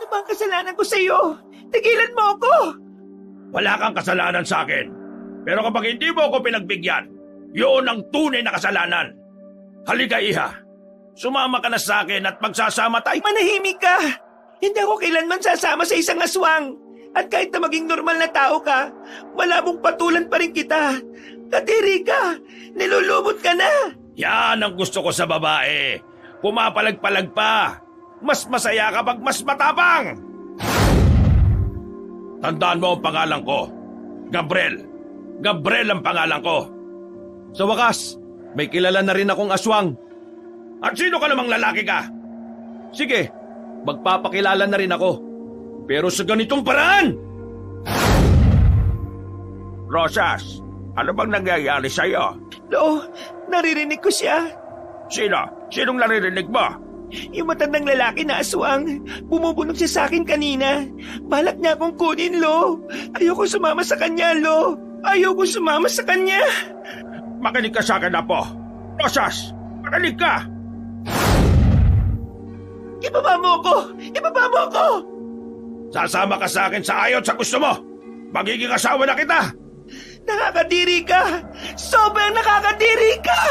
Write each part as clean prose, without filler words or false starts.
Ano ba ang kasalanan ko sa'yo? Tigilan mo ako! Wala kang kasalanan sa akin. Pero kapag hindi mo ako pinagbigyan, yun ang tunay na kasalanan. Halika, Iha. Sumama ka na sa akin at magsasama tayo. Manahimik ka! Hindi ako kailanman sasama sa isang aswang. At kahit na maging normal na tao ka, malabong patulan pa rin kita. Kadiri ka! Nilulubot ka na! Yan ang gusto ko sa babae. Pumapalag-palag pa. Mas masaya kapag mas matapang. Tandaan mo ang pangalan ko. Gabriel. Gabriel ang pangalan ko. Sa wakas, may kilala na rin akong aswang. At sino ka namang lalaki ka? Sige, magpapakilala na rin ako. Pero sa ganitong paraan! Rosas, ano bang nangyayari sa'yo? Lo, naririnig ko siya. Sino? Sinong naririnig mo? Yung matandang lalaki na aswang, bumubunog siya sa akin kanina. Balak niya akong kunin, Lo. Ayoko sumama sa kanya, Lo. Ayoko sumama sa kanya. Makinig ka sa akin, Apo. Rosas, makinig ka! Ibaba mo ako! Ibaba mo ako! Sasama ka sa akin sa ayot sa gusto mo. Magiging asawa na kita. Nakakadiri ka! Sobrang nakakadiri ka!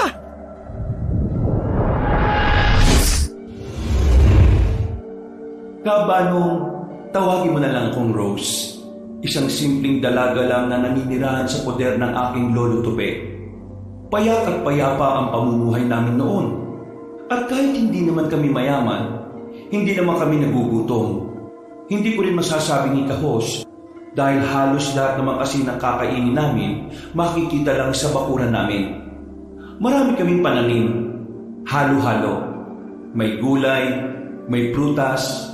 Kabanong, tawagin mo na lang akong Rose. Isang simpleng dalaga lang na naninirahan sa poder ng aking lolo Tupe. Payak at payapa ang pamumuhay namin noon. At kahit hindi naman kami mayaman, hindi naman kami nagugutom. Hindi ko rin masasabing ikahos dahil halos lahat naman kasi ng kakainin namin makikita lang sa bakuran namin. Marami kaming pananim, halo-halo. May gulay, may prutas,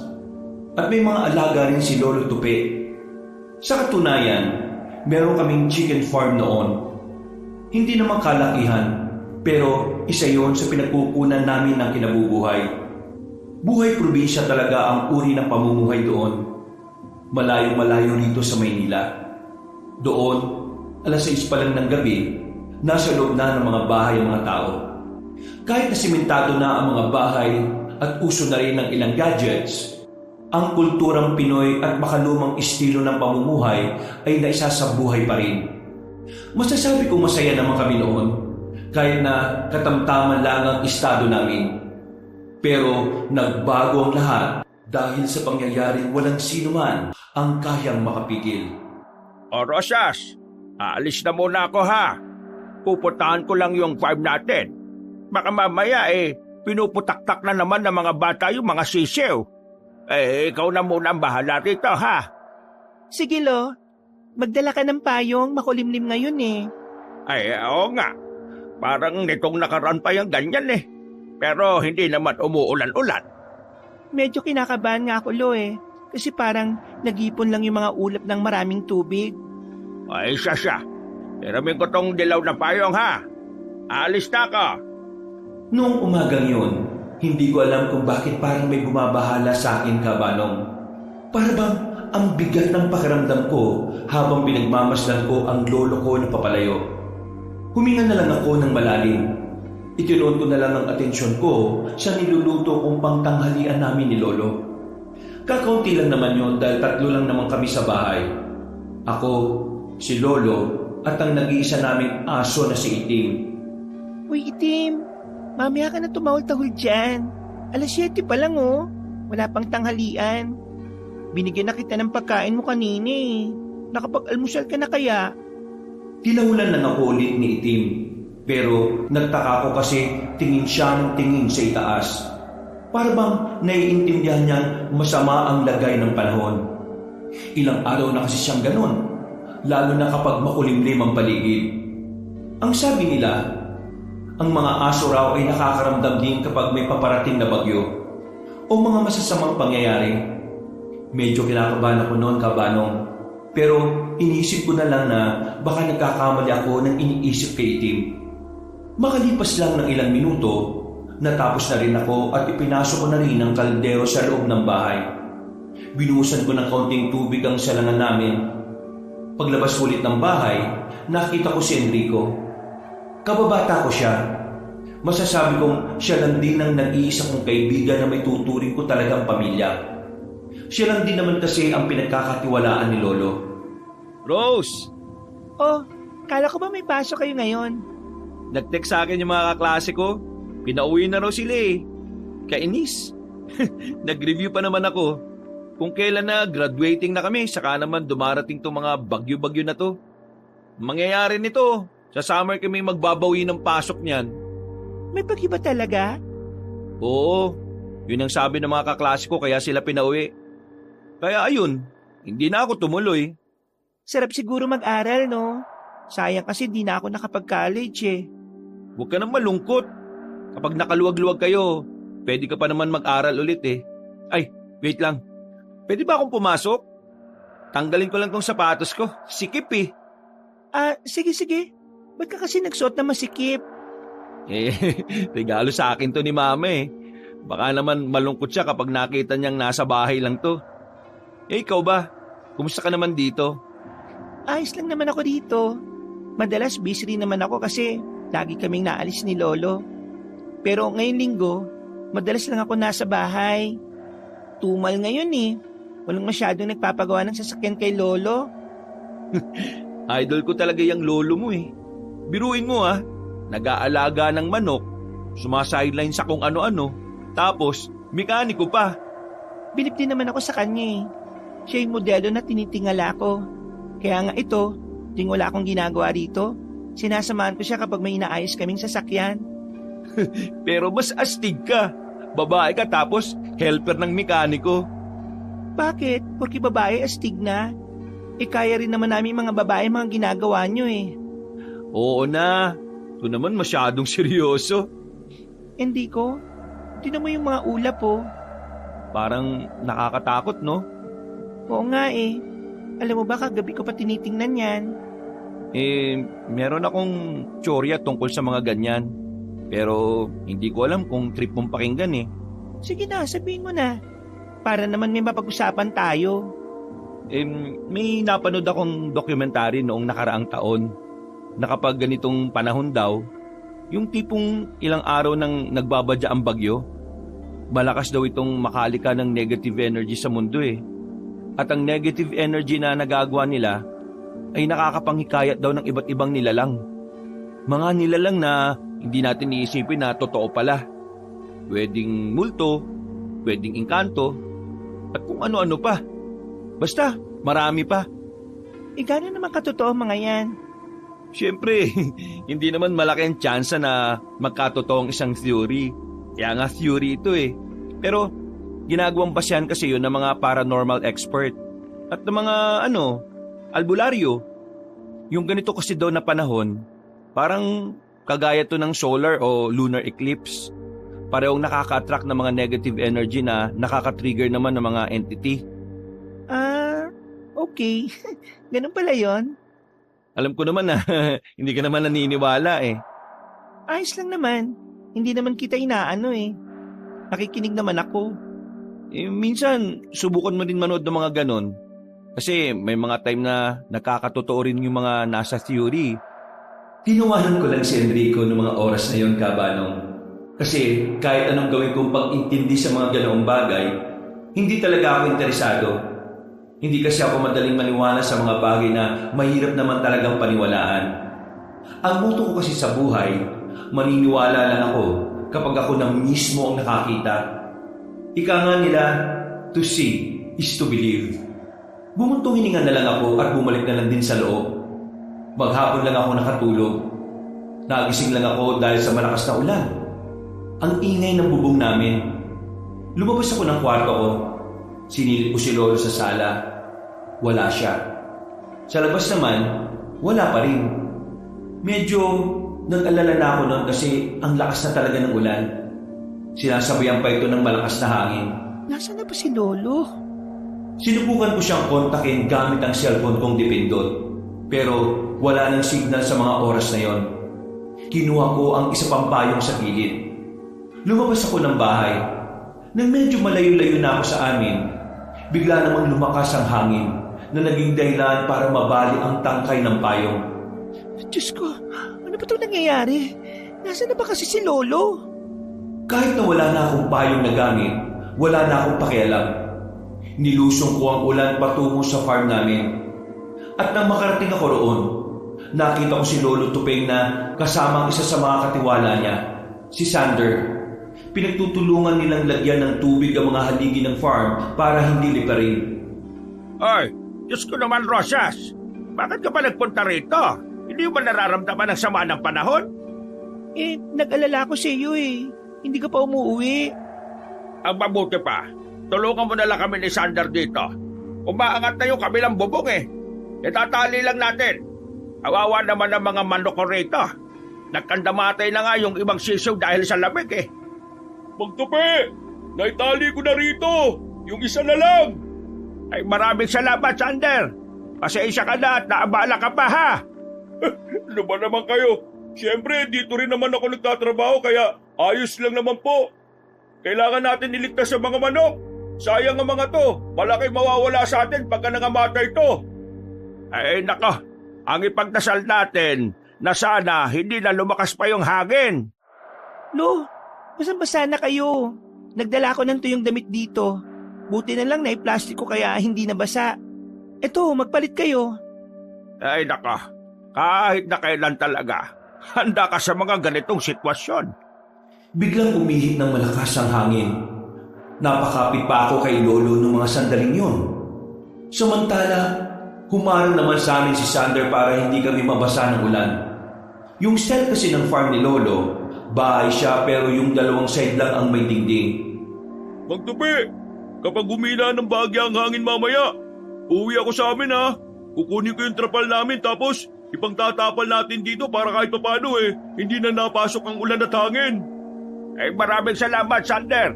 at may mga alaga rin si Lolo Tupe. Sa katunayan, meron kaming chicken farm noon. Hindi naman kalakihan, pero isa yon sa pinagkukunan namin ng kinabubuhay. Buhay probinsya talaga ang uri ng pamumuhay doon. Malayo-malayo rito sa Maynila. Doon, alas 6 pa lang ng gabi, nasa loob na ng mga bahay ang mga tao. Kahit na simentado na ang mga bahay at uso na rin ng ilang gadgets, ang kulturang Pinoy at makalumang estilo ng pamumuhay ay naisasabuhay pa rin. Masasabi kong masaya naman kami noon, kahit na katamtaman lang ang estado namin. Pero nagbago ang lahat dahil sa pangyayaring walang sino man ang kayang makapigil. O Rosas, aalis na muna ako ha. Pupuntahan ko lang yung farm natin. Baka mamaya pinuputaktak na naman ng mga bata yung mga sisiw. Ikaw na muna ang bahala rito ha. Sige, Lo. Magdala ka ng payong, makulimlim ngayon eh. Oo nga. Parang nitong nakaraan pa yung ganyan eh. Pero hindi naman umuulan-ulan. Medyo kinakabahan nga ako, Lo eh. Kasi parang nag-ipon lang yung mga ulap ng maraming tubig. Ay, siya. Tiramin ko tong dilaw na payong ha. Alis na ako. Noong umagang yun, hindi ko alam kung bakit parang may bumabahala sa akin, Kabanong. Para bang ang bigat ng pakiramdam ko habang pinagmamasdan ko ang lolo ko na papalayo. Huminga na lang ako ng malalim. Itinuon ko na lang ang atensyon ko sa niluluto kong pangtanghalian namin ni Lolo. Kakaunti lang naman yun dahil 3 lang naman kami sa bahay. Ako, si Lolo, at ang nag-iisa naming aso na si Itim. Uy, Itim. Mamaya ka na tumawal-tahol dyan. Alas 7 pa lang oh. Wala pang tanghalian. Binigyan na kita ng pagkain mo kanina eh. Nakapag-almusal ka na kaya? Tinahulan lang ako ulit ni Itim. Pero nagtaka ko kasi tingin siya ng tingin sa itaas. Para bang naiintindihan niyang masama ang lagay ng panahon. Ilang araw na kasi siyang ganon, lalo na kapag makulimlim ang paligid. Ang sabi nila, ang mga aso raw ay nakakaramdam din kapag may paparating na bagyo o mga masasamang pangyayari. Medyo kinakabahan ako noon, Kabanong. Pero iniisip ko na lang na baka nagkakamali ako ng iniisip kay Itim. Makalipas lang ng ilang minuto, natapos na rin ako at ipinasok ko na rin ang kaldero sa loob ng bahay. Binuhusan ko ng kaunting tubig ang salangan namin. Paglabas ulit ng bahay, nakita ko si Enrico. Kababata ko siya. Masasabi kong siya lang din ang nag-iisa kong kaibigan na may tuturing ko talagang pamilya. Siya lang din naman kasi ang pinagkakatiwalaan ni Lolo. Rose, Oh, kala ko ba may pasok kayo ngayon? nag-text sa akin yung mga kaklase ko. Pinauwi na raw sila eh. Kainis. Nag-review pa naman ako. Kung kailan na graduating na kami, saka naman dumarating tong mga bagyo-bagyo na to. Mangyayari nito, sa summer kami magbabawi ng pasok niyan. May bagyo ba talaga? Oo, yun ang sabi ng mga kaklase ko kaya sila pinauwi. Kaya ayun, hindi na ako tumuloy. Sarap siguro mag-aral, no? Sayang kasi di na ako nakapag-college eh. Huwag ka nang malungkot. Kapag nakaluwag-luwag kayo, pwede ka pa naman mag-aral ulit eh. Ay, wait lang. Pwede ba akong pumasok? Tanggalin ko lang tong sapatos ko. Sikip eh. Sige. Ba't ka kasi nagsuot na masikip? Eh, regalo sa akin to ni Mama eh. Baka naman malungkot siya kapag nakita niyang nasa bahay lang to. Eh, ikaw ba? Kumusta ka naman dito? Ayos lang naman ako dito. Madalas busy rin naman ako kasi lagi kaming naalis ni Lolo. Pero ngayong linggo, madalas lang ako nasa bahay. Tumal ngayon eh. Walang masyadong nagpapagawa ng sasakyan kay Lolo. Idol ko talaga yung lolo mo eh. Biruin mo ah, nag-aalaga ng manok, sumasideline sa kung ano-ano, tapos mekaniko pa. Bilib din naman ako sa kanya eh. Siya yung modelo na tinitingala ko. Kaya nga ito, ting wala akong ginagawa rito, sinasamahan ko siya kapag may inaayos kaming sasakyan. Pero mas astig ka. Babae ka tapos helper ng mekaniko. Bakit? Porque babae astig na. Kaya rin naman namin mga babae mga ginagawa nyo eh. Oo na, ito naman masyadong seryoso. Hindi ko. Tinan mo yung mga ulap oh. Parang nakakatakot no? Oo nga eh. Alam mo ba kagabi ko pa tinitingnan yan. Eh, meron akong tsorya tungkol sa mga ganyan. Pero hindi ko alam kung trip mong pakinggan eh. Sige na, sabihin mo na. Para naman may mapag-usapan tayo. May napanood akong dokumentary noong nakaraang taon na kapag ganitong panahon daw, yung tipong ilang araw nang nagbabadya ang bagyo, malakas daw itong makalika ng negative energy sa mundo eh. At ang negative energy na nagagawa nila ay nakakapanghikayat daw ng iba't ibang nilalang. Mga nilalang na hindi natin iisipin na totoo pala. Pwedeng multo, pwedeng engkanto, at kung ano-ano pa. Basta, marami pa. Gano'n naman katotoo mga yan? Siyempre, hindi naman malaki ang tsansa na magkatotoo ang isang theory. Kaya nga theory ito eh. Pero, ginagawang basyan kasi yun ng mga paranormal expert. At ng mga, albularyo. Yung ganito kasi daw na panahon, parang kagaya to ng solar o lunar eclipse. Parehong nakaka-attract ng mga negative energy na nakaka-trigger naman ng mga entity. Okay. Ganun pala yon. Alam ko naman na hindi ka naman naniniwala eh. Ayos lang naman. Hindi naman kita inaano eh. Nakikinig naman ako. Minsan, subukan mo din manood ng mga ganon. Kasi may mga time na nakakatotoo rin yung mga nasa theory. Tinawanan ko lang si Enrico noong mga oras na yon, Kabanong. Kasi kahit anong gawin kong pag-intindi sa mga ganoong bagay, hindi talaga ako interesado. Hindi kasi ako madaling maniwala sa mga bagay na mahirap naman talagang paniwalaan. Ang motto ko kasi sa buhay, maniniwala lang ako kapag ako na mismo ang nakakita. Ika nga nila, to see is to believe. Bumuntong hininga na lang ako at bumalik na lang din sa loob. Maghapon lang ako nakatulog. Nagising lang ako dahil sa malakas na ulan. Ang ingay ng bubong namin. Lumabas ako ng kwarto ko. Sinilip ko si Lolo sa sala. Wala siya. Sa labas naman, wala pa rin. Medyo nag-alala na ako noon kasi ang lakas na talaga ng ulan. Sinasabayan pa ito ng malakas na hangin. Nasaan na ba si Lolo? Sinubukan ko siyang kontakin gamit ang cellphone kong dipindot. Pero wala nang signal sa mga oras na yon. Kinuha ko ang isa pang payong sa gilid. Lumabas ako ng bahay. Nang medyo malayo-layo na ako sa amin, bigla namang lumakas ang hangin na naging dahilan para mabali ang tangkay ng payong. Diyos ko, ano ba itong nangyayari? Nasaan na ba kasi si Lolo? Kahit na wala na akong payong na gamit, wala na akong pakialam. Nilusong ko ang ulan patungo sa farm namin. At nang makarating ako roon, nakita ko si Lolo Tupeng na kasama ang isa sa mga katiwala niya, si Sander. Pinagtutulungan nilang lagyan ng tubig ang mga haligi ng farm para hindi liparin. Ay, Diyos ko naman, Rosas. Bakit ka pa nagpunta rito? Hindi mo ba nararamdaman ang sama ng panahon? Nag-alala ko sa iyo eh. Hindi ka pa umuwi. Ang mabuti pa, tulungan mo na lang kami ni Sander dito. Umaangat na yung kabilang bubong eh. Itatali lang natin. Kawawa naman ang mga manok ko rito. Nagkandamatay na nga yung ibang sisiw dahil sa lamig eh. Magtupi! Naitali ko na rito! Yung isa na lang! Ay maraming salamat, Sander. Pasensya ka na at naabala ka pa ha. Ano ba naman kayo? Siyempre, dito rin naman ako nagtatrabaho kaya ayos lang naman po. Kailangan natin iligtas sa mga manok. Sayang ang mga to. Malaki mawawala sa atin pagka nangamatay to. Ay nako, ang ipagdasal natin na sana hindi na lumakas pa yung hangin. Lo, basa-basa na kayo. Nagdala ko ng tuyong damit dito. Buti na lang na i-plastic ko kaya hindi nabasa. Eto, magpalit kayo. Ay nako, kahit na kailan talaga, handa ka sa mga ganitong sitwasyon. Biglang umihip ng malakas ang hangin. Napakapit pa ako kay Lolo noong mga sandaling yon. Samantala, humarang naman sa amin si Sander para hindi kami mabasa ng ulan. Yung style kasi ng farm ni Lolo, bahay siya pero yung dalawang side lang ang may dingding. Magtupi! Kapag humina ng bahagya ang hangin mamaya, uwi ako sa amin ha. Kukunin ko yung trapal namin tapos ipangtatapal natin dito para kahit papano hindi na napasok ang ulan at hangin. Ay maraming salamat, Sander.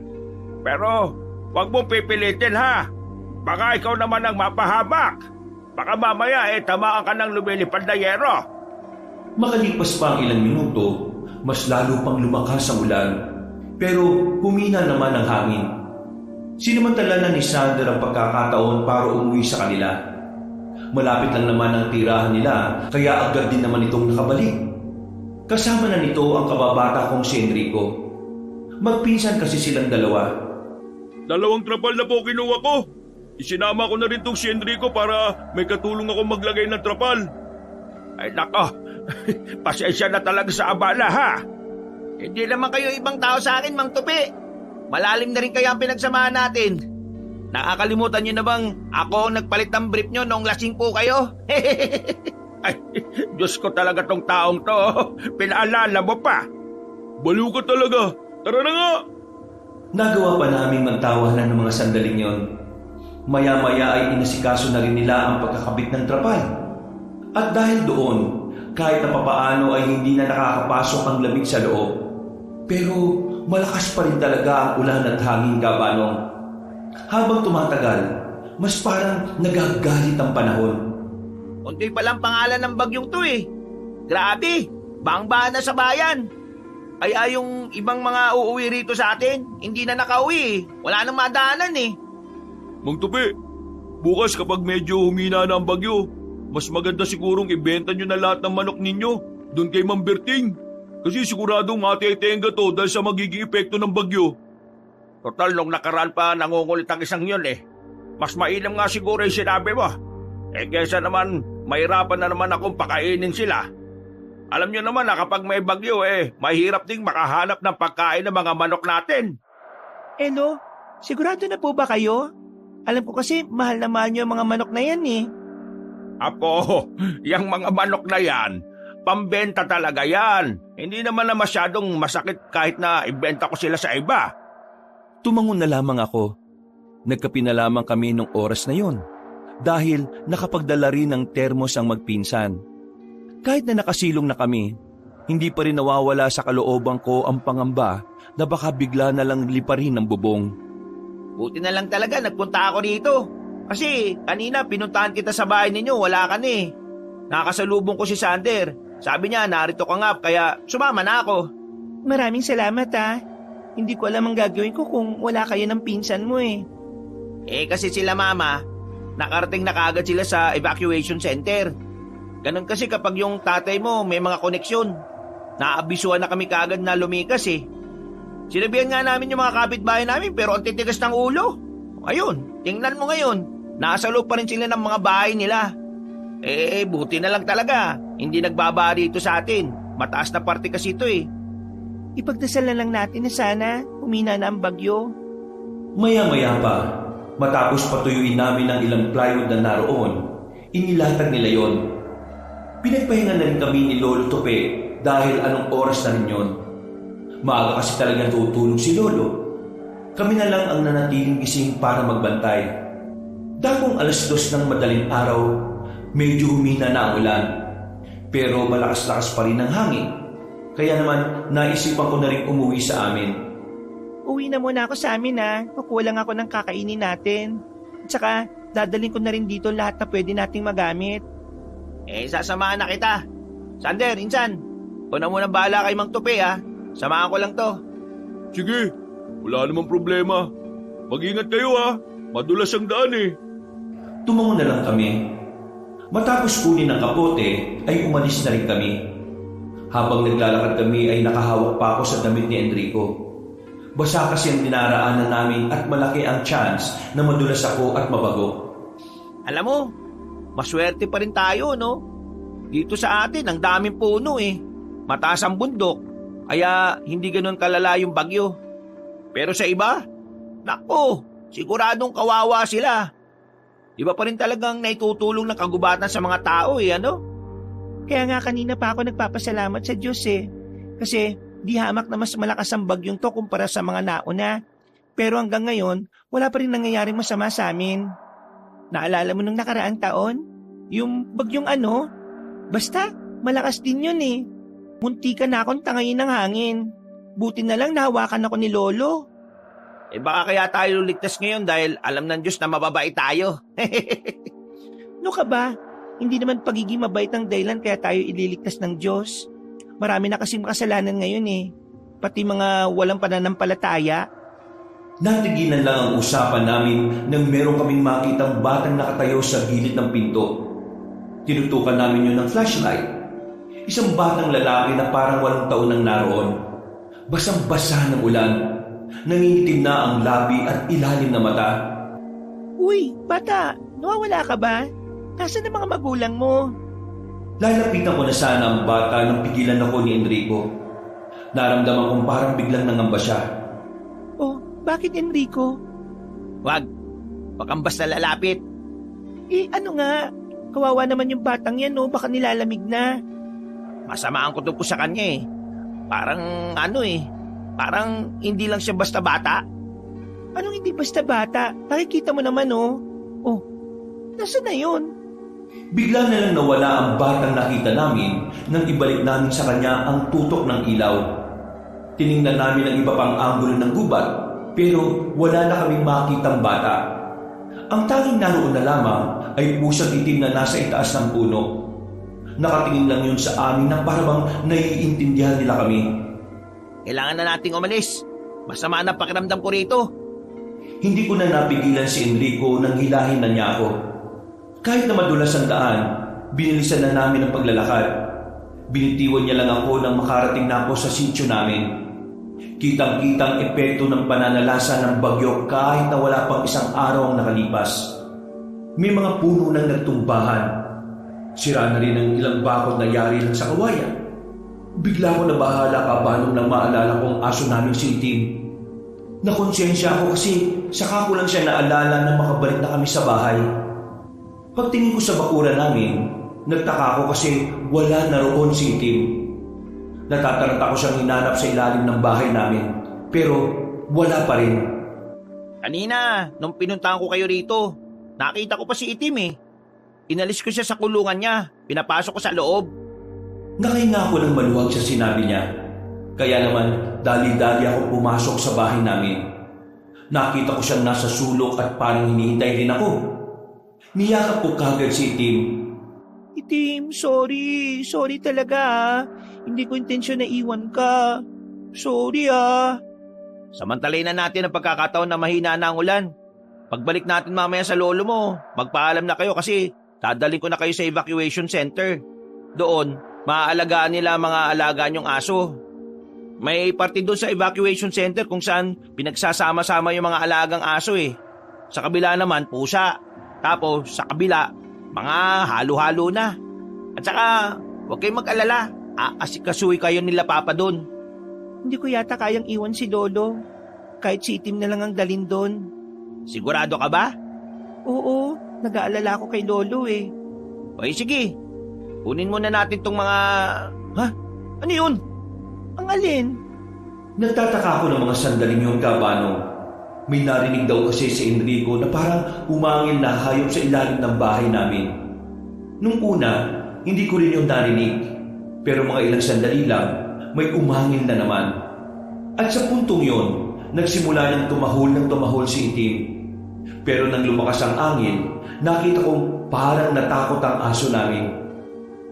Pero wag mong pipilitin ha. Baka ikaw naman ang mapahamak. Baka mamaya tamaan ka ng lumilipad na yero. Makalipas pa ang ilang minuto, mas lalo pang lumakas ang ulan. Pero humina naman ang hangin. Sinamantala na ni Sander ang pagkakataon para umuwi sa kanila. Malapit lang naman ang tirahan nila kaya agad din naman itong nakabalik. Kasama na nito ang kababata kong si Enrico. Magpinsan kasi silang dalawa. Dalawang trapal na po kinuha ko. Isinama ko na rin tong si Enrico para may katulong ako maglagay ng trapal. Ay nako, pasensya na talaga sa abala ha. Hindi naman kayo ibang tao sa akin, Mang Tupi. Malalim na rin kaya ang pinagsamahan natin. Nakakalimutan nyo na bang ako ang nagpalit ng brief nyo noong lasing po kayo? Ay, Diyos ko talaga tong taong to. Pinaalala mo pa. Baliw ka talaga. Tara na nga! Nagawa pa naming magtawanan ng mga sandaling yon. Maya-maya ay inasikaso na rin nila ang pagkakabit ng trapal. At dahil doon, kahit na papaano ay hindi na nakakapasok ang lamig sa loob. Pero malakas pa rin talaga ang ulan at hangin, Kabanong. Habang tumatagal, mas parang nagagalit ang panahon. Unti pa lang pangalan ng bagyong to eh. Grabe, bang-bahan na sa bayan. Kaya yung ibang mga uuwi rito sa atin, hindi na nakauwi eh. Wala nang madaanan eh. Mang Tupi, bukas kapag medyo humina na ang bagyo, mas maganda sigurong ibenta nyo na lahat ng manok ninyo doon kay Mang Berting. Kasi siguradong matitenga to dahil sa magiging epekto ng bagyo. Total, nung nakaraan pa nangungulit ang isang yun eh. Mas mainam nga siguro yung sinabi mo. Kaysa naman, mahirapan na naman akong pakainin sila. Alam nyo naman na kapag may bagyo mahirap ding makahanap ng pagkain ng mga manok natin. Lo, sigurado na po ba kayo? Alam ko kasi mahal na mahal nyo ang mga manok na yan eh. Apo, yung mga manok na yan, pambenta talaga yan. Hindi naman na masyadong masakit kahit na ibenta ko sila sa iba. Tumangon na lamang ako. Nagkape na lamang kami nung oras na yon dahil nakapagdala rin ng termos ang magpinsan. Kahit na nakasilong na kami, hindi pa rin nawawala sa kalooban ko ang pangamba na baka bigla na lang liparin ng bubong. Buti na lang talaga nagpunta ako rito. Kasi kanina pinuntahan kita sa bahay ninyo, wala ka na eh. Nakasalubong ko si Sander. Sabi niya narito ka nga kaya sumama na ako. Maraming salamat ha. Hindi ko alam ang gagawin ko kung wala kayo ng pinsan mo eh. Kasi sila mama, nakarating na kaagad sila sa evacuation center. Ganon kasi kapag yung tatay mo may mga koneksyon. Naabisuhan na kami kaagad na lumikas eh. Sinabihan nga namin yung mga kapitbahay namin pero ang titigas ng ulo. Ayun, Tingnan mo ngayon, nasa loob pa rin sila ng mga bahay nila. Buti na lang talaga. Hindi nagbaba rito sa atin. Mataas na parte kasi ito eh. Ipagdasal na lang natin na sana humina na ang bagyo. Maya-maya pa, matapos patuyuin namin ang ilang plywood na naroon, inilatag nila yon. Pinagpahinga na rin kami ni Lolo Tope dahil anong oras na rin yon. Maaga kasi talagang tutulog si Lolo. Kami na lang ang nanatiling gising para magbantay. Dakong 2:00 ng madaling araw, medyo humina na ang ulan. Pero malakas-lakas pa rin ang hangin. Kaya naman naisipan ko na rin umuwi sa amin. Uwi na muna ako sa amin Kukuha lang ako ng kakainin natin. At saka dadalhin ko na rin dito lahat na pwede nating magamit. Sasamahan na kita. Sander, Insan, ikaw na muna bahala kay Mang Tupi ha. Samahan ko lang to. Sige, wala namang problema. Mag-ingat kayo ha. Madulas ang daan eh. Tumango na lang kami. Matapos kunin ang kapote ay umalis na rin kami. Habang naglalakad kami ay nakahawak pa ako sa damit ni Enrico. Basa kasi ang dinaraanan namin at malaki ang chance na madulas ako at mabago. Alam mo, maswerte pa rin tayo, no? Dito sa atin, ang daming puno eh. Mataas ang bundok, kaya hindi ganun kalala yung bagyo. Pero sa iba, nako, siguradong kawawa sila. Iba pa rin talagang naitutulong ng kagubatan sa mga tao eh, ano? Kaya nga kanina pa ako nagpapasalamat sa Diyos Kasi di hamak na mas malakas ang bagyong to kumpara sa mga nauna. Pero hanggang ngayon, wala pa rin nangyayaring masama sa amin. Naalala mo nung nakaraang taon? Yung bagyong Basta, malakas din yun Muntika na akong tangayin ng hangin. Buti na lang nahawakan ako ni Lolo. Baka kaya tayo ligtas ngayon dahil alam ng Diyos na mababait tayo. No ka ba? Hindi naman pagiging mabait ang dahilan kaya tayo ililigtas ng Diyos. Marami na kasing makasalanan ngayon Pati mga walang pananampalataya. Natigilan lang ang usapan namin nang meron kaming makitang batang nakatayo sa gilid ng pinto. Tinutukan namin yun ng flashlight. Isang batang lalaki na parang 8 taon nang naroon. Basang-basa ng ulan. Nangingitim na ang labi at ilalim na mata. Uy, bata, nawawala ka ba? Nasaan ang mga magulang mo? Lalapitan ko na sana ang bata nang pigilan ako ni Enrico. Naramdaman kong parang biglang nangamba siya. Oh, bakit Enrico? Wag kang basta lalapit. Ano nga? Kawawa naman yung batang yan baka nilalamig na. Masamaan ko po sa kanya Parang parang hindi lang siya basta bata. Anong hindi basta bata? Nakikita mo naman Oh, nasaan na yun? Bigla na lang nawala ang batang nakita namin nang ibalik namin sa kanya ang tutok ng ilaw. Tiningnan namin ang iba pang anggulo ng gubat pero wala na kaming makitang bata. Ang tanging naroon na lamang ay pusang itim na nasa itaas ng puno. Nakatingin lang yun sa amin na parang naiintindihan nila kami. Kailangan na nating umalis. Masama na pakiramdam ko rito. Hindi ko na napigilan si Enrico nang hilahin na niya ako. Kahit na madulas ang daan, binilisan na namin ang paglalakad. Binitiwan niya lang ako nang makarating na ako sa sitio namin. Kitang-kitang epekto ng pananalasa ng bagyo kahit na wala pang isang araw ang nakalipas. May mga puno nang nagtumbahan. Sira na rin ang ilang bakod na yari lang sa kawayan. Bigla ko nabahala kabanong nang maalala kong aso namin si Tim. Nakonsensya ako kasi saka ko lang siya naalala na makabalik na kami sa bahay. Pagtingin ko sa bakuran namin, nagtaka ako kasi wala na roon si Tim. Natataranta ko siyang hinanap sa ilalim ng bahay namin, pero wala pa rin. Kanina, nung pinuntahan ko kayo rito, nakita ko pa si Itim Inalis ko siya sa kulungan niya, pinapasok ko sa loob. Nakahinga ako ng maluwag sa sinabi niya. Kaya naman, dali-dali ako pumasok sa bahay namin. Nakita ko siyang nasa sulok at parang hinihintay rin ako. Niyakap ko kagad si Itim. Itim, sorry. Sorry talaga Hindi ko intensyon na iwan ka. Sorry Samantalay na natin ang pagkakataon na mahina na ang ulan. Pagbalik natin mamaya sa lolo mo, magpaalam na kayo kasi dadalhin ko na kayo sa evacuation center. Doon, maaalagaan nila ang mga alaga niyong aso. May parte doon sa evacuation center kung saan pinagsasama-sama yung mga alagang aso Sa kabila naman, pusa. Tapos sa kabila, mga halo-halo na. At saka, huwag kayong mag-alala. Aasikasuhin kayo nila Papa doon. Hindi ko yata kayang iwan si Lolo. Kahit si Itim na lang ang dalin doon. Sigurado ka ba? Oo, nag-aalala ako kay Lolo eh. O sige, kunin muna natin tong mga... Ha? Ano yun? Ang alin? Nagtataka ako ng mga sandaling yung Kabanong. May narinig daw kasi si Enrico na parang umangil na hayop sa ilalim ng bahay namin. Nung una, hindi ko rin yung narinig. Pero mga ilang sandali lang, may umangil na naman. At sa puntong yon, nagsimula niyang tumahol si Itim. Pero nang lumakas ang angin, nakita kong parang natakot ang aso namin.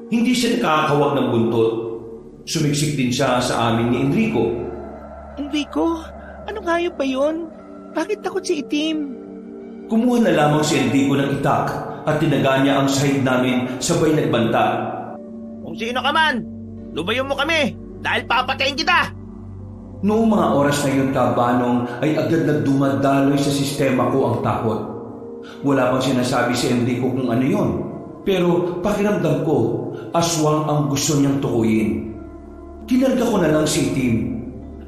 Hindi siya nakakawag ng buntot. Sumiksik din siya sa amin ni Enrico. Enrico, anong hayop ba yun? Bakit takot si Itim? Kumuha na lamang si Enrico ng itak at tinaga niya ang sahig namin sabay nagbanta. Kung sino ka man, lumayo mo kami dahil papatayin kita! Noong mga oras na yun, Kabanong, ay agad nagdumadaloy sa sistema ko ang takot. Wala pang sinasabi si Enrico kung ano yon. Pero pakiramdam ko, aswang ang gusto niyang tukuyin. Kinarga ko na lang si Itim.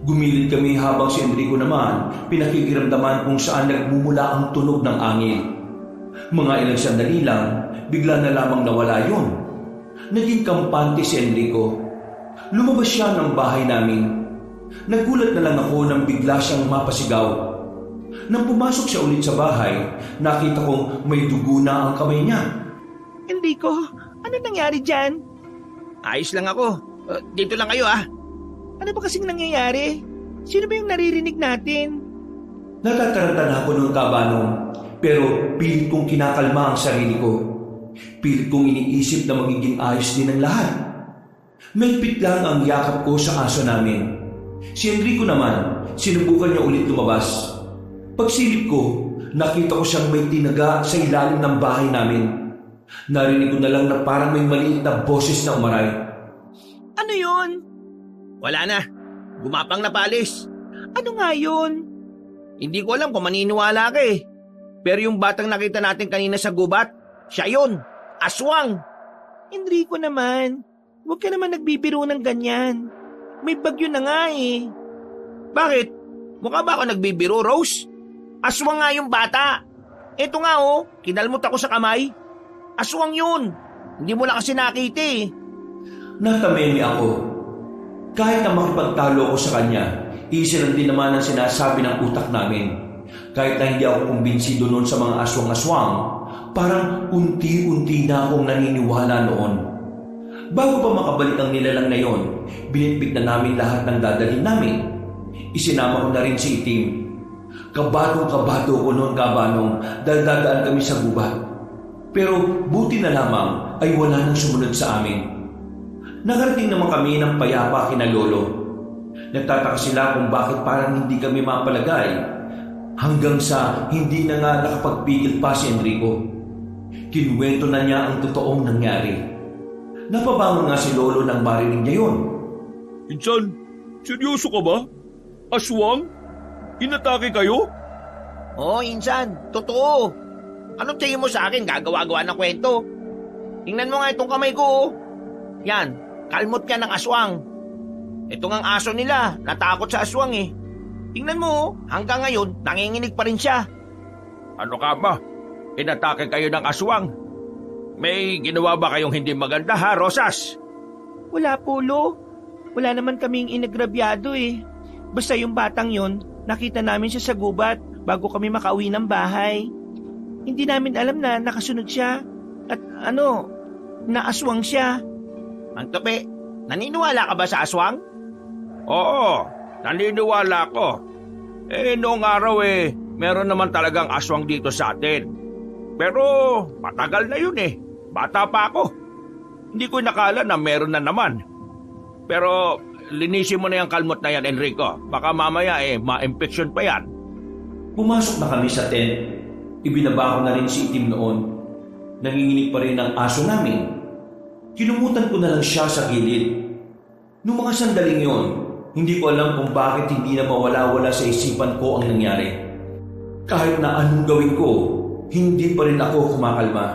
Gumilid kami habang si Enrico naman pinakikiramdaman kung saan nagmumula ang tunog ng angin. Mga ilang sandali lang, bigla na lamang nawala yun. Naging kampante si Enrico. Lumabas siya ng bahay namin. Nagulat na lang ako nang bigla siyang mapasigaw. Nang pumasok siya ulit sa bahay, nakita kong may dugo na ang kamay niya. Enrico, ano nangyari dyan? Ayos lang ako. Dito lang kayo Ano ba kasing nangyayari? Sino ba yung naririnig natin? Natataranta na ako noong Kabanong, pero pilit kong kinakalma ang sarili ko. Pilit kong iniisip na magiging ayos din ang lahat. Mahigpit lang ang yakap ko sa aso namin. Si Enrico naman, sinubukan niya ulit lumabas. Pagsilip ko, nakita ko siyang may tinaga sa ilalim ng bahay namin. Narinig ko na lang na parang may maliit na boses na umaray. Ano yun? Wala na. Gumapang na palis. Ano nga yun? Hindi ko alam kung maniniwala ka eh. Pero yung batang nakita natin kanina sa gubat, siya yun. Aswang. Enrico naman, huwag ka naman nagbibiro ng ganyan. May bagyo na nga eh. Bakit? Mukha ba ako nagbibiro, Rose? Aswang nga yung bata. Eto nga kinalmot ako sa kamay. Aswang yun. Hindi mo lang kasi nakita eh. Natamemi ako. Kahit na makipagtalo ako sa kanya, isa lang din naman ang sinasabi ng utak namin. Kahit na hindi ako kumbinsido noon sa mga aswang-aswang, parang unti-unti na akong naniniwala noon. Bago pa makabalik ang nilalang na yon, binitbit na namin lahat ng dadalhin namin. Isinama ko na rin si Itim. Kabadong-kabado ko noon, Kabanong, dahil dadaan kami sa gubat. Pero buti na lamang ay wala nang sumunod sa amin. Nakarating naman kami ng payapa kina Lolo. Nagtataka sila kung bakit parang hindi kami mapalagay. Hanggang sa hindi na nga nakapagpigil pa si Enrico. Kinuwento na niya ang totoong nangyari. Napabangon nga si Lolo nang marinig niya yun. Insan, seryoso ka ba? Aswang? Inatake kayo? Oo, insan. Totoo. Anong tingin mo sa akin? Gagawa-gawa ng kwento. Tingnan mo nga itong kamay ko. Yan, kalmot ka ng aswang. Ito ngang aso nila, natakot sa aswang eh. Tingnan mo, hanggang ngayon, nanginginig pa rin siya. Ano ka ba? Inatake kayo ng aswang? May ginawa ba kayong hindi maganda ha, Rosas? Wala po, Lo. Wala naman kaming inagrabyado eh. Basta yung batang yon, nakita namin siya sa gubat bago kami makauwi ng bahay. Hindi namin alam na nakasunod siya at naaswang siya. Ang Tope, naniniwala ka ba sa aswang? Oo, naniniwala ko. Noong araw meron naman talagang aswang dito sa atin. Pero matagal na yun eh. Bata pa ako. Hindi ko nakala na meron na naman. Pero linisin mo na yung kalmot na yan, Enrico. Baka mamaya ma-infection pa yan. Pumasok na kami sa tent. Ibinaba ko na rin si Itim noon. Nanginginig pa rin ang aso namin. Kinumutan ko na lang siya sa gilid. Noong mga sandaling yon, hindi ko alam kung bakit hindi na mawala-wala sa isipan ko ang nangyari. Kahit na anong gawin ko, hindi pa rin ako kumakalma.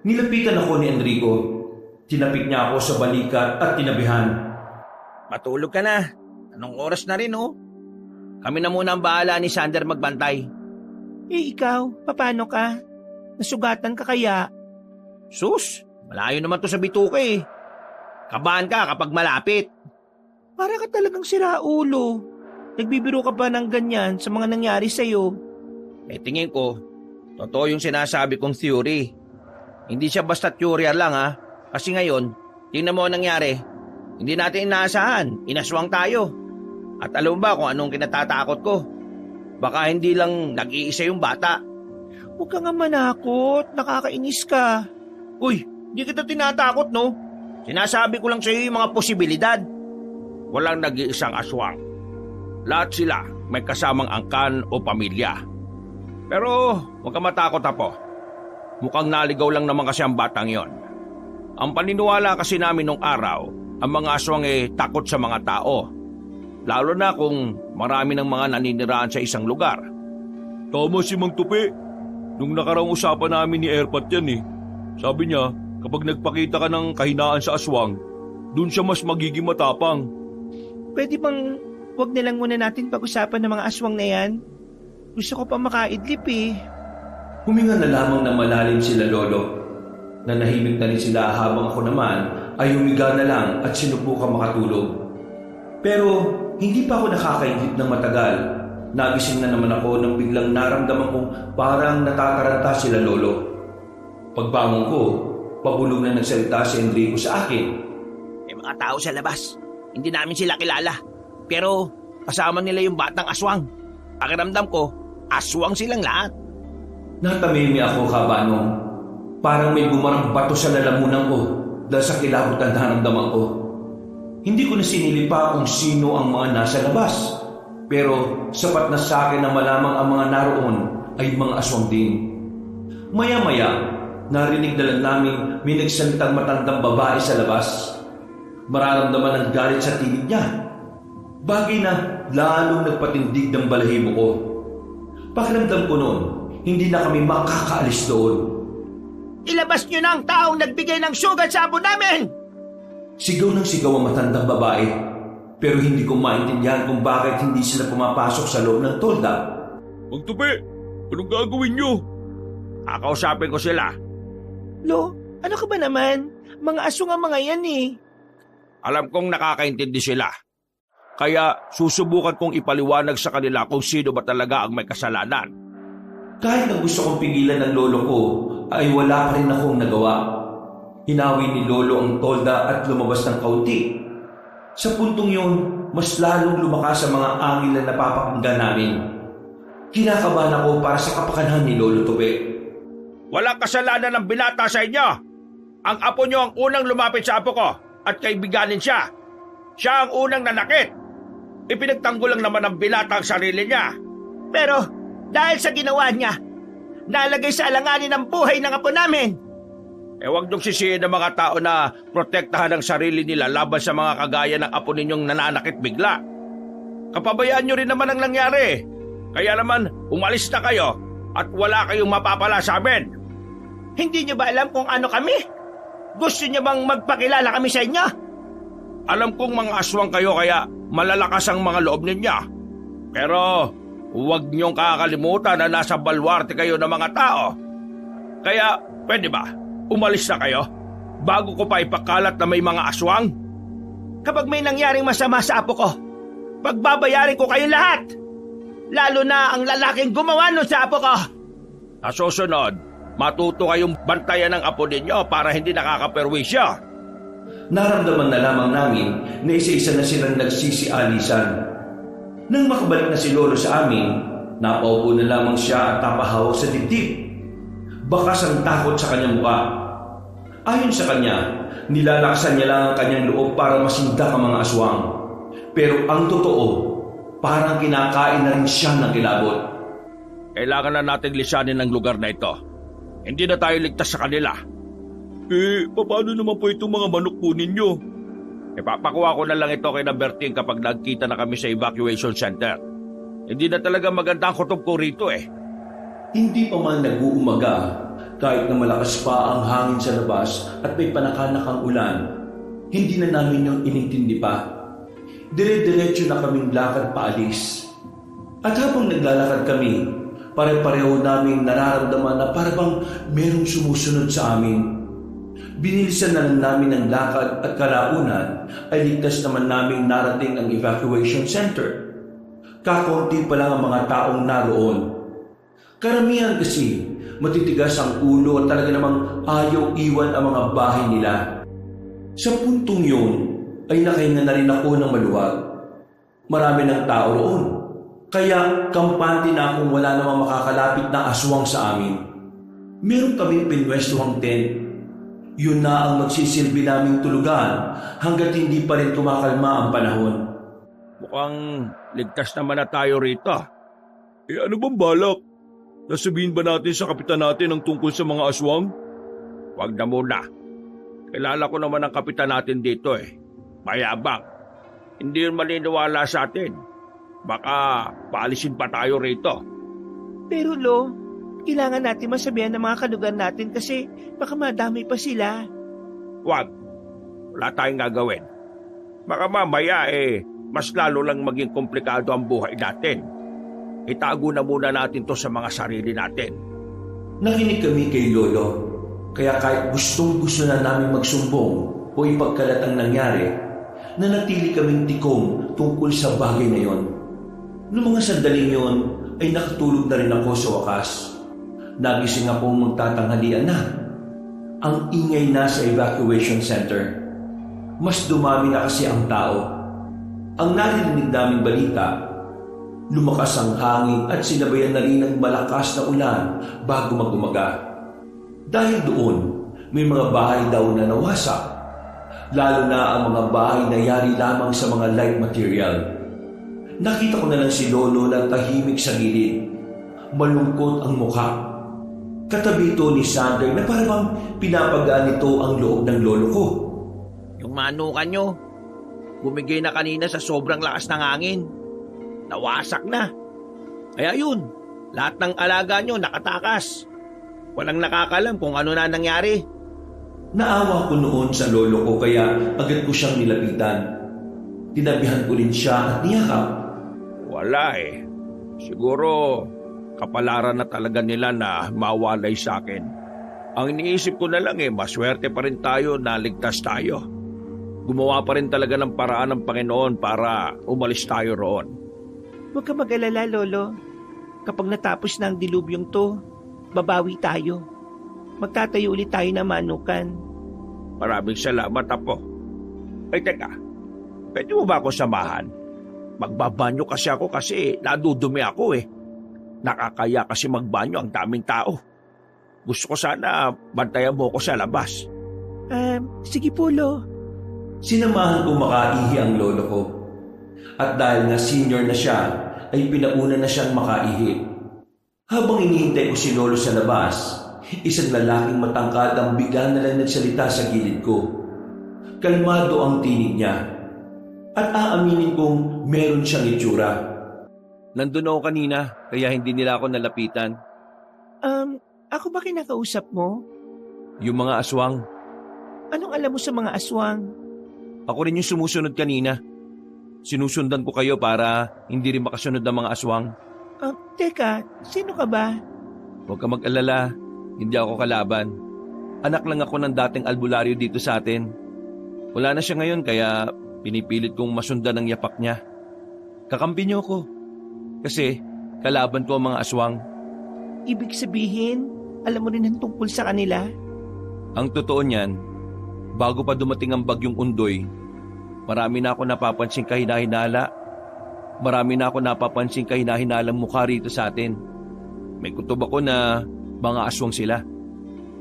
Nilapitan ako ni Enrico. Tinapik niya ako sa balikat at tinabihan. Matulog ka na. Anong oras na rin, oh? Kami na muna ang bahala ni Sander magbantay. Eh ikaw, paano ka? Nasugatan ka kaya? Sus, malayo naman to sa bituka eh. Kabahan ka kapag malapit. Para ka talagang siraulo. Nagbibiro ka ba ng ganyan sa mga nangyari sa'yo? Eh tingin ko, totoo yung sinasabi kong theory. Hindi siya basta theory lang ha. Kasi ngayon, tingnan mo ang nangyari. Hindi natin inaasahan, inaswang tayo. At alam mo ba kung anong kinatatakot ko? Baka hindi lang nag-iisa yung bata. Huwag ka nga manakot, nakakainis ka. Uy, hindi kita tinatakot no? Sinasabi ko lang sa iyo yung mga posibilidad. Walang nag-iisang aswang. Lahat sila may kasamang angkan o pamilya. Pero huwag ka matakot, Apo. Mukhang naligaw lang naman kasi ang batang yon. Ang paniniwala kasi namin nung araw, ang mga aswang takot sa mga tao. Lalo na kung marami ng mga naninirahan sa isang lugar. Tama si Mang Tupi. Nung nakaraang usapan namin ni Erpat yan Sabi niya, kapag nagpakita ka ng kahinaan sa aswang, dun siya mas magiging matapang. Pwede bang wag na lang muna natin pag-usapan ng mga aswang na yan? Gusto ko pa makaidlip Huminga na lamang na malalim sila lolo. Nanahimik na rin sila habang ako naman ay humiga na lang at sinubukan makatulog. Pero hindi pa ako nakakaidlip ng matagal. Nagising na naman ako nang biglang naramdaman kong parang natataranta sila lolo. Pagbangon ko, pabulong na nagsalita si Enrico sa akin. May mga tao sa labas. Hindi namin sila kilala. Pero kasama nila yung batang aswang. Pakiramdam ko, aswang silang lahat. Natamimi ako, Kabanong. Parang may bumarang bato sa lalamunan ko dahil sa kilabot na naramdaman ko. Hindi ko na sinili pa kung sino ang mga nasa labas. Pero sapat na sa akin na malamang ang mga naroon ay mga aswang din. Maya-maya, narinig na lang namin may nagsalitang matandang babae sa labas. Mararamdaman ang galit sa tinig niya. Bagay na lalong nagpatindig ng balahibo ko. Pakiramdam ko noon, hindi na kami makakaalis doon. Ilabas niyo na ang taong nagbigay ng sugat sa abo namin! Sigaw ng sigaw ang matandang babae. Pero hindi ko maintindihan kung bakit hindi sila pumapasok sa loob ng tolda. Mang Tupi, anong gagawin niyo? Kakausapin ko sila. Lo, ano ka ba naman? Mga aswang ang mga yan Alam kong nakakaintindi sila. Kaya susubukan kong ipaliwanag sa kanila kung sino ba talaga ang may kasalanan. Kahit na gusto kong pigilan ng lolo ko, ay wala pa rin akong nagawa. Hinawi ni lolo ang tolda at lumabas ng kaunti. Sa puntong yun, mas lalong lumakas ang mga angin na napapakinggan namin. Kinakabahan ako para sa kapakanan ni Lolo Tupi. Walang kasalanan ng binata sa inyo. Ang apo niyo ang unang lumapit sa apo ko at kaibiganin siya. Siya ang unang nanakit. Ipinagtanggol lang naman ng binata ang sarili niya. Pero dahil sa ginawa niya, nalagay sa alanganin ang buhay ng apo namin. Huwag niyong sisihin ng mga tao na protektahan ang sarili nila laban sa mga kagaya ng apo ninyong nananakit bigla. Kapabayaan niyo rin naman ang nangyari. Kaya naman, umalis na kayo at wala kayong mapapala sa amin. Hindi niyo ba alam kung ano kami? Gusto niyo bang magpakilala kami sa inyo? Alam kong mga aswang kayo kaya malalakas ang mga loob ninyo. Pero huwag niyong kakalimutan na nasa balwarte kayo ng mga tao. Kaya pwede ba? Umalis na kayo bago ko pa ipakalat na may mga aswang? Kapag may nangyaring masama sa apo ko, pagbabayarin ko kayo lahat. Lalo na ang lalaking gumawa nun sa apo ko. Sa susunod, matuto kayong bantayan ng apo ninyo para hindi nakakaperwisyo. Naramdaman na lamang namin na isa-isa na silang nagsisialisan. Nang makabalik na si Lolo sa amin, napaupo na lamang siya at napahawak sa dibdib. Bakas ang takot sa kanyang mukha. Ayon sa kanya, nilalakasan niya lang ang kanyang loob para masindak ang mga aswang. Pero ang totoo, parang kinakain na rin siya ng kilabot. Kailangan na nating lisanin ang lugar na ito. Hindi na tayo ligtas sa kanila. Paano naman po itong mga manok po ninyo? Ipapakuha ko na lang ito kay Berting kapag nagkita na kami sa evacuation center. Hindi na talaga maganda ang kutob ko rito Hindi pa man nag-uumaga, kahit na malakas pa ang hangin sa labas at may panakanakang ulan, hindi na namin yung inintindi pa. Dire-diretso na kaming lakad paalis. At habang naglalakad kami, pare-pareho naming nararamdaman na parang merong sumusunod sa amin. Binilisan na lang namin ang lakad at kalaunan ay ligtas naman naming narating ang evacuation center. Kakaunti pa lang ang mga taong naroon. Karamihan kasi matitigas ang ulo at talaga namang ayaw iwan ang mga bahay nila. Sa puntong yun ay nakahinga na rin ako ng maluwag. Marami ng tao roon. Kaya kampante na akong wala namang makakalapit na aswang sa amin. Meron kaming pinwestuhang tent. Yun na ang magsisilbi naming tulugan hanggat hindi pa rin kumakalma ang panahon. Mukhang ligtas naman na tayo rito. Ano bang balak? Nasabihin ba natin sa kapitan natin ang tungkol sa mga aswang? Huwag na muna. Kilala ko naman ang kapitan natin dito eh. Mayabang. Hindi yun maniniwala sa atin. Baka paalisin pa tayo rito. Pero Lo, kailangan natin masabihan ng mga kalugan natin kasi baka madamay pa sila. Huwag. Wala tayong gagawin. Baka mamaya mas lalo lang maging komplikado ang buhay natin. Itago na muna natin to sa mga sarili natin. Nakinig kami kay Lolo, kaya kahit gustong-gusto na namin magsumbong o ipagkalat ang nangyari, nanatili kaming tikom tungkol sa bagay na yon. Noong mga sandaling yon ay nakatulog na rin ako sa wakas. Nagising akong magtatanghalian na. Ang ingay na sa evacuation center. Mas dumami na kasi ang tao. Ang narinig naming balita, lumakas ang hangin at sinabayan na rin ng malakas na ulan bago mag-umaga. Dahil doon, may mga bahay daw na nawasak, lalo na ang mga bahay na yari lamang sa mga light material. Nakita ko na lang si Lolo na tahimik sa gilid. Malungkot ang mukha. Katabi ito ni Sander na parang pinapagaan nito ang loob ng lolo ko. Yung manukan nyo, bumigay na kanina sa sobrang lakas ng hangin. Nawasak na. Kaya yun, lahat ng alaga nyo nakatakas. Walang nakakalam kung ano na nangyari. Naawa ko noon sa lolo ko kaya agad ko siyang nilapitan. Tinabihan ko rin siya at niyakap. Wala Siguro kapalaran na talaga nila na mawalay sa akin. Ang iniisip ko na lang maswerte pa rin tayo na ligtas tayo. Gumawa pa rin talaga ng paraan ng Panginoon para umalis tayo roon. Huwag ka mag-alala, Lolo. Kapag natapos na ang dilubyong to, babawi tayo. Magtatayo ulit tayo na manukan. Maraming salamat, Apo. Ay, teka. Pwede mo ba ako samahan? Magbabanyo kasi nadudumi ako Nakakaya kasi magbanyo, ang daming tao. Gusto ko sana bantayan mo ko sa labas. Sige po, Lo. Sinamahan ko makaihi ang lolo ko. At dahil na senior na siya, ay pinauna na siyang makaihi. Habang inihintay ko si Lolo sa labas, isang lalaking matangkad ang bigla na lang nagsalita sa gilid ko. Kalmado ang tinig niya. At aaminin kong meron siyang itsura. Nandun ako kanina, kaya hindi nila ako nalapitan. Ako ba kinakausap mo? Yung mga aswang. Anong alam mo sa mga aswang? Ako rin yung sumusunod kanina. Sinusundan ko kayo para hindi rin makasunod ng mga aswang. Teka, sino ka ba? Huwag ka mag-alala, hindi ako kalaban. Anak lang ako ng dating albularyo dito sa atin. Wala na siya ngayon kaya pinipilit kong masundan ang yapak niya. Kakampi niyo ako. Kasi kalaban ko ang mga aswang. Ibig sabihin, alam mo rin ang tungkol sa kanila? Ang totoo niyan, bago pa dumating ang bagyong Undoy, marami na ako napapansing kahinahinala. Marami na ako napapansing kahinahinala mukha rito sa atin. May kutob ako na mga aswang sila.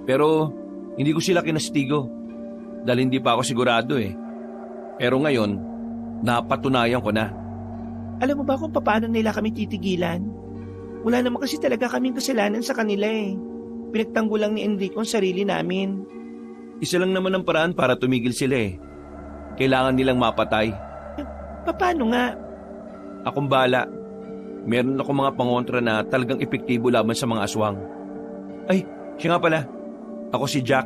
Pero hindi ko sila kinastigo dahil hindi pa ako sigurado Pero ngayon, napatunayan ko na. Alam mo ba kung paano nila kami titigilan? Wala naman kasi talaga kaming kasalanan sa kanila Pinagtanggol lang ni Enrico ang sarili namin. Isa lang naman ang paraan para tumigil sila Kailangan nilang mapatay. Paano nga? Akong bala. meron ako mga pangontra na talagang epektibo laban sa mga aswang. Ay, siya nga pala. Ako si Jack.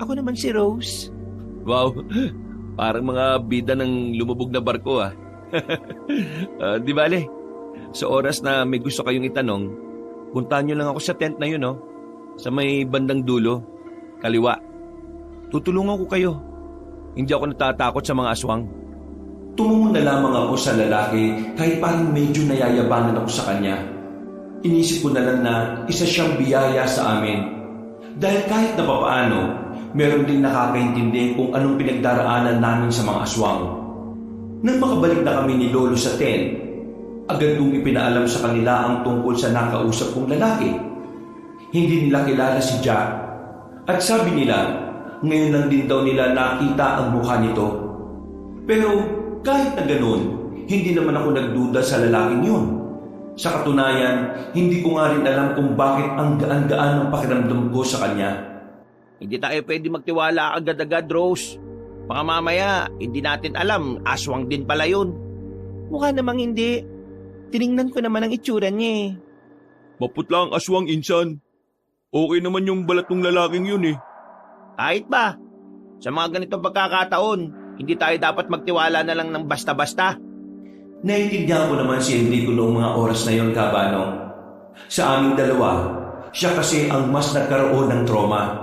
Ako naman si Rose. Wow, parang mga bida ng lumubog na barko ah. Di bale, sa oras na may gusto kayong itanong, puntahan nyo lang ako sa tent na yun, no? Sa may bandang dulo, kaliwa. Tutulungan ko kayo. Hindi ako natatakot sa mga aswang. Tumungo na lamang ako sa lalaki kahit parang medyo nayayabangan ako sa kanya. Inisip ko na lang na isa siyang biyaya sa amin. Dahil kahit na papaano, meron din nakakaintindi kung anong pinagdaraanan namin sa mga aswang. Nang makabalik na kami ni Lolo sa tent, agad kong ipinaalam sa kanila ang tungkol sa nakausap kong lalaki. Hindi nila kilala si Jack. At sabi nila, ngayon lang din daw nila nakita ang mukha nito. Pero kahit na ganoon, hindi naman ako nagduda sa lalaking yun. Sa katunayan, hindi ko nga rin alam kung bakit ang gaan-gaan ang pakiramdam ko sa kanya. Hindi tayo pwede magtiwala agad-agad, Rose. Baka mamaya, hindi natin alam, aswang din pala yun. Mukha namang hindi. Tiningnan ko naman ang itsura niya eh. Maputla ang aswang, insan. Okay naman yung balat ng lalaking yun eh. Kahit ba, sa mga ganitong pagkakataon, hindi tayo dapat magtiwala na lang ng basta-basta. Naiintindihan ko naman si Enrico noong mga oras na yon, Kabanong. Sa aming dalawa, siya kasi ang mas nagkaroon ng trauma.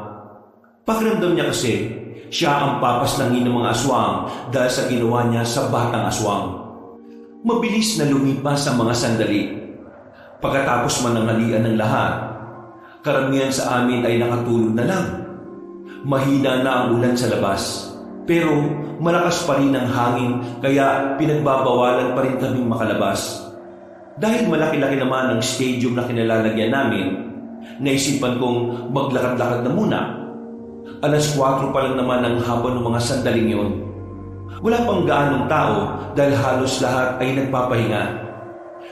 Pakiramdam niya kasi, siya ang papaslangin ng mga aswang dahil sa ginawa niya sa batang aswang. Mabilis na lumipas ang mga sandali. Pagkatapos mananghalian ng lahat, karamihan sa amin ay nakatulog na lang. Mahina na ang ulan sa labas. Pero malakas pa rin ang hangin kaya pinagbabawalan pa rin kaming makalabas. Dahil malaki-laki naman ang stadium na kinalalagyan namin, naisipan kong maglakad-lakad na muna. 4:00 pa lang naman ang hapon ng mga sandaling yun. Wala pang gaanong tao dahil halos lahat ay nagpapahinga.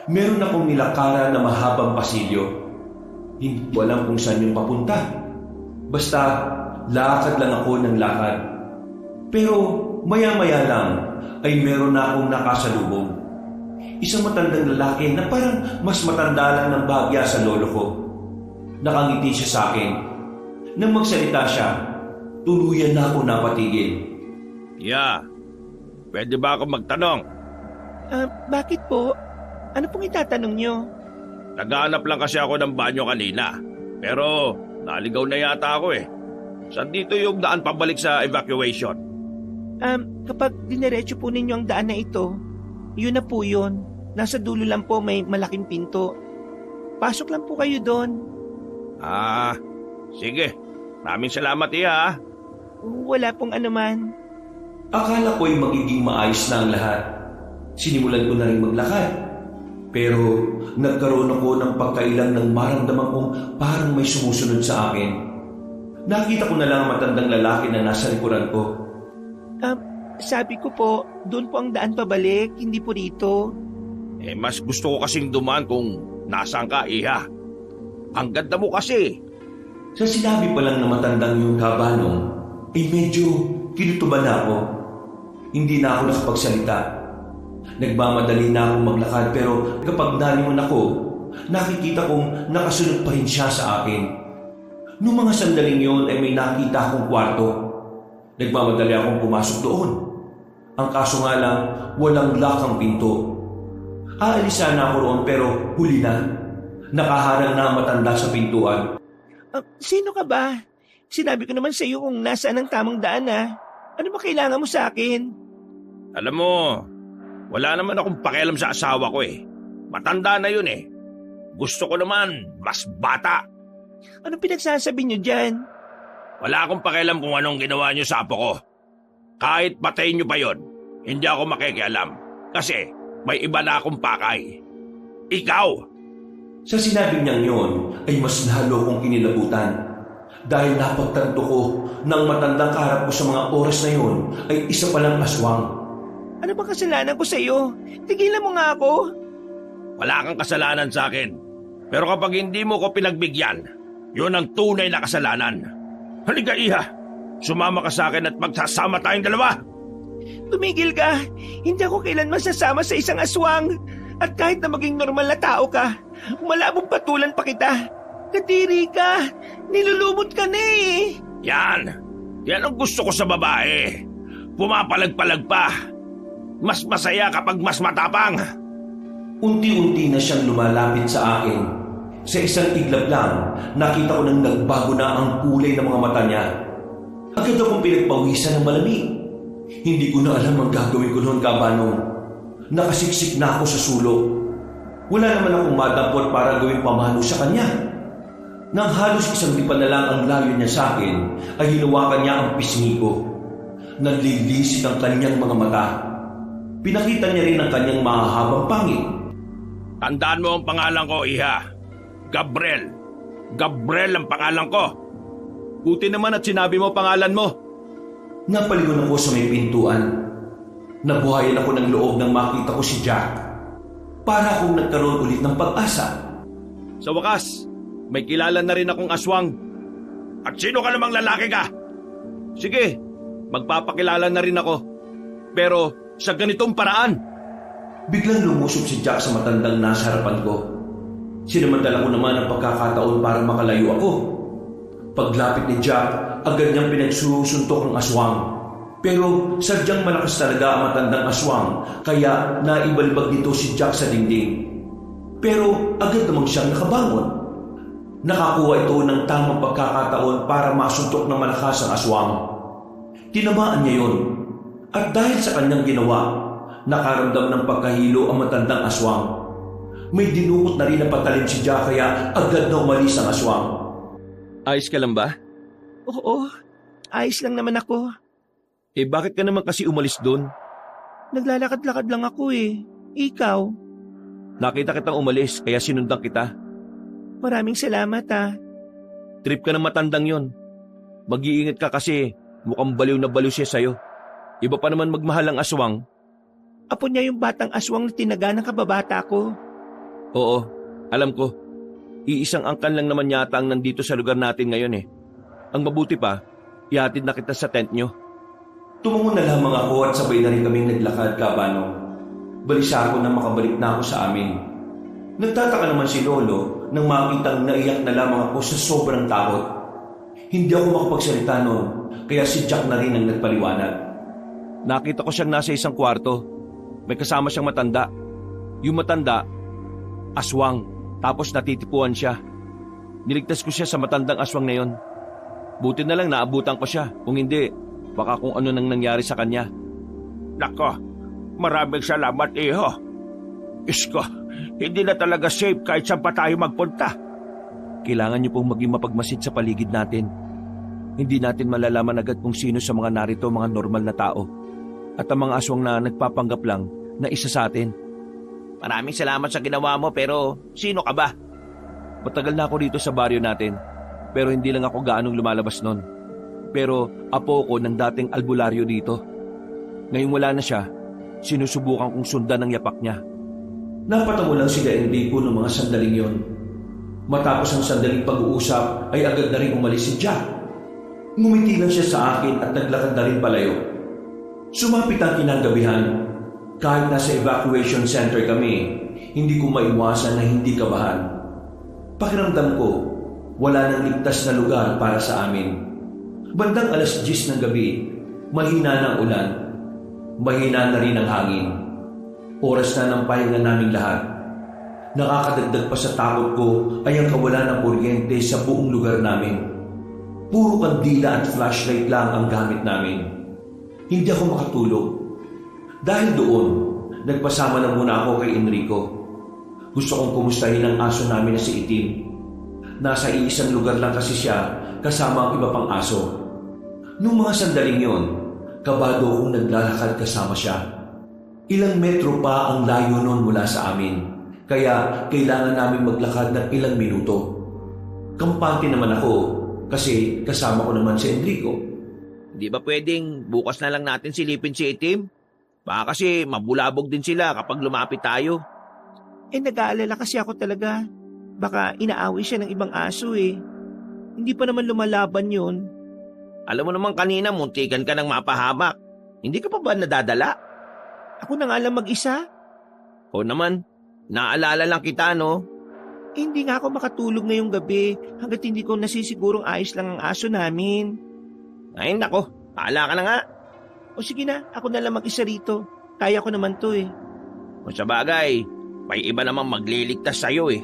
Meron akong nilakaran na mahabang pasilyo. Hindi ko alam kung saan yung papunta. Basta lakad lang ako ng lakad. Pero maya-maya lang ay meron na akong nakasalubong. Isang matandang lalaki na parang mas matanda lang ng bagya sa lolo ko. Nakangiti siya sa akin. Nang magsalita siya, tuluyan na ako napatigil. Yeah, pwede ba ako magtanong? Bakit po? Ano pong itatanong niyo? Naghahanap lang kasi ako ng banyo kanina. Pero naligaw na yata ako eh. Saan dito yung daan pabalik sa evacuation? Kapag dinerecho po ninyo ang daan na ito, yun na po yun. Nasa dulo lang po may malaking pinto. Pasok lang po kayo doon. Sige. Maraming salamat iya. Wala pong anuman. Akala ko'y magiging maayos na ang lahat. Sinimulan ko na rin maglakad. Pero nagkaroon ako ng pagkailang ng maramdaman kong parang may sumusunod sa akin. Nakita ko na lang ang matandang lalaki na nasa likuran ko. Sabi ko po, doon po ang daan pabalik, hindi po rito. Mas gusto ko kasing dumaan kung nasaan ka, iha. Ang ganda mo kasi. Sa sinabi pa lang na matandang yung Kabanong, medyo kinutuban na ako. Hindi na ako nakapagsalita. Nagmamadali na akong maglakad pero kapag nalingon ako, nakikita kong nakasunod pa rin siya sa akin. Noong mga sandaling yun ay may nakita akong kwarto. Nagmamadali akong pumasok doon. Ang kaso nga lang, walang lock ang pinto. Aalis sana ako roon pero huli na. Nakaharang na ang matanda sa pintuan. Sino ka ba? Sinabi ko naman sa iyo kung nasaan ang tamang daan ah. Ano ba kailangan mo sa akin? Alam mo, wala naman akong pakialam sa asawa ko eh. Matanda na yun eh. Gusto ko naman, mas bata. Anong pinagsasabi niyo dyan? Wala akong pakialam kung anong ginawa niyo sa apo ko. Kahit patayin niyo pa yon, hindi ako makikialam. Kasi may iba na akong pakay. Ikaw! Sa sinabi niyang yon ay mas lalo kong kinilabutan. Dahil napagtanto ko na ang matandang kaharap ko sa mga oras na yon ay isa palang aswang. Ano ba kasalanan ko sa iyo? Tigilan mo nga ako. Wala kang kasalanan sa akin. Pero kapag hindi mo ko pinagbigyan, yun ang tunay na kasalanan. Halika, iha. Sumama ka sa akin at magsasama tayong dalawa. Tumigil ka. Hindi ako kailanman sasama sa isang aswang. At kahit na maging normal na tao ka, malabong patulan pa kita. Kadiri ka, nilulumot ka na eh. Yan ang gusto ko sa babae. Pumapalag-palag pa. Mas masaya kapag mas matapang. Unti-unti na siyang lumalapit sa akin. Sa isang iglap lang, nakita ko nang nagbago na ang kulay ng mga mata niya. Agad akong pinagpawisan ng malamig. Hindi ko na alam ang gagawin ko noon, Kabanong. Nakasiksik na ako sa sulok. Wala naman akong madampot para gawing pamano sa kanya. Nang halos isang lipa na lang ang layo niya sa akin, ay hinawakan niya ang pisngi ko. Naglilisit ang kanyang mga mata. Pinakita niya rin ang kanyang mahahabang pangit. Tandaan mo ang pangalan ko, Iha. Gabriel. Gabriel ang pangalan ko. Buti naman at sinabi mo pangalan mo. Napalingon ako sa may pintuan. Nabuhayan ako ng loob nang makita ko si Jack. Para akong nagkaroon ulit ng pag-asa. Sa wakas, may kilala na rin akong aswang. At sino ka namang lalaki ka? Sige, magpapakilala na rin ako. Pero sa ganitong paraan. Biglang lumusob si Jack sa matandang nasa harapan ko. Sinamantala ko naman ang pagkakataon para makalayo ako. Paglapit ni Jack, agad niyang pinagsusuntok ang aswang. Pero sadyang malakas talaga ang matandang aswang, kaya naibalibag nito si Jack sa dingding. Pero agad namang siyang nakabangon. Nakakuha ito ng tamang pagkakataon para masuntok ng malakas ang aswang. Tinamaan niya yun. At dahil sa kanyang ginawa, nakaramdam ng pagkahilo ang matandang aswang. May dinukot na rin na patalim si Jack kaya agad na umalis ang aswang. Ayos ka lang ba? Oo, ayos lang naman ako. Bakit ka naman kasi umalis doon? Naglalakad-lakad lang ako eh. Ikaw? Nakita kitang umalis kaya sinundan kita. Maraming salamat ah. Trip ka ng matandang yon. Mag-iingat ka kasi mukhang baliw na baliw siya sa'yo. Iba pa naman magmahal ang aswang. Apo niya yung batang aswang na tinaga ng kababata ko. Oo, alam ko. Iisang angkan lang naman yata ang nandito sa lugar natin ngayon eh. Ang mabuti pa, ihatid na kita sa tent nyo. Tumungo na lamang ako at sabay na rin kaming naglakad, Kabano. Balisa ako na makabalik na ako sa amin. Nagtataka naman si Lolo nang makitang naiyak na lamang ako sa sobrang takot. Hindi ako makapagsalita noon, kaya si Jack na rin ang nagpaliwanag. Nakita ko siyang nasa isang kwarto. May kasama siyang matanda. Yung matanda, aswang. Tapos natitipuan siya. Niligtas ko siya sa matandang aswang na yon. Buti na lang naabutan ko siya. Kung hindi, baka kung ano nang nangyari sa kanya. Nako, maraming salamat, Iho. Isko, hindi na talaga safe kahit saan pa tayo magpunta. Kailangan niyo pong maging mapagmasid sa paligid natin. Hindi natin malalaman agad kung sino sa mga narito mga normal na tao. At ang mga aswang na nagpapanggap lang na isa sa atin. Maraming salamat sa ginawa mo pero sino ka ba? Matagal na ako dito sa baryo natin, pero hindi lang ako gaanong lumalabas nun. Pero apo ko ng dating albularyo dito. Ngayong wala na siya, sinusubukan kong sundan ang yapak niya. Napatawa lang sila Enrico ng mga sandaling yon. Matapos ang sandaling pag-uusap ay agad na rin umalis si Jack. Ngumiti lang siya sa akin at naglakad na rin palayo. Sumapit ang kinagabihan. Kahit nasa evacuation center kami, hindi ko maiwasan na hindi kabahan. Pakiramdam ko, wala nang ligtas na lugar para sa amin. Bandang 10:00 ng gabi, mahina ng ulan. Mahina na rin ang hangin. Oras na ng pahinga naming lahat. Nakakadagdag pa sa takot ko ay ang kawalan ng kuryente sa buong lugar namin. Puro kandila at flashlight lang ang gamit namin. Hindi ako makatulog. Dahil doon, nagpasama na muna ako kay Enrico. Gusto kong kumustahin ang aso namin na si Itim. Nasa iisang lugar lang kasi siya kasama ang iba pang aso. Noong mga sandaling yon, kabado akong naglalakad kasama siya. Ilang metro pa ang layo noon mula sa amin, kaya kailangan namin maglakad ng ilang minuto. Kampante naman ako kasi kasama ko naman si Enrico. Di ba pwedeng bukas na lang natin silipin si Itim? Baka kasi mabulabog din sila kapag lumapit tayo. Nag-aalala kasi ako talaga. Baka inaaway siya ng ibang aso eh. Hindi pa naman lumalaban yun. Alam mo naman kanina muntikan ka ng mapahamak. Hindi ka pa ba nadadala? Ako na nga lang mag-isa. O naman, Naalala lang kita, no? Hindi nga ako makatulog ngayong gabi hanggat hindi ko nasisigurong ayos lang ang aso namin. Ay, nako. Paala ka na nga. O sige na, ako na lang mag-isa rito. Kaya ko naman to eh. Kung sa bagay, may iba namang magliligtas sa'yo eh.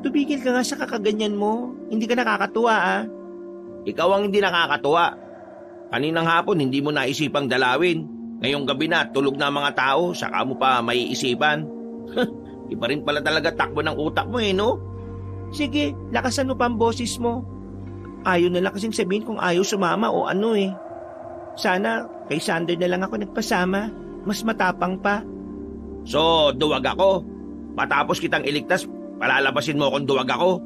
Tumigil ka nga sa kakaganyan mo. Hindi ka nakakatuwa ah. Ikaw ang hindi nakakatuwa. Kaninang hapon, hindi mo naisipang dalawin. Ngayong gabi na, tulog na ang mga tao, saka mo pa maiisipan. Iba rin pala talaga takbo ng utak mo eh, no? Sige, lakasan mo pa ang boses mo. Ayaw na lang kasing sabihin kung ayaw sumama o ano eh. Sana kay Sander na lang ako nagpasama. Mas matapang pa. So, duwag ako. Matapos kitang iligtas, palalabasin mo kung duwag ako.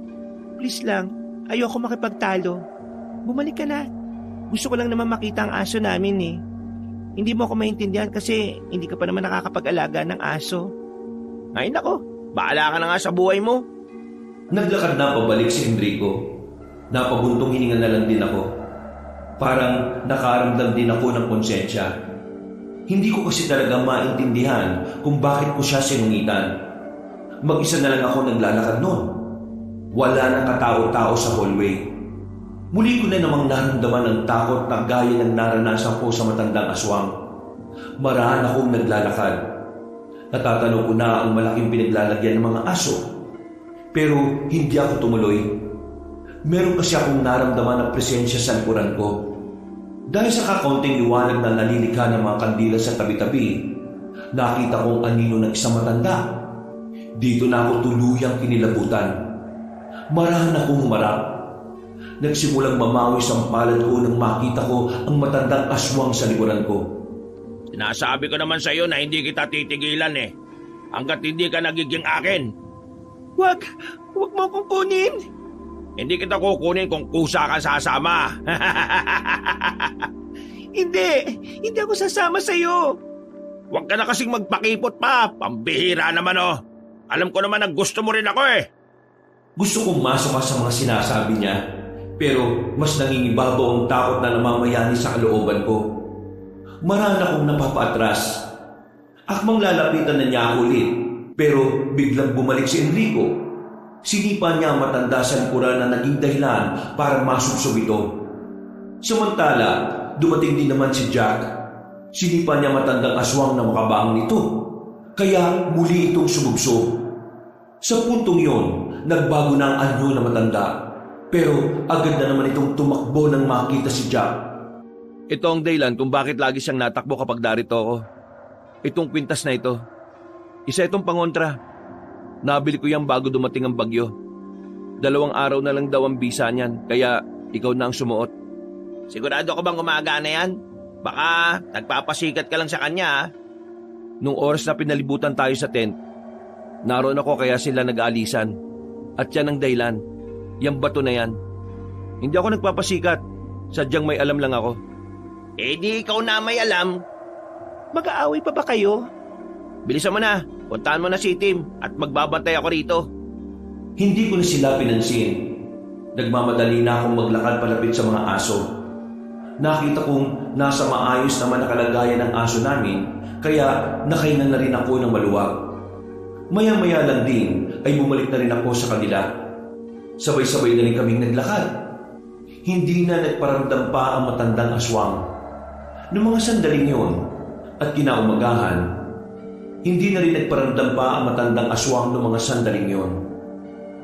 Please lang, ayoko makipagtalo. Bumalik ka na. Gusto ko lang naman makita ang aso namin eh. Hindi mo ako maintindihan kasi hindi ka pa naman nakakapag-alaga ng aso. Ay nako, bahala ka na nga sa buhay mo. Naglakad na pabalik si Enrico. Napabuntong hininga na lang din ako. Parang nakaramdam din ako ng konsensya. Hindi ko kasi talaga maintindihan kung bakit ko siya sinungitan. Mag-isa na lang ako naglalakad noon. Wala nang katao-tao sa hallway. Muli ko na namang naramdaman ng takot na gaya ng naranasan ko sa matandang aswang. Marahan akong naglalakad. Natatanaw ko na ang malaking pinaglalagyan ng mga aso. Pero hindi ako tumuloy. Meron kasi akong naramdaman ng presensya sa likuran ko. Dahil sa kakaunting liwanag na nalilikha ng mga kandila sa tabi-tabi, nakita kong anino ng isang matanda. Dito na ako tuluyang kinilabutan. Marahan akong humarap. Nagsimulang mamawis ang palad ko nang makita ko ang matandang aswang sa likuran ko. Sinasabi ko naman sa'yo na hindi kita titigilan eh. Hanggat hindi ka nagiging akin. Wag mo akong kunin. Hindi kita kukunin kung kusa ka sasama. Hindi ako sasama sa'yo. Huwag ka na kasing magpakipot pa. Pambihira naman oh. Alam ko naman na gusto mo rin ako eh. Gusto kong masok sa mga sinasabi niya, pero mas nangingibabaw ang takot na namamayani sa kalooban ko. Marahan akong napapaatras. Akmang lalapitan na niya ako ulit, pero biglang bumalik si Enrico. Sinipa niya ang matanda sa likuran na naging dahilan para masubsob ito. Samantala, dumating din naman si Jack. Sinipa niya matandang aswang na makabaang nito, kaya muli itong sumubsob. Sa puntong yon, nagbago na ang anyo na matanda, pero agad na naman itong tumakbo nang makita si Jack. Ito ang dahilan kung bakit lagi siyang natakbo kapag darito ako. Itong kwintas na ito. Isa itong pangontra. Nabili ko yan bago dumating ang bagyo. 2 araw na lang daw ang bisa niyan, kaya ikaw na ang sumuot. Sigurado ka bang gumagana yan? Baka nagpapasikat ka lang sa kanya. Nung oras na pinalibutan tayo sa tent, naroon ako kaya sila nag-aalisan. At yan ang dahilan. Yang bato na yan. Hindi ako nagpapasikat. Sadyang may alam lang ako. Eh di ikaw na may alam. Mag-aaway pa ba kayo? Bilisan mo na. Puntahan mo na si Tim at magbabantay ako rito. Hindi ko na sila pinansin. Nagmamadali na akong maglakad palapit sa mga aso. Nakita kong nasa maayos naman na kalagayan ng aso namin, kaya nakainan na rin ako ng maluwag. Maya-maya lang din ay bumalik na rin ako sa kanila. Sabay-sabay na rin kaming naglakad. Hindi na nagparamdam pa ang matandang aswang. Noong mga sandaling yun at kinaumagahan, hindi na rin nagparamdam pa ang matandang aswang noong mga sandaling yun.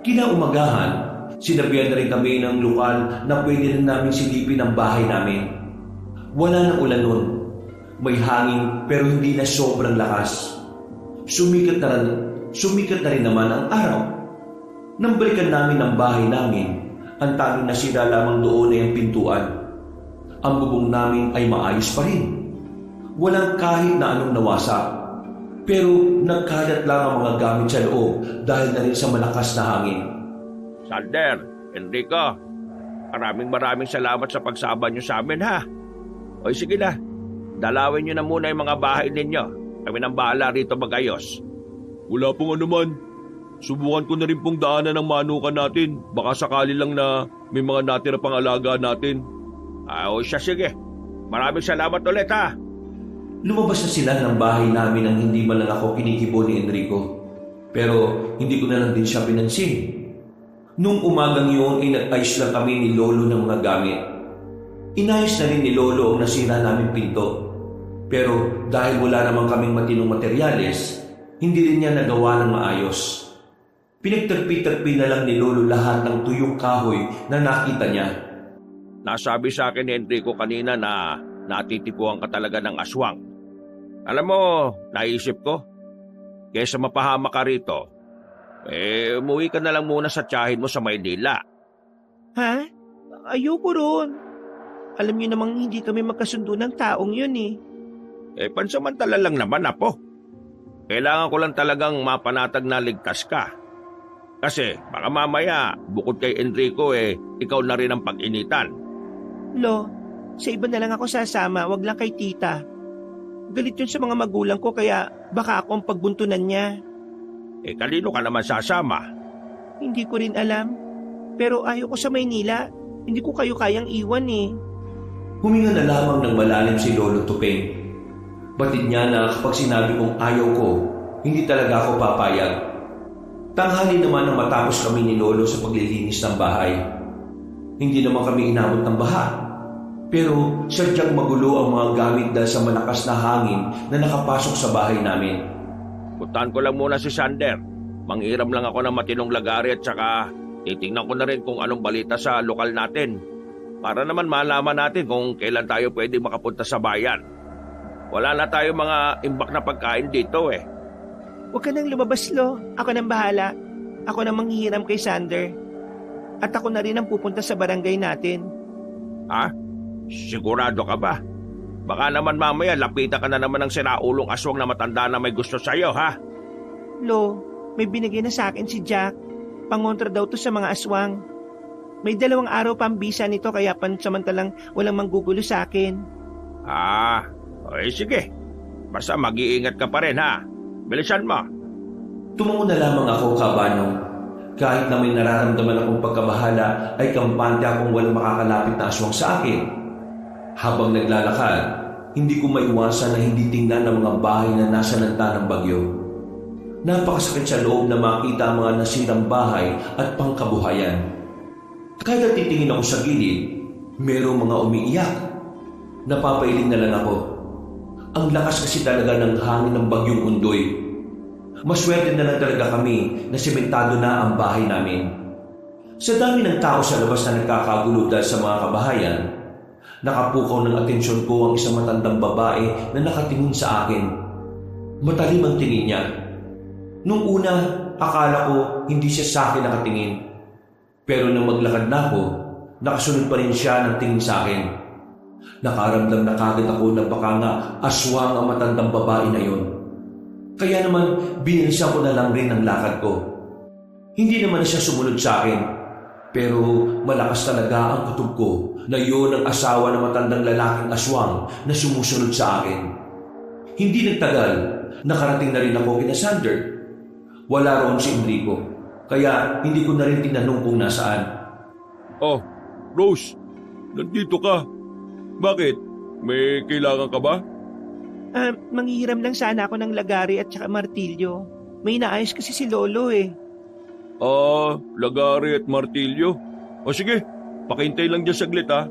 Kinaumagahan, sinabihan na rin kami ng lokal na pwede rin namin silipin ang bahay namin. Wala nang ulan nun. May hangin pero hindi na sobrang lakas. Sumikat na rin naman ang araw. Nang balikan namin ang bahay namin, ang tanging nasira lamang doon ay ang pintuan. Ang bubong namin ay maayos pa rin. Walang kahit na anong nawasak. Pero nagkalat lang ang mga gamit sa loob dahil na rin sa malakas na hangin. Sander, Enrico, maraming salamat sa pagsama niyo sa amin ha. O sige na, dalawin niyo na muna yung mga bahay ninyo. Kami nang bahala rito magayos. Wala pong anuman. Subukan ko na rin pong daanan ng manukan natin. Baka sakali lang na may mga natira pang alaga natin. O siya sige. Maraming salamat ulit ha. Lumabas na sila ng bahay namin nang hindi man lang ako kinikibo ni Enrico. Pero hindi ko na lang din siya pinansin. Nung umagang yun ay nag-ayos lang kami ni Lolo ng mga gamit. Inayos na rin ni Lolo ang nasira naming pinto. Pero dahil wala naman kaming matinong materyales, hindi rin niya nagawa ng maayos. Pinagtagpi-tagpi na lang ni Lolo lahat ng tuyong kahoy na nakita niya. Nasabi sa akin ni Enrico kanina na natitipuan ka talaga ng aswang. Alam mo, naisip ko, kaysa mapahama ka rito, umuwi ka na lang muna sa tiyahin mo sa Maynila. Ha? Ayoko ron. Alam niyo namang hindi kami magkasundo ng taong yun eh. Pansamantala lang naman, apo. Kailangan ko lang talagang mapanatag na ligtas ka. Kasi baka mamaya, bukod kay Enrico ikaw na rin ang pag-initan. Lo, sa iba na lang ako sasama, wag lang kay tita. Galit yun sa mga magulang ko kaya baka ako ang pagbuntunan niya. Kanino ka naman sasama? Hindi ko rin alam. Pero ayaw ko sa Maynila. Hindi ko kayo kayang iwan eh. Huminga na lamang ng malalim si Lolo Tupeng. Batid niya na kapag sinabi kong ayaw ko, hindi talaga ako papayag. Tanghali naman nang matapos kami ni Lolo sa paglilinis ng bahay. Hindi naman kami inabot ng baha. Pero sadyang magulo ang mga gamit dahil sa malakas na hangin na nakapasok sa bahay namin. Puntahan ko lang muna si Sander. Manghiram lang ako ng matinong lagari at saka titingnan ko na rin kung anong balita sa lokal natin. Para naman malaman natin kung kailan tayo pwede makapunta sa bayan. Wala na tayo mga imbak na pagkain dito eh. Huwag ka nang lumabas, Lo. Ako nang bahala. Ako nang manghihiram kay Sander. At ako na rin ang pupunta sa barangay natin. Ha? Sigurado ka ba? Baka naman mamaya lapitan ka na naman ng sinaulong aswang na matanda na may gusto sa'yo, ha? Lo, may binigay na sa akin si Jack. Pangontra daw to sa mga aswang. May 2 araw pa ang bisa nito kaya pansamantalang walang manggugulo sa akin. Sige. Basta mag-iingat ka pa rin, ha? Bilisan mo. Tumungo na lamang ako, Kabanong. Kahit na may nararamdaman akong pagkabahala, ay kampante akong walang makakalapit na aswang sa akin. Habang naglalakad, hindi ko maiwasan na hindi tingnan ng mga bahay na nasa lanta ng bagyo. Napakasakit sa loob na makita ang mga nasirang bahay at pangkabuhayan. Kada titingin ako sa gilid, merong mga umiiyak. Napapailing na lang ako. Ang lakas kasi talaga ng hangin ng bagyong Undoy. Maswerte na lang talaga kami na sementado na ang bahay namin. Sa dami ng tao sa labas na nagkakagulo dahil sa mga kabahayan, nakapukaw ng atensyon ko ang isang matandang babae na nakatingin sa akin. Matalim ang tingin niya. Nung una, akala ko hindi siya sa akin nakatingin. Pero nang maglakad na ako, nakasunod pa rin siya ng tingin sa akin. Nakaramdam na kagad ako na baka nga aswang ang matandang babae na yon. Kaya naman, binilisan ko na lang rin ang lakad ko. Hindi naman siya sumunod sa akin. Pero malakas talaga ang kutob ko na yun ang asawa ng matandang lalaking aswang na sumusunod sa akin. Hindi nagtagal, nakarating na rin ako kina Sander. Wala roon si Enrico, kaya hindi ko na rin tinanong kung nasaan. Oh, Rose, nandito ka. Bakit? May kailangan ka ba? Manghihiram lang sana ako ng lagari at saka martilyo. May naayos kasi si Lolo eh. Lagari at martilyo. O sige, pakintay lang dyan saglit ha.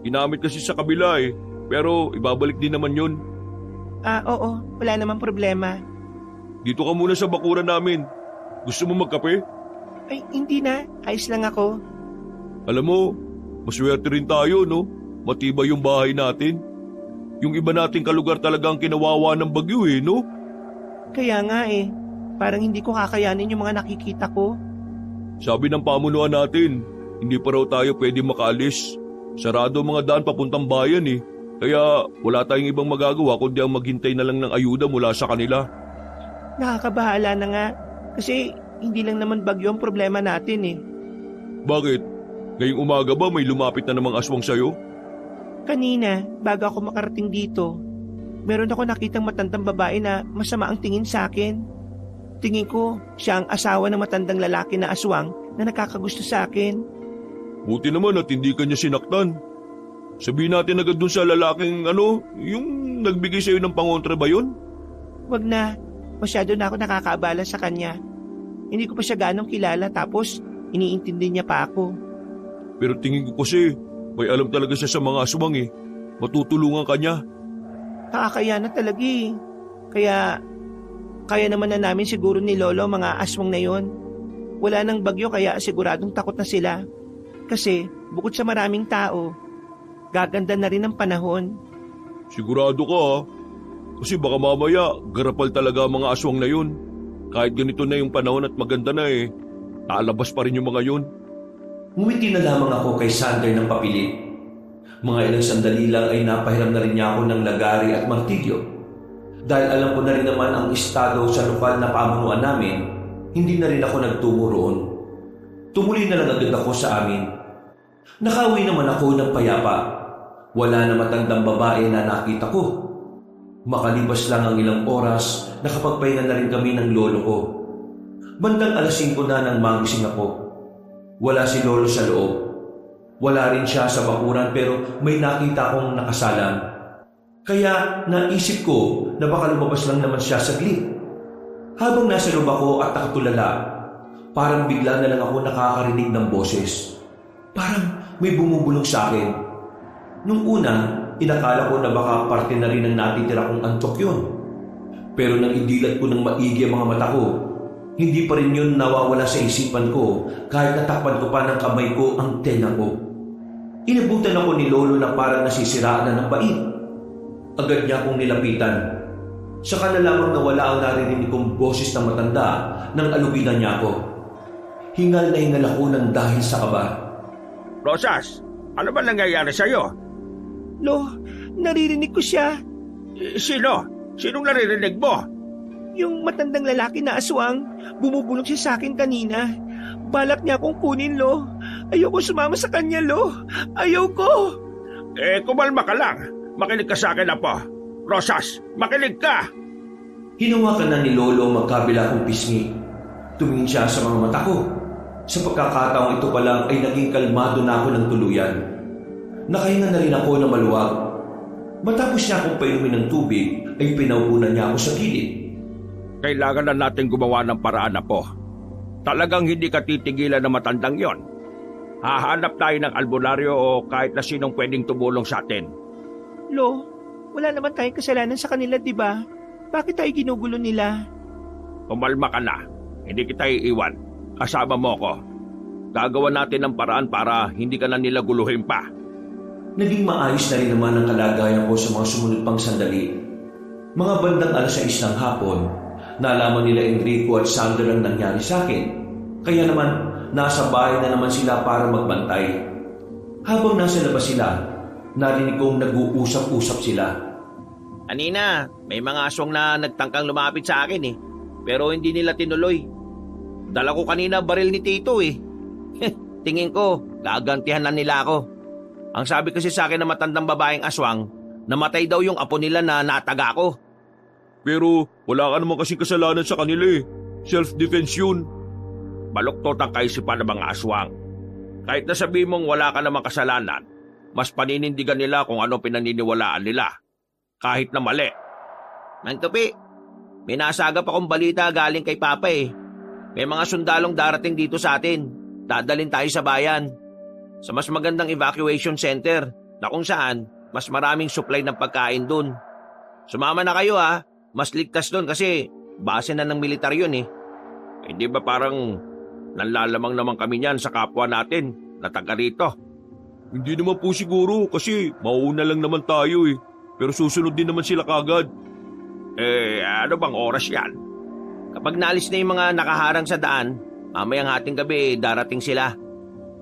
Ginamit kasi sa kabila eh, pero ibabalik din naman yun. Oo, wala namang problema. Dito ka muna sa bakuran namin. Gusto mo magkape? Ay, hindi na. Ayos lang ako. Alam mo, maswerte rin tayo, no? Matibay yung bahay natin. Yung iba nating kalugar talagang kinawawa ng bagyo eh, no? Kaya nga eh. Parang hindi ko kakayanin yung mga nakikita ko. Sabi ng pamunuan natin, hindi pa raw tayo pwede makaalis. Sarado ang mga daan papuntang bayan eh. Kaya wala tayong ibang magagawa kundi ang maghintay na lang ng ayuda mula sa kanila. Nakakabahala na nga. Kasi hindi lang naman bagyo ang problema natin eh. Bakit? Ngayong umaga ba may lumapit na namang aswang sa'yo? Kanina, bago ako makarating dito, meron ako nakitang matandang babae na masama ang tingin sa akin. Tingin ko, siya ang asawa ng matandang lalaki na aswang na nakakagusto sa akin. Buti naman at hindi ka niya sinaktan. Sabihin natin agad dun sa lalaking yung nagbigay sa'yo ng pangontra ba yun? Wag na, masyado na ako nakakaabala sa kanya. Hindi ko pa siya ganong kilala tapos iniintindi niya pa ako. Pero tingin ko kasi, may alam talaga siya sa mga aswang eh. Matutulungan ka niya. Nakakaya na talaga eh. Kaya naman na namin siguro ni Lolo mga aswang na yon. Wala nang bagyo kaya siguradong takot na sila. Kasi bukod sa maraming tao, gaganda na rin ang panahon. Sigurado ka ha. Kasi baka mamaya, garapal talaga ang mga aswang na yun. Kahit ganito na yung panahon at maganda na eh, naalabas pa rin yung mga yun. Ngumiti na lamang ako kay Sander ng papilit. Mga ilang sandali lang ay napahiram na rin niya ako ng lagari at martilyo. Dahil alam ko na rin naman ang estado sa lokal na pamunuan namin, hindi na rin ako nagtungo roon. Tumuloy na lang agad ako sa amin. Nakauwi naman ako ng payapa. Wala na matandang babae na nakita ko. Makalipas lang ang ilang oras, nakapagpahinga na rin kami ng lolo ko. Bandang 5:00 na nang magising ako. Wala si lolo sa loob. Wala rin siya sa bakuran pero may nakita akong nakasalang. Kaya naisip ko na baka lumabas lang naman siya saglit. Habang nasa loob ako at nakatulala, parang bigla na lang ako nakakarinig ng boses. Parang may bumubulong sa akin. Nung una, inakala ko na baka parte na rin ng natitira kong antok yun. Pero nang idilat ko ng maigi ang mga mata ko, hindi pa rin yun nawawala sa isipan ko kahit natakpan ko pa ng kamay ko ang tenga ko. Inabutan ako ni Lolo na parang nasisiraan na ng bait. Agad niya akong nilapitan. Saka na lamang nawala ang naririnig kong boses ng matanda nang alubinan niya ako. Hingal na hingal ako ng dahil sa kaba. Rosas, ano ba nangyayari sa'yo? Lo, naririnig ko siya. Sino? Sinong naririnig mo? Yung matandang lalaki na aswang, bumubulong siya sa akin kanina. Balak niya akong kunin, Lo. Ayoko sumama sa kanya, Lo. Ayoko. Kumalma ka lang. Makinig ka sa akin, Apo. Rosas, makinig ka! Hinawakan na ni Lolo ang magkabila kong pisngi. Tumingin siya sa mga mata ko. Sa pagkakataong ito pa lang ay naging kalmado na ako ng tuluyan. Nakahinga na rin ako na maluwag. Matapos niya akong painumin ng tubig, ay pinaupunan niya ako sa gilid. Kailangan na natin gumawa ng paraan, Apo. Talagang hindi ka titigilan na matandang yon. Hahanap tayo ng albularyo o kahit na sinong pwedeng tumulong sa atin. Lo, wala naman tayong kasalanan sa kanila, di ba? Bakit tayo ginugulo nila? Kumalma ka na. Hindi kita iiwan. Kasama mo ko. Gagawa natin ng paraan para hindi ka na nila guluhin pa. Naging maayos na rin naman ang kalagayan ko sa mga sumunod pang sandali. Mga bandang 6:00 ng hapon, nalaman nila Enrico at Sander ang nangyari sa akin. Kaya naman, nasa bahay na naman sila para magbantay. Habang nasa labas sila, narinig kong nag-uusap-usap sila. Kanina, may mga aswang na nagtangkang lumapit sa akin eh. Pero hindi nila tinuloy. Dala ko kanina baril ni Tito eh. Tingin ko, gagantihan na nila ako. Ang sabi kasi sa akin ng matandang babaeng aswang, namatay daw yung apo nila na nataga ko. Pero wala ka naman kasing kasalanan sa kanila eh. Self-defense yun. Baluktot ang kaisipan ng mga aswang. Kahit na sabihin mong wala ka namang kasalanan, mas paninindigan nila kung ano pinaniniwalaan nila. Kahit na mali. Mang Tupi, may nasagap akong balita galing kay Papa eh. May mga sundalong darating dito sa atin. Dadalhin tayo sa bayan. Sa mas magandang evacuation center na kung saan mas maraming supply ng pagkain dun. Sumama na kayo ha. Mas ligtas dun kasi base na ng militar yun eh. Hindi ba parang nanlalamang naman kami niyan sa kapwa natin na taga rito? Hindi naman po siguro kasi mauuna lang naman tayo eh. Pero susunod din naman sila kagad. Ano bang oras yan? Kapag naalis na yung mga nakaharang sa daan, mamayang hating gabi darating sila.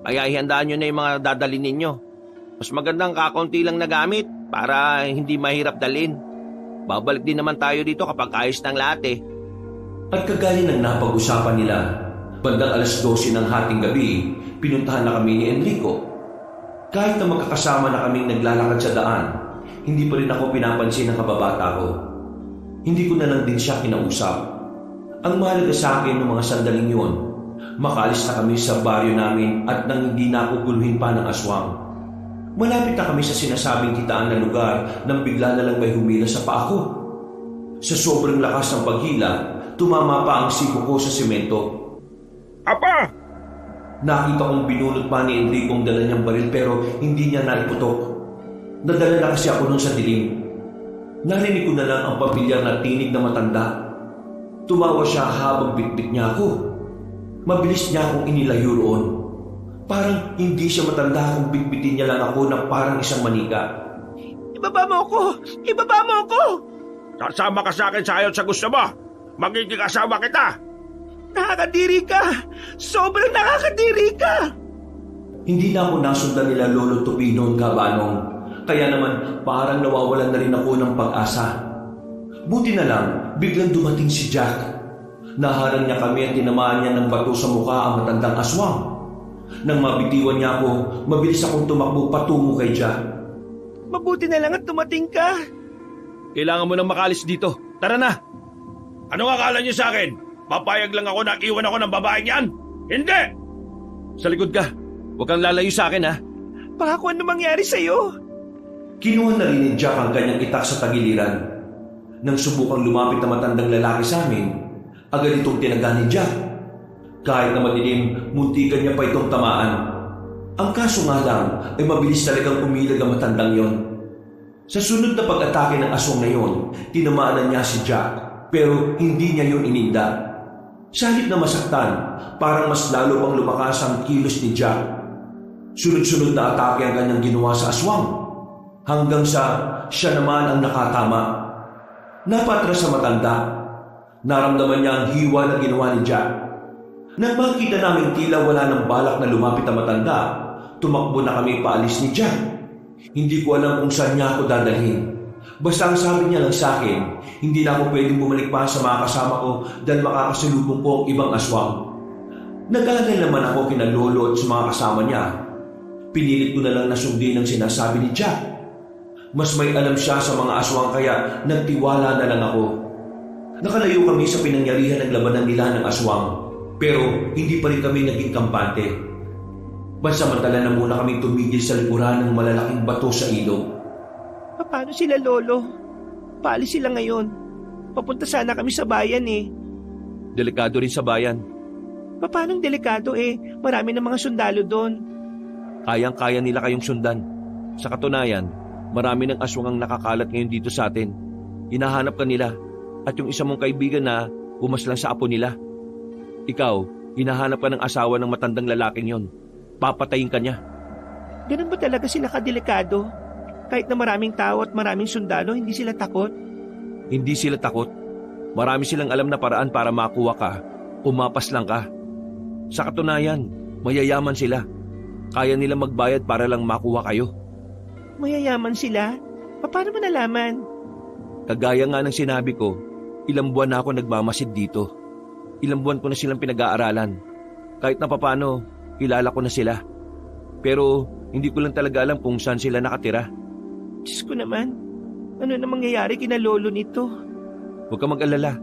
Kaya ihandaan nyo na yung mga dadalhin ninyo. Mas magandang kakaunti lang na gamit para hindi mahirap dalhin. Babalik din naman tayo dito kapag ayos ng lahat eh. At kagaya ng napag-usapan nila, bandang 12:00 ng hating gabi, pinuntahan na kami ni Enrico. Kahit na magkakasama na kaming naglalakad sa daan, hindi pa rin ako pinapansin ng kababata ko. Hindi ko na lang din siya kinausap. Ang mahalaga sa akin ng mga sandaling yun, makalis na kami sa baryo namin at nang hindi na ako guluhin pa ng aswang. Malapit na kami sa sinasabing kitaan na lugar nang bigla na lang may humila sa paa ko. Sa sobrang lakas ng paghila, tumama pa ang siko ko sa simento. Apa! Nakita kong binunot pa ni Enrico ang dala niyang baril pero hindi niya naiputok. Nadala na kasi ako nun sa dilim. Narinig ko na lang ang pamilyar na tinig na matanda. Tumawa siya habang bitbit niya ako. Mabilis niya akong inilayo roon. Parang hindi siya matanda kung bitbitin niya lang ako na parang isang manika. Ibaba mo ako! Ibaba mo ako! Sasama ka sa akin sa ayaw sa gusto mo. Magiging asawa kita. Nakakadiri ka! Sobrang nakakadiri ka! Hindi na ako nasundan nila Lolo Tupi noon, Kabanong. Kaya naman parang nawawalan na rin ako ng pag-asa. Buti na lang, biglang dumating si Jack. Naharang niya kami at tinamaan niya ng bato sa mukha ang matandang aswang. Nang mabitiwan niya ako, mabilis akong tumakbo patungo kay Jack. Mabuti na lang at dumating ka. Kailangan mo nang makalis dito. Tara na! Anong akala niyo sa akin? Papayag lang ako na iwan ako ng babaeng yan? Hindi! Sa likod ka. Huwag kang lalayo sa akin, ha? Baka kung ano mangyari sa'yo. Kinuha na rin ni Jack ang kanyang itak sa tagiliran. Nang subukang lumapit na matandang lalaki sa amin, agad itong tinaga ni Jack. Kahit na madilim, muntikan niya pa itong tamaan. Ang kaso nga lang ay mabilis talagang umilag ang matandang yon. Sa sunod na pag-atake ng aswang na yon, tinamaan niya si Jack pero hindi niya yon ininda. Sa halip na masaktan, parang mas lalo pang lumakas ang kilos ni Jack. Sunod-sunod na atake ang kanyang ginawa sa aswang hanggang sa siya naman ang nakatama. Napatras sa matanda. Naramdaman niya ang hiwa na ginawa ni Jack. Nang makita namin tila wala ng balak na lumapit ang matanda, tumakbo na kami paalis ni Jack. Hindi ko alam kung saan niya ako dadalhin. Basta ang sabi niya lang sa akin, hindi na ako pwedeng bumalik pa sa mga kasama ko dahil makakasalubong ko ang ibang aswang. Nag-aalala naman ako kina Lolo at sa mga kasama niya. Pinilit ko na lang na sundin ang sinasabi ni Jack. Mas may alam siya sa mga aswang kaya nagtiwala na lang ako. Nakalayo kami sa pinangyarihan ng labanan nila ng aswang. Pero hindi pa rin kami naging kampante. Pansamantala na muna kami tumigil sa likuran ng malalaking bato sa ilog. Paano sila, Lolo? Paalis sila ngayon. Papunta sana kami sa bayan eh. Delikado rin sa bayan. Paano delikado eh? Marami ng mga sundalo doon. Kayang-kaya nila kayong sundan. Sa katunayan, marami ng aswang ang nakakalat ngayon dito sa atin. Hinahanap ka nila at yung isa mong kaibigan na pumaslang sa apo nila. Ikaw, hinahanap ka ng asawa ng matandang lalaking yon. Papatayin ka niya. Ganun ba talaga sila kadelikado? Kahit na maraming tao at maraming sundalo, hindi sila takot? Hindi sila takot. Marami silang alam na paraan para makuha ka. Umapas lang ka. Sa katunayan, mayayaman sila. Kaya nila magbayad para lang makuha kayo. Mayayaman sila? Paano mo nalaman? Kagaya nga ng sinabi ko, ilang buwan na ako nagmamasid dito. Ilang buwan ko na silang pinag-aaralan. Kahit na papano, kilala ko na sila. Pero hindi ko lang talaga alam kung saan sila nakatira. Diyos ko naman, ano na mangyayari kina Lolo nito? Huwag ka mag-alala.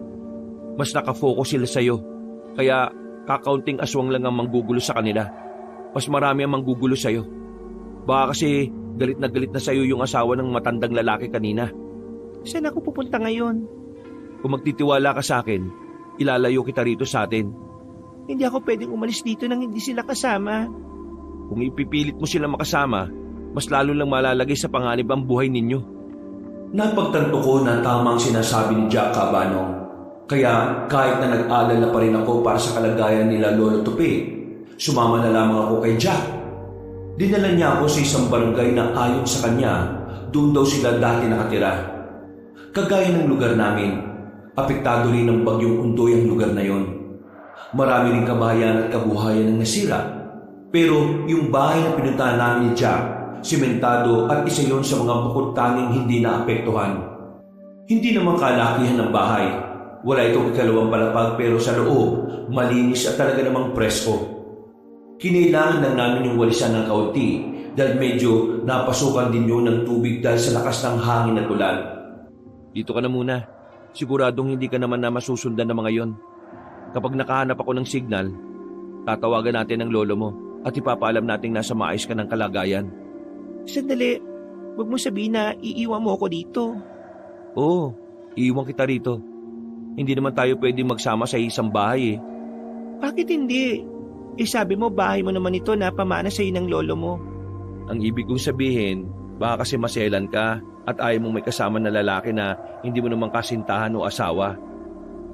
Mas nakafocus sila sa'yo. Kaya kakaunting aswang lang ang manggugulo sa kanila. Mas marami ang manggugulo sa'yo. Baka kasi galit na sa'yo yung asawa ng matandang lalaki kanina. Saan ako pupunta ngayon? Kung magtitiwala ka sa akin, ilalayo kita rito sa atin. Hindi ako pwedeng umalis dito nang hindi sila kasama. Kung ipipilit mo sila makasama, mas lalo lang malalagay sa panganib ang buhay ninyo. Napagtanto ko na tama ang sinasabi ni Jack, Kabanong. Kaya kahit na nag-alala pa rin ako para sa kalagayan nila Lolo Tupi, sumama na lamang ako kay Jack. Dinala niya ako sa isang barangay na ayon sa kanya, doon daw sila dati nakatira. Kagaya ng lugar namin, apektado rin ng bagyong Undoy ang lugar na yon. Marami ring kabahayan at kabuhayan ang nasira. Pero yung bahay na pinuntahan namin ni Jack, simentado at isa yon sa mga bukod tanging hindi naapektuhan. Hindi naman kalakihan ng bahay. Wala itong ikalawang palapag pero sa loob, malinis at talaga namang presko. Kinailangan lang namin yung walisan ng kaunti dahil medyo napasukan din yun ng tubig dahil sa lakas ng hangin at ulan. Dito ka na muna. Siguradong hindi ka naman na masusundan ng mga yon. Kapag nakahanap ako ng signal, tatawagan natin ang lolo mo at ipapaalam nating nasa maayos ka ng kalagayan. Sandali, huwag mo sabihin na iiwan mo ako dito. Oo, iiwan kita rito. Hindi naman tayo pwedeng magsama sa isang bahay eh. Bakit hindi? Sabi mo bahay mo naman ito na pamana sa'yo ng lolo mo. Ang ibig kong sabihin, baka kasi maselan ka at ayaw mong may kasama na lalaki na hindi mo naman kasintahan o asawa.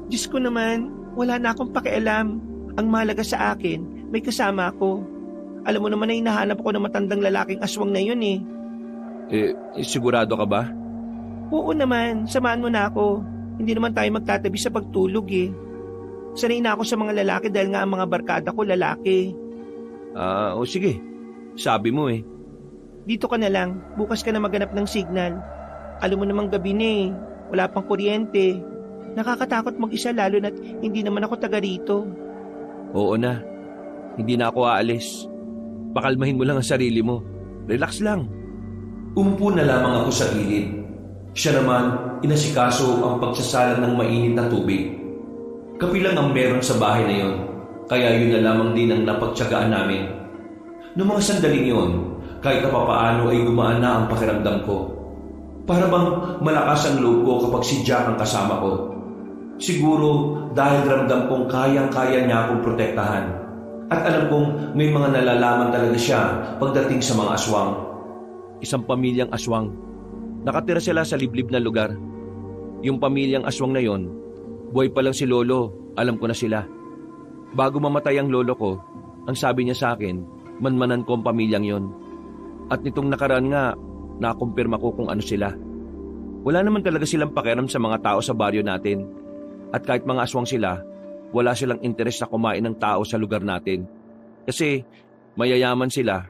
Diyos ko naman, wala na akong pakialam. Ang mahalaga sa akin, may kasama ako. Alam mo naman na hinahanap ako ng matandang lalaking aswang na yun eh. Sigurado ka ba? Oo naman, samahan mo na ako. Hindi naman tayo magtatabi sa pagtulog eh. Sanay na ako sa mga lalaki dahil nga ang mga barkada ko lalaki. O sige, sabi mo eh. Dito ka na lang, bukas ka na maghanap ng signal. Alam mo namang gabi na eh, wala pang kuryente. Nakakatakot mag-isa lalo na't hindi naman ako taga rito. Oo na, hindi na ako aalis. Pakalmahin mo lang ang sarili mo. Relax lang. Umupo na lamang ako sa gilid. Siya naman, inasikaso ang pagsasalang ng mainit na tubig. Kape lang ang meron sa bahay na yon, kaya yun na lamang din ang napagtsagaan namin. Noong mga sandaling yon, kahit na papaano ay gumaan na ang pakiramdam ko. Para bang malakas ang loob ko kapag si Jack ang kasama ko. Siguro dahil ramdam kong kayang-kaya niya akong protektahan. At alam kong may mga nalalaman talaga siya pagdating sa mga aswang. Isang pamilyang aswang. Nakatira sila sa liblib na lugar. Yung pamilyang aswang na yon, buhay pa lang si lolo, alam ko na sila. Bago mamatay ang lolo ko, ang sabi niya sa akin, manmanan ko ang pamilyang yon. At nitong nakaraan nga, nakumpirma ko kung ano sila. Wala naman talaga silang pakialam sa mga tao sa baryo natin. At kahit mga aswang sila, wala silang interes na kumain ng tao sa lugar natin. Kasi mayayaman sila.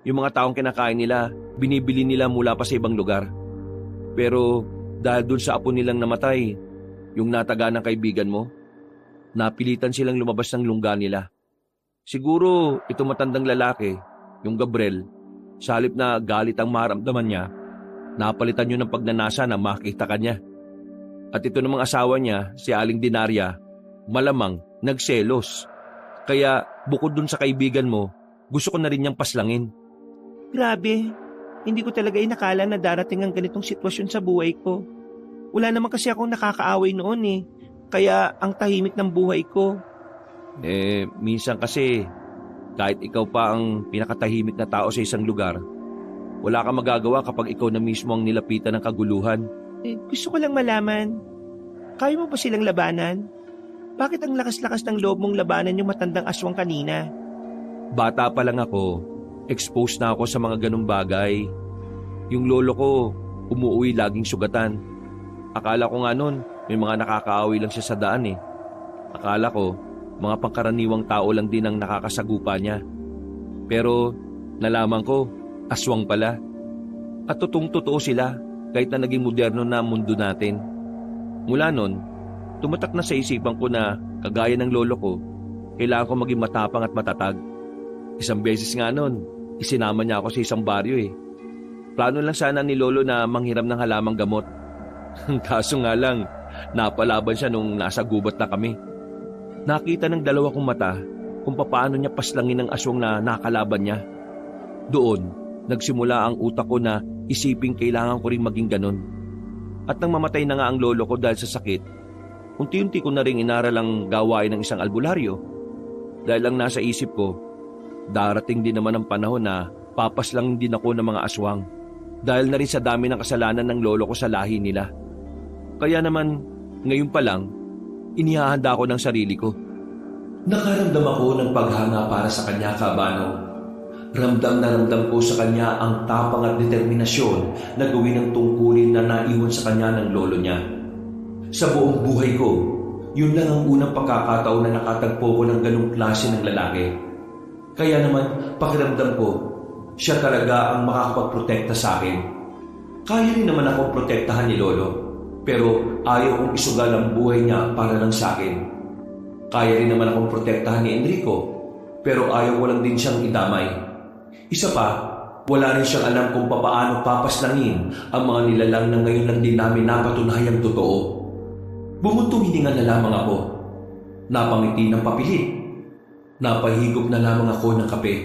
Yung mga taong kinakain nila, binibili nila mula pa sa ibang lugar. Pero dahil dun sa apo nilang namatay, yung nataga ng kaibigan mo, napilitan silang lumabas ng lungga nila. Siguro ito matandang lalaki, yung Gabriel, sa halip na galit ang maramdaman niya, napalitan yun ng pagnanasa na makita ka niya. At ito namang asawa niya, si Aling Dinarya, malamang nagselos. Kaya bukod dun sa kaibigan mo, gusto ko na rin niyang paslangin. Grabe, hindi ko talaga inakala na darating ang ganitong sitwasyon sa buhay ko. Wala naman kasi akong nakakaaway noon eh, kaya ang tahimik ng buhay ko. Minsan kasi, kahit ikaw pa ang pinakatahimik na tao sa isang lugar, wala kang magagawa kapag ikaw na mismo ang nilapitan ng kaguluhan. Gusto ko lang malaman, kaya mo ba silang labanan? Bakit ang lakas-lakas ng loob mong labanan yung matandang aswang kanina? Bata pa lang ako, exposed na ako sa mga ganung bagay. Yung lolo ko, umuwi laging sugatan. Akala ko nga nun, may mga nakakaaway lang siya sa daan eh. Akala ko, mga pangkaraniwang tao lang din ang nakakasagupa niya. Pero nalaman ko, aswang pala. At totoong-totoo sila kahit na naging moderno na mundo natin. Mula nun, tumatak na sa isipan ko na kagaya ng lolo ko, kailangan ko maging matapang at matatag. Isang beses nga nun, isinama niya ako sa isang baryo eh. Plano lang sana ni lolo na manghiram ng halamang gamot. Kaso nga lang, napalaban siya nung nasa gubat na kami. Nakita ng dalawa kong mata kung paano niya paslangin ang aswang na nakalaban niya. Doon, nagsimula ang utak ko na isiping kailangan ko rin maging ganon. At nang mamatay na nga ang lolo ko dahil sa sakit, unti-unti ko na rin inaral ang gawain ng isang albularyo. Dahil ang nasa isip ko, darating din naman ang panahon na papaslang din ako ng mga aswang. Dahil na rin sa dami ng kasalanan ng lolo ko sa lahi nila. Kaya naman, ngayon pa lang, inihahanda ko ng sarili ko. Nakaramdam ako ng paghanga para sa kanya, Kabano. Ramdam na ramdam ko sa kanya ang tapang at determinasyon na gawin ang tungkulin na naiwan sa kanya ng lolo niya. Sa buong buhay ko, yun lang ang unang pagkakataon na nakatagpo ko ng ganong klase ng lalaki. Kaya naman, pakiramdam ko, siya talaga ang makakapagprotekta sa akin. Kaya rin naman akong protektahan ni lolo, pero ayaw kong isugal ang buhay niya para lang sa akin. Kaya rin naman akong protektahan ni Enrico, pero ayaw ko lang din siyang idamay. Isa pa, wala rin siyang alam kung papaano papaslangin ang mga nilalang na ngayon lang din namin napatunayang totoo. Bumuntong hininga na lamang ako. Napangiti ng papilit. Napahigop na lamang ako ng kape.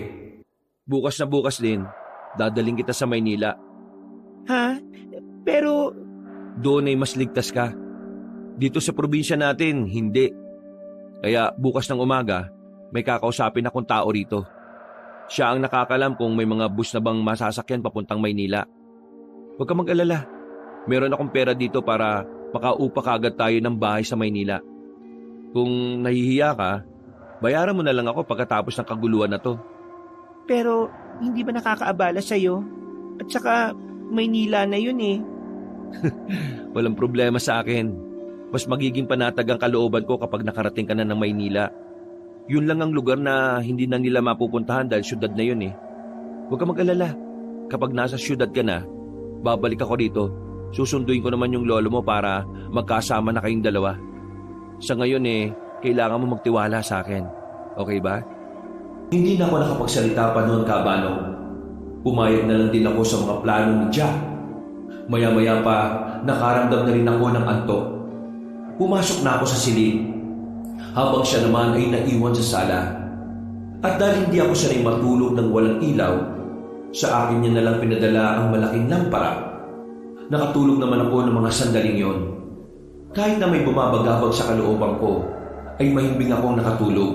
Bukas na bukas din, dadaling kita sa Maynila. Ha? Pero Doon ay mas ligtas ka. Dito sa probinsya natin, hindi. Kaya bukas ng umaga, may kakausapin akong tao rito. Siya ang nakakalam kung may mga bus na bang masasakyan papuntang Maynila. Huwag ka mag-alala. Meron akong pera dito para makaupa kaagad tayo ng bahay sa Maynila. Kung nahihiya ka, bayaran mo na lang ako pagkatapos ng kaguluhan na to. Pero hindi ba nakakaabala sa'yo? At saka Maynila na yun eh. Walang problema sa akin. Mas magiging panatag ang kalooban ko kapag nakarating ka na ng Maynila. Yun lang ang lugar na hindi na nila mapupuntahan dahil syudad na yun eh. Huwag ka mag-alala. Kapag nasa syudad ka na, babalik ako dito. Susunduin ko naman yung lolo mo para magkasama na kayong dalawa. Sa ngayon kailangan mo magtiwala sa akin. Okay ba? Hindi na ako nakapagsalita pa noon, Kabano. Pumayag na lang din ako sa mga plano ni Jack. Maya-maya pa, nakaramdam na rin ako ng antok. Pumasok na ako sa silid, habang siya naman ay naiwan sa sala. At dahil hindi ako sanay matulog ng walang ilaw, sa akin niya na lang pinadala ang malaking lampara. Nakatulog naman ako ng mga sandaling yon. Kahit na may bumabagabag sa kalooban ko, ay mahimbing akong nakatulog.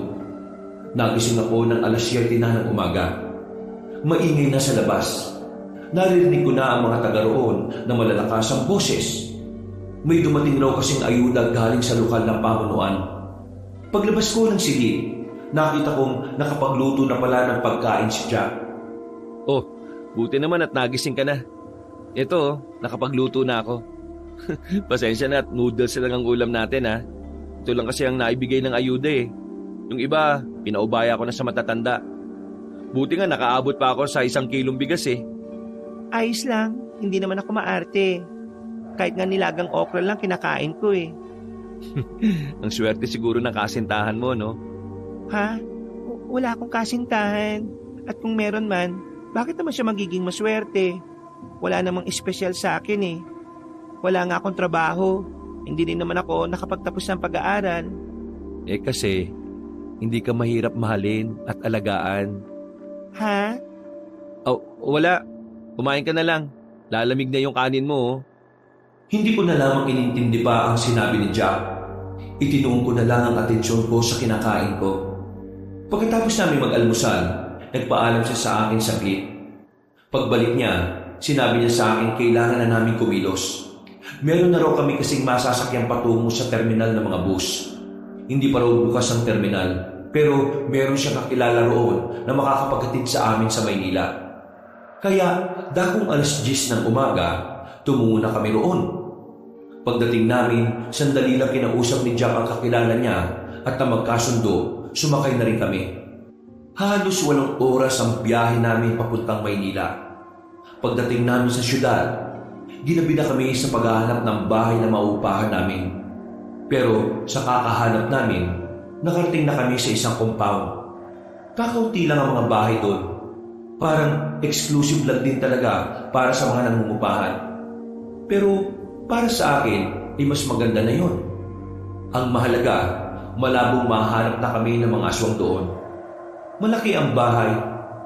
Nagising ako ng alas 7 na ng umaga. Maingay na sa labas. Naririnig ko na ang mga taga roon na malalakas ang boses. May dumating raw kasing ayuda galing sa lokal na pamunuan. Paglabas ko ng silid, nakita kong nakapagluto na pala ng pagkain si Jack. Oh, buti naman at nagising ka na. Ito, nakapagluto na ako. Pasensya na at noodles lang ang ulam natin ha. Ito lang kasi ang naibigay ng ayuda eh. Yung iba, pinaubaya ko na sa matatanda. Buti nga nakaabot pa ako sa 1 kilong bigas eh. Ayos lang, hindi naman ako maarte. Kahit nga nilagang okra lang kinakain ko eh. Ang swerte siguro ng kasintahan mo, no? Ha? Wala akong kasintahan. At kung meron man, bakit naman siya magiging maswerte? Wala namang espesyal sa akin eh. Wala nga akong trabaho. Hindi din naman ako nakapagtapos ng pag-aaral. Eh kasi, hindi ka mahirap mahalin at alagaan. Ha? Oh, wala. Kumain ka na lang. Lalamig na yung kanin mo, oh. Hindi ko na lamang inintindi pa ang sinabi ni Jack. Itinuon ko na lang ang atensyon ko sa kinakain ko. Pagkatapos namin mag-almusal, nagpaalam siya sa akin saglit. Pagbalik niya, sinabi niya sa akin kailangan na namin kumilos. Meron na raw kami kasing masasakyang patungo sa terminal ng mga bus. Hindi pa raw bukas ang terminal, pero meron siyang kakilala roon na makakapaghatid sa amin sa Maynila. Kaya, dakong alas 10 ng umaga, tumungo na kami roon. Pagdating namin, sandali lang kinausap ni Jack ang kakilala niya at na magkasundo, sumakay na rin kami. Halos 8 oras ang biyahe namin papuntang Maynila. Pagdating namin sa syudad, ginabi na kami sa paghahanap ng bahay na maupahan namin. Pero sa kakahanap namin, nakarating na kami sa isang compound. Kakaunti lang ang mga bahay doon. Parang exclusive lang din talaga para sa mga nangungupahan. Pero para sa akin, ay mas maganda na yon. Ang mahalaga, malabong mahanap na kami ng mga aswang doon. Malaki ang bahay,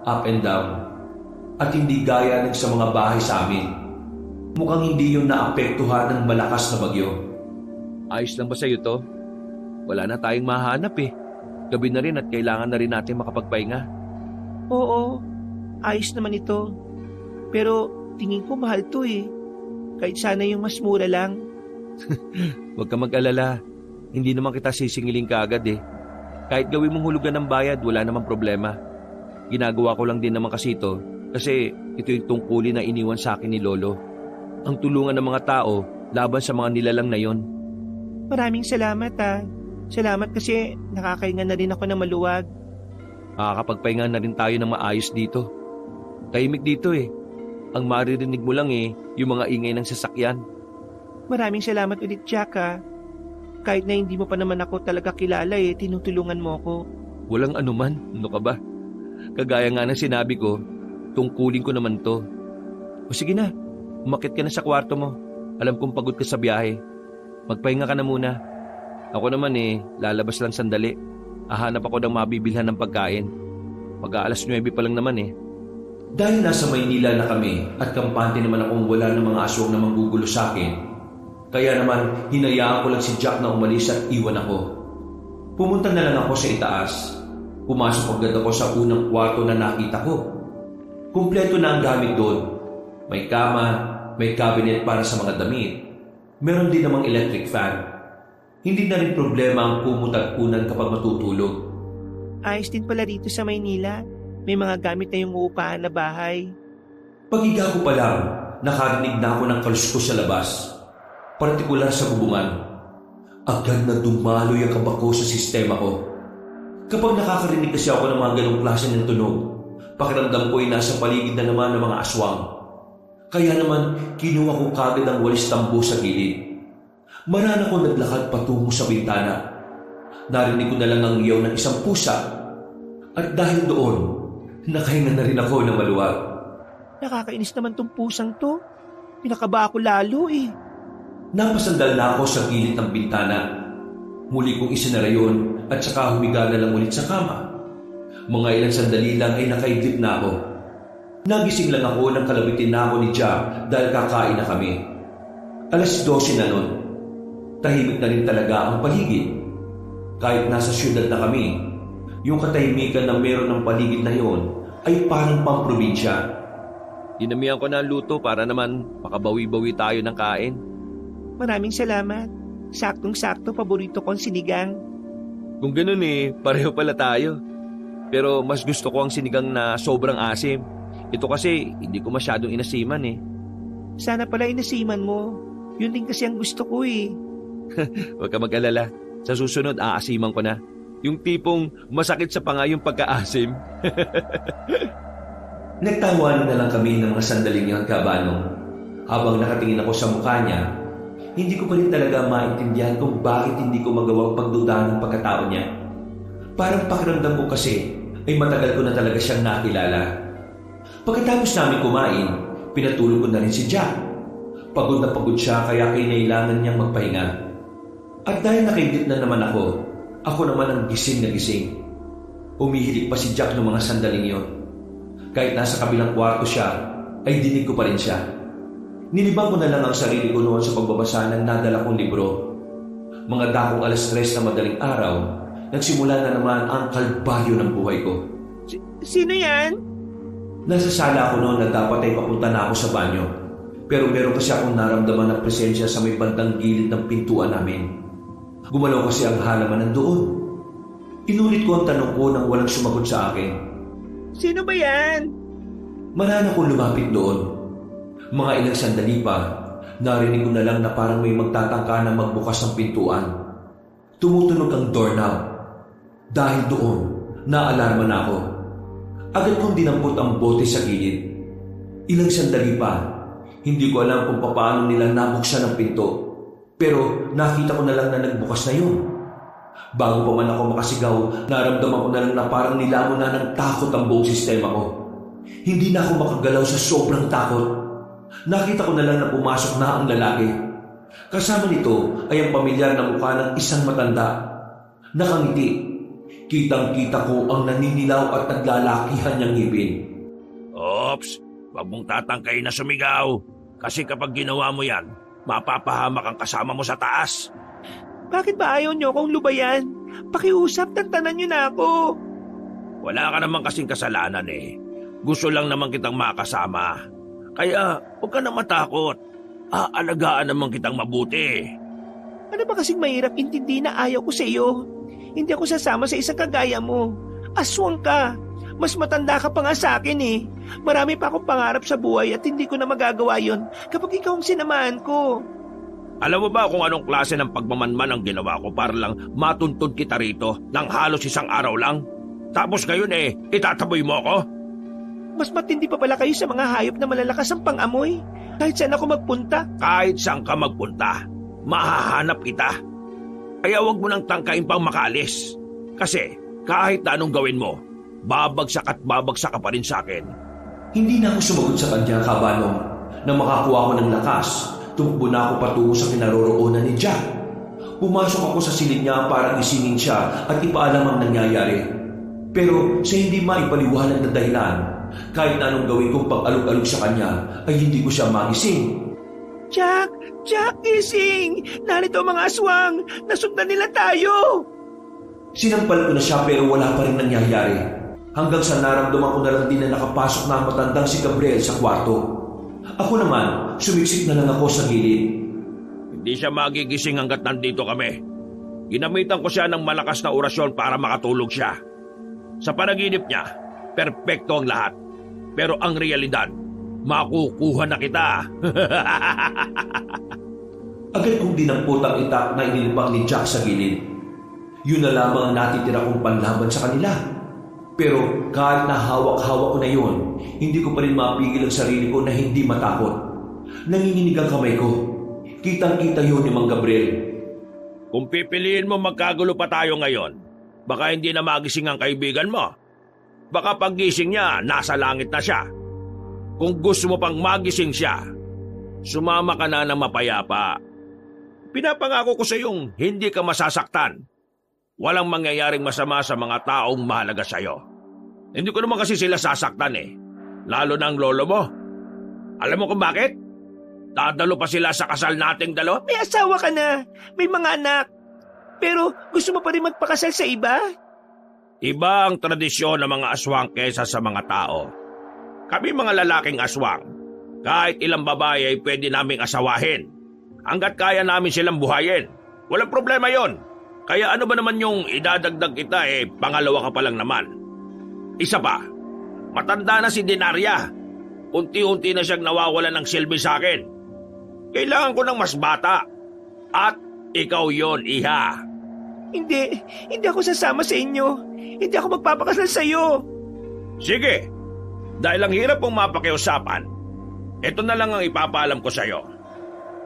up and down, at hindi gaya ng sa mga bahay sa amin. Mukhang hindi yun naapektuhan ng malakas na bagyo. Ayos lang ba sa'yo to? Wala na tayong mahanap eh. Gabi na rin at kailangan na rin natin makapagpahinga. Oo, ayos naman ito. Pero tingin ko mahal to eh. Kahit sana yung mas mura lang. Huwag ka mag-alala. Hindi naman kita sisingiling kaagad eh. Kahit gawin mong hulugan ng bayad, wala namang problema. Ginagawa ko lang din naman kasi ito kasi ito yung tungkulin na iniwan sa akin ni Lolo. Ang tulungan ng mga tao laban sa mga nilalang na yon. Maraming salamat ah. Salamat kasi nakakahinga na rin ako ng maluwag. Makakapagpahinga na rin tayo ng maayos dito. Tahimik dito eh. Ang maririnig mo lang eh, yung mga ingay ng sasakyan. Maraming salamat ulit, Jack ah. Kahit na hindi mo pa naman ako talaga kilala eh, tinutulungan mo ko. Walang anuman, ano ka ba? Kagaya nga ng sinabi ko, tungkulin ko naman to. O sige na, umakit ka na sa kwarto mo. Alam kong pagod ka sa biyahe. Magpahinga ka na muna. Ako naman eh, lalabas lang sandali. Hahanap ako ng mabibilhan ng pagkain. Mag-aalas 9 pa lang naman eh. Dahil nasa Maynila na kami at kampante naman akong wala ng mga aswang na manggugulo sa akin, Kaya naman hinayaan ko lang si Jack na umalis at iwan ako. Pumunta na lang ako sa itaas. Pumasok agad ako sa unang kwarto na nakita ko. Kumpleto na ang gamit doon. May kama, may cabinet para sa mga damit. Meron din namang electric fan. Hindi na rin problema ang kumot at kunan kapag matutulog. Ayos din pala rito sa Maynila. May mga gamit na yung uupahan na bahay. Pag-higa ko pa lang, nakarinig na ako ng kaluskos sa labas. Partikular sa bubungan. Agad na dumaloy ang kaba ko sa sistema ko. Kapag nakakarinig kasi ako ng mga ganong klase ng tunog, pakiramdam ko ay nasa paligid na naman ng mga aswang. Kaya naman, kinuha ko kagad ang walis tambo sa gilid. Marana ko naglakad patungo sa bintana. Narinig ko na lang ang iyaw ng isang pusa. At dahil doon, nakahinga na rin ako ng maluwag. Nakakainis naman tong pusang to. Pinakaba ako lalo eh. Napasandal na ako sa gilid ng bintana. Muli kong isinara yun at saka humiga na lang ulit sa kama. Mga ilang sandali lang ay nakaidlip na ako. Nagising lang ako nang kalabitin na ako ni Jack dahil kakain na kami. 12:00 na nun. Tahimik na rin talaga ang paligid. Kahit nasa syudad na kami, yung katahimikan na meron ng paligid na yon ay parang pamprobinsya. Dinamihan ko na ang luto para naman makabawi-bawi tayo ng kain. Maraming salamat. Saktong-sakto, paborito kong sinigang. Kung ganun pareho pala tayo. Pero mas gusto ko ang sinigang na sobrang asim. Ito kasi hindi ko masyadong inasiman Sana pala inasiman mo. Yun din kasi ang gusto ko Huwag ka mag-alala. Sa susunod, aasiman ko na. Yung tipong masakit sa panga yung pagkaasim. Nagtawanan na lang kami ng mga sandaling yung kabanong. Habang nakatingin ako sa mukha niya, hindi ko pa rin talaga maintindihan kung bakit hindi ko magawang pagdudahan ng pagkatao niya. Parang pakiramdam ko kasi ay matagal ko na talaga siyang nakilala. Pagkatapos namin kumain, pinatulog ko na rin si Jack. Pagod na pagod siya kaya kailangan niyang magpahinga. At dahil nakaidip na naman ako naman ang gising na gising. Umihilig pa si Jack ng mga sandaling yon. Kahit nasa kabilang kwarto siya, ay dinig ko pa rin siya. Nilibang ko na lang ang sarili ko noon sa pagbabasa ng nadala kong libro. Mga dakong 3:00 na madaling araw, nagsimula na naman ang kalbaryo ng buhay ko. Sino yan? Nasa sala ako noon na dapat ay papunta na ako sa banyo. Pero meron kasi akong naramdaman na presensya sa may bandang gilid ng pintuan namin. Gumalaw kasi ang halaman nandoon. Inulit ko ang tanong ko nang walang sumagot sa akin. Sino ba yan? Marana kong lumapit doon. Mga ilang sandali pa, narinig ko na lang na parang may magtatangka na magbukas ng pintuan. Tumutunog ang doorknob. Dahil doon, naalarma na ako. Agad kong dinampot ang bote sa gilid. Ilang sandali pa, hindi ko alam kung paano nila nabuksan ang pinto. Pero nakita ko na lang na nagbukas na yun. Bago pa man ako makasigaw, naramdaman ko na lang na parang nilamon na ng takot ang buong sistema ko. Hindi na ako makagalaw sa sobrang takot. Nakita ko na lang na pumasok na ang lalaki. Kasama nito ay ang pamilyar na mukha ng isang matanda. Nakangiti. Kitang-kita ko ang naninilaw at naglalakihan niyang ngipin. Ops, wag mong tatangkay na sumigaw. Kasi kapag ginawa mo yan, mapapahamak ang kasama mo sa taas. Bakit ba ayaw niyo akong lubayan? Pakiusap, tantanan niyo na ako. Wala ka naman kasing kasalanan Gusto lang naman kitang makasama. Kaya huwag ka na matakot. Aalagaan naman kitang mabuti. Ano ba kasing mahirap intindi na ayaw ko sa iyo? Hindi ako sasama sa isang kagaya mo. Aswang ka. Mas matanda ka pa nga sa akin Marami pa akong pangarap sa buhay at hindi ko na magagawa yon kapag ikaw ang sinamahan ko. Alam mo ba kung anong klase ng pagmamanman ang ginawa ko para lang matuntun kita rito ng halos isang araw lang? Tapos ngayon itataboy mo ako? Mas matindi pa pala kayo sa mga hayop na malalakas ang pang-amoy. Kahit saan ako magpunta. Kahit saan ka magpunta, mahahanap kita. Kaya huwag mo nang tangkain pang makalis. Kasi kahit na anong gawin mo, babagsak at babagsak ka pa rin sa akin. Hindi na ako sumagot sa kanya, kabanong. Nang makakuha ko ng lakas, tumakbo na ako patungo sa kinaroroonan ni Jack. Pumasok ako sa silid niya para gisingin siya at ipaalam ang nangyayari. Pero sa hindi maipaliwanag na dahilan, kahit na anong gawin kong pag-alog-alog sa kanya, ay hindi ko siya magising. Jack! Jack, gising! Narito ang mga aswang! Nasundan nila tayo! Sinampal ko na siya pero wala pa rin nangyayari. Hanggang sa naramdaman ko na lang din na nakapasok na ang matandang si Gabriel sa kwarto. Ako naman, sumiksik na lang ako sa gilid. Hindi siya magigising hanggat nandito kami. Ginamitan ko siya ng malakas na orasyon para makatulog siya. Sa panaginip niya, perpekto ang lahat. Pero ang realidad, makukuha na kita. Agad kong dinampot ang itak na inilibang ni Jack sa gilid. Yun na lamang ang natitira kong panlaban sa kanila. Pero kahit na hawak-hawak ko na yun, hindi ko pa rin mapigil ang sarili ko na hindi matakot. Nanginginig ang kamay ko. Kitang-kita yun ni Mang Gabriel. Kung pipiliin mo magkagulo pa tayo ngayon, baka hindi na magising ang kaibigan mo. Baka paggising niya, nasa langit na siya. Kung gusto mo pang magising siya, sumama ka na ng mapayapa. Pinapangako ko sa iyong hindi ka masasaktan. Walang mangyayaring masama sa mga taong mahalaga sa iyo. Hindi ko naman kasi sila sasaktan eh. Lalo na ang lolo mo. Alam mo kung bakit? Dadalo pa sila sa kasal nating dalawa? May asawa ka na, may mga anak. Pero gusto mo pa rin magpakasal sa iba? Iba ang tradisyon ng mga aswang kaysa sa mga tao. Kami mga lalaking aswang, kahit ilang babae ay pwede naming asawahin. Hanggat kaya namin silang buhayin. Walang problema yon. Kaya ano ba naman yung idadagdag kita pangalawa ka pa lang naman. Isa pa, matanda na si Denaria. Unti-unti na siyang nawawala ng silbi sa akin. Kailangan ko ng mas bata. At ikaw yon, iha. Hindi ako sasama sa inyo. Hindi ako magpapakasal sa iyo. Sige, dahil ang hirap mong mapakiusapan, ito na lang ang ipapaalam ko sa iyo.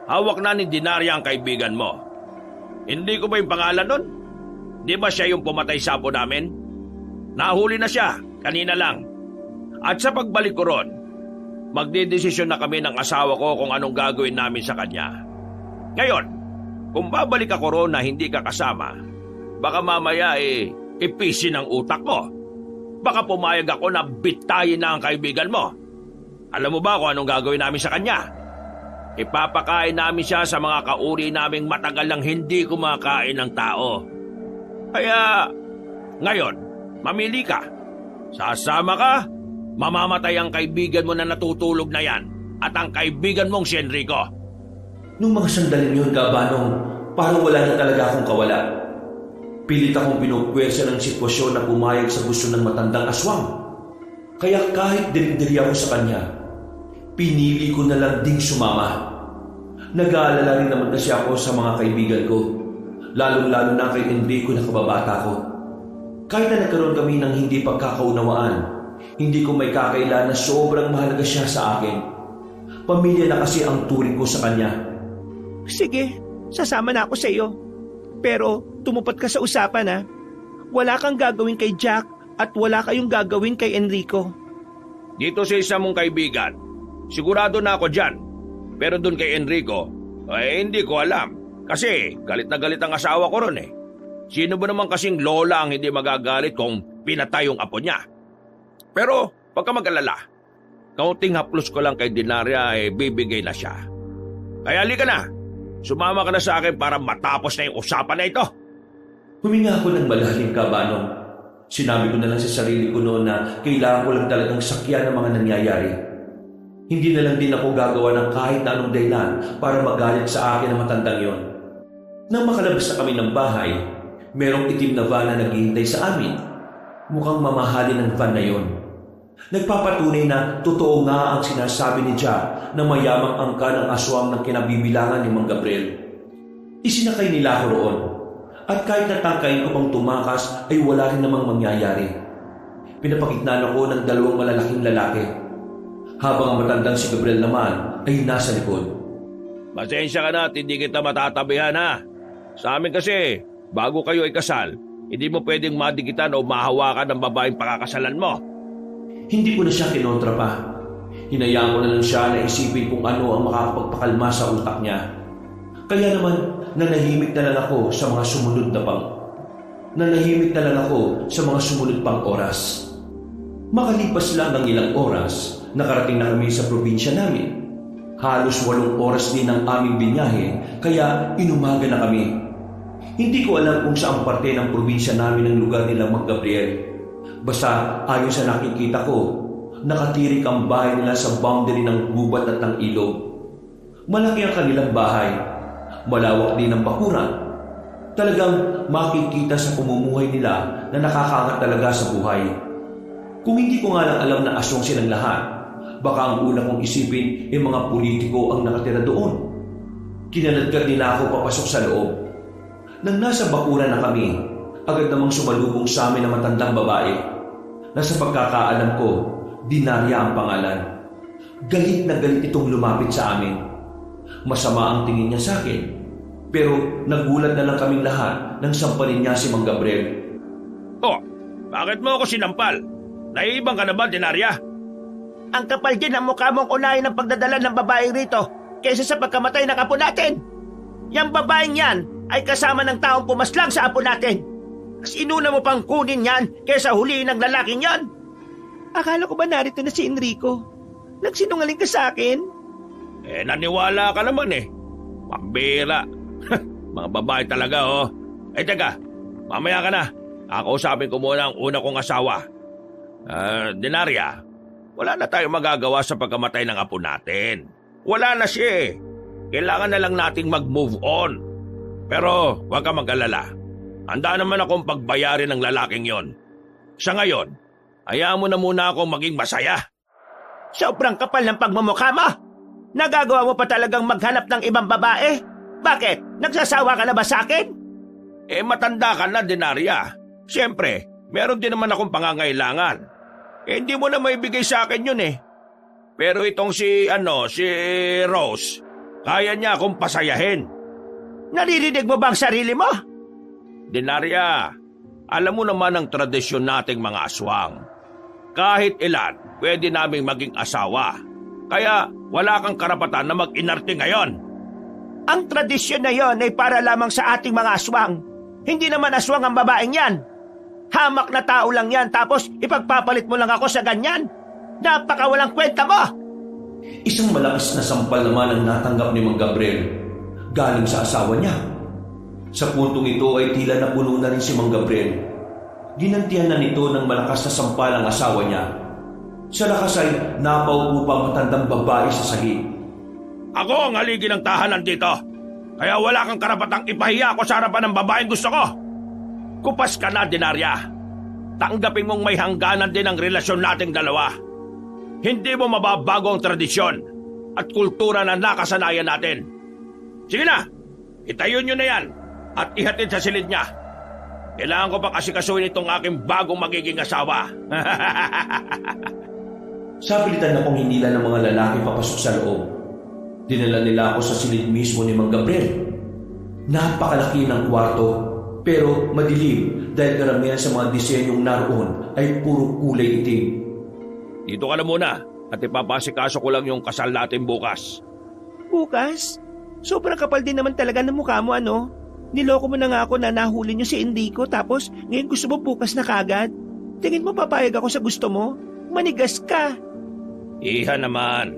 Hawak na ni Denaria ang kaibigan mo. Hindi ko ba yung pangalan nun? Di ba siya yung pumatay sa apo namin? Nahuli na siya, kanina lang. At sa pagbalik ko ron, magdedesisyon na kami ng asawa ko kung anong gagawin namin sa kanya. Ngayon, kung babalik ako ron na hindi ka kasama, baka mamaya ipisin ang utak mo. Baka pumayag ako na bitayin na ang kaibigan mo. Alam mo ba kung anong gagawin namin sa kanya? Ipapakain namin siya sa mga kauri naming matagal lang hindi kumakain ng tao. Kaya, ngayon, mamili ka. Sasama ka, mamamatay ang kaibigan mo na natutulog na yan at ang kaibigan mong si Enrico. Nung mga sandaling yun, Kabanong, parang wala na talaga akong kawala. Pilit akong pinupwersa ng sitwasyon na pumayag sa gusto ng matandang aswang. Kaya kahit diri-diri ako sa kanya, pinili ko na lang ding sumama. Nag-aalala rin naman kasi ako sa mga kaibigan ko, lalong-lalo na kay Enrico na kababata ko. Kahit na nagkaroon kami ng hindi pagkakaunawaan, hindi ko may kakaila na sobrang mahalaga siya sa akin. Pamilya na kasi ang turing ko sa kanya. Sige, sasama na ako sa iyo. Pero tumupad ka sa usapan ha. Wala kang gagawin kay Jack at wala kayong gagawin kay Enrico. Dito sa isa mong kaibigan, sigurado na ako dyan. Pero dun kay Enrico, hindi ko alam. Kasi galit na galit ang asawa ko ron eh. Sino ba naman kasing lola ang hindi magagalit kung pinatay yung apo niya? Pero pag ka mag-alala, kaunting haplos ko lang kay Denaria bibigay na siya. Kaya halika na, sumama ka na sa akin para matapos na yung usapan na ito. Huminga ako ng malalim, Kabanong. Sinabi ko na lang sa sarili ko noon na kailangan ko lang talagang sakyan ng mga nangyayari. Hindi na lang din ako gagawa ng kahit na anong dahilan para magalit sa akin ang matandang yon. Nang makalabas na kami ng bahay, merong itim na van na naghihintay sa amin. Mukhang mamahalin ng van na yon. Nagpapatunay na totoo nga ang sinasabi ni Jack na mayamang angka ng aswang ng kinabibilangan ni Mang Gabriel. Isinakay nila ako roon. At kahit natangkain ko pang tumakas ay wala rin namang mangyayari. Pinapakitnaan ako ng dalawang malalaking lalaki. Habang ang matandang si Gabriel naman ay nasa likod. Pasensya ka na at hindi kita matatabihan ha. Sa amin kasi, bago kayo ay kasal, hindi mo pwedeng madikitan o mahawakan ng babaeng pakakasalan mo. Hindi ko na siya kinontra pa. Hinayaan ko na lang siya na isipin kung ano ang makakapagpakalma sa utak niya. Kaya naman, nanahimik na lang ako sa mga sumunod pang oras. Makalipas lang ng ilang oras, nakarating na kami sa probinsya namin. Halos 8 oras din ang aming binyahe kaya inumaga na kami. Hindi ko alam kung saang parte ng probinsya namin ang lugar nila Mang Gabriel. Basta ayon sa nakikita ko, nakatirik ang bahay nila sa boundary ng gubat at ng ilog. Malaki ang kanilang bahay. Malawak din ang bakuran. Talagang makikita sa pamumuhay nila na nakakaangat talaga sa buhay. Kung hindi ko nga lang alam na aswang silang lahat, baka ang una kong isipin ay mga politiko ang nakatira doon. Kinaladkad nila ako papasok sa loob. Nang nasa bakuran na kami, agad namang sumalubong sa amin na matandang babae. Nasa pagkakaalam ko, Dinarya ang pangalan. Galit na galit itong lumapit sa amin. Masama ang tingin niya sa akin. Pero nagulat na lang kaming lahat nang sampalin niya si Mang Gabriel. Oh, bakit mo ako sinampal? Naiibang ka na ba, Dinarya? Ang kapal din ang mukha mong unahin ng pagdadala ng babaeng rito kaysa sa pagkamatay ng apo natin. Yang babaeng yan ay kasama ng taong pumaslang sa apo natin. Mas inuna mo pang kunin yan kaysa huliin ng lalaking yan. Akala ko ba narito na si Enrico? Nagsinungaling ka sa akin? Naniwala ka naman eh. Pambira. Mga babae talaga, oh. Teka, mamaya ka na. Kakausapin ko muna ang una kong asawa. Dinarya, wala na tayong magagawa sa pagkamatay ng apo natin. Wala na siya eh. Kailangan na lang nating mag-move on. Pero huwag ka mag-alala. Handa naman akong pagbayarin ng lalaking yon. Sa ngayon, hayaan mo na muna akong maging masaya. Sobrang kapal ng pagmumukha mo. Nagagawa mo pa talagang maghanap ng ibang babae? Bakit? Nagsasawa ka na ba sa akin? Matanda ka na, Dinarya. Siyempre, meron din naman akong pangangailangan. Hindi mo na maibigay sa akin yun eh. Pero itong si Rose, kaya niya akong pasayahin. Naririnig mo ba ang sarili mo? Dinarya, alam mo naman ang tradisyon nating mga aswang. Kahit ilan, pwede naming maging asawa. Kaya wala kang karapatan na mag-inarte ngayon. Ang tradisyon na yon ay para lamang sa ating mga aswang. Hindi naman aswang ang babaeng yan. Hamak na tao lang yan tapos ipagpapalit mo lang ako sa ganyan. Napakawalang kwenta mo! Isang malakas na sampal naman ang natanggap ni Mang Gabriel galing sa asawa niya. Sa puntong ito ay tila napuno na rin si Mang Gabriel. Ginantihan na nito ng malakas na sampal ang asawa niya. Sa lakas ay napaupo pa ang matandang babae sa sahig. Ako ang haligi ng tahanan dito. Kaya wala kang karapatang ipahiya ako sa harapan ng babaeng gusto ko. Kupas ka na, Dinarya. Tanggapin mong may hangganan din ang relasyon nating dalawa. Hindi mo mababago ang tradisyon at kultura na nakasanayan natin. Sige na, itayo nyo na yan at ihatid sa silid niya. Kailangan ko pang asikasuhin itong aking bagong magiging asawa. Sapilitan akong hinila ng mga lalaki papasok sa loob. Dinala nila ako sa silid mismo ni Mang Gabriel. Napakalaki ng kwarto pero madilim dahil karamihan sa mga disenyong naroon ay puro kulay itim. Dito ka na muna at ipapasikaso ko lang yung kasal natin bukas. Bukas? Sobrang kapal din naman talaga ng mukha mo, ano? Niloko mo na nga ako na nahuli niyo si Enrico tapos ngayon gusto mo bukas na kagad. Tingin mo papayag ako sa gusto mo? Manigas ka. Iha naman.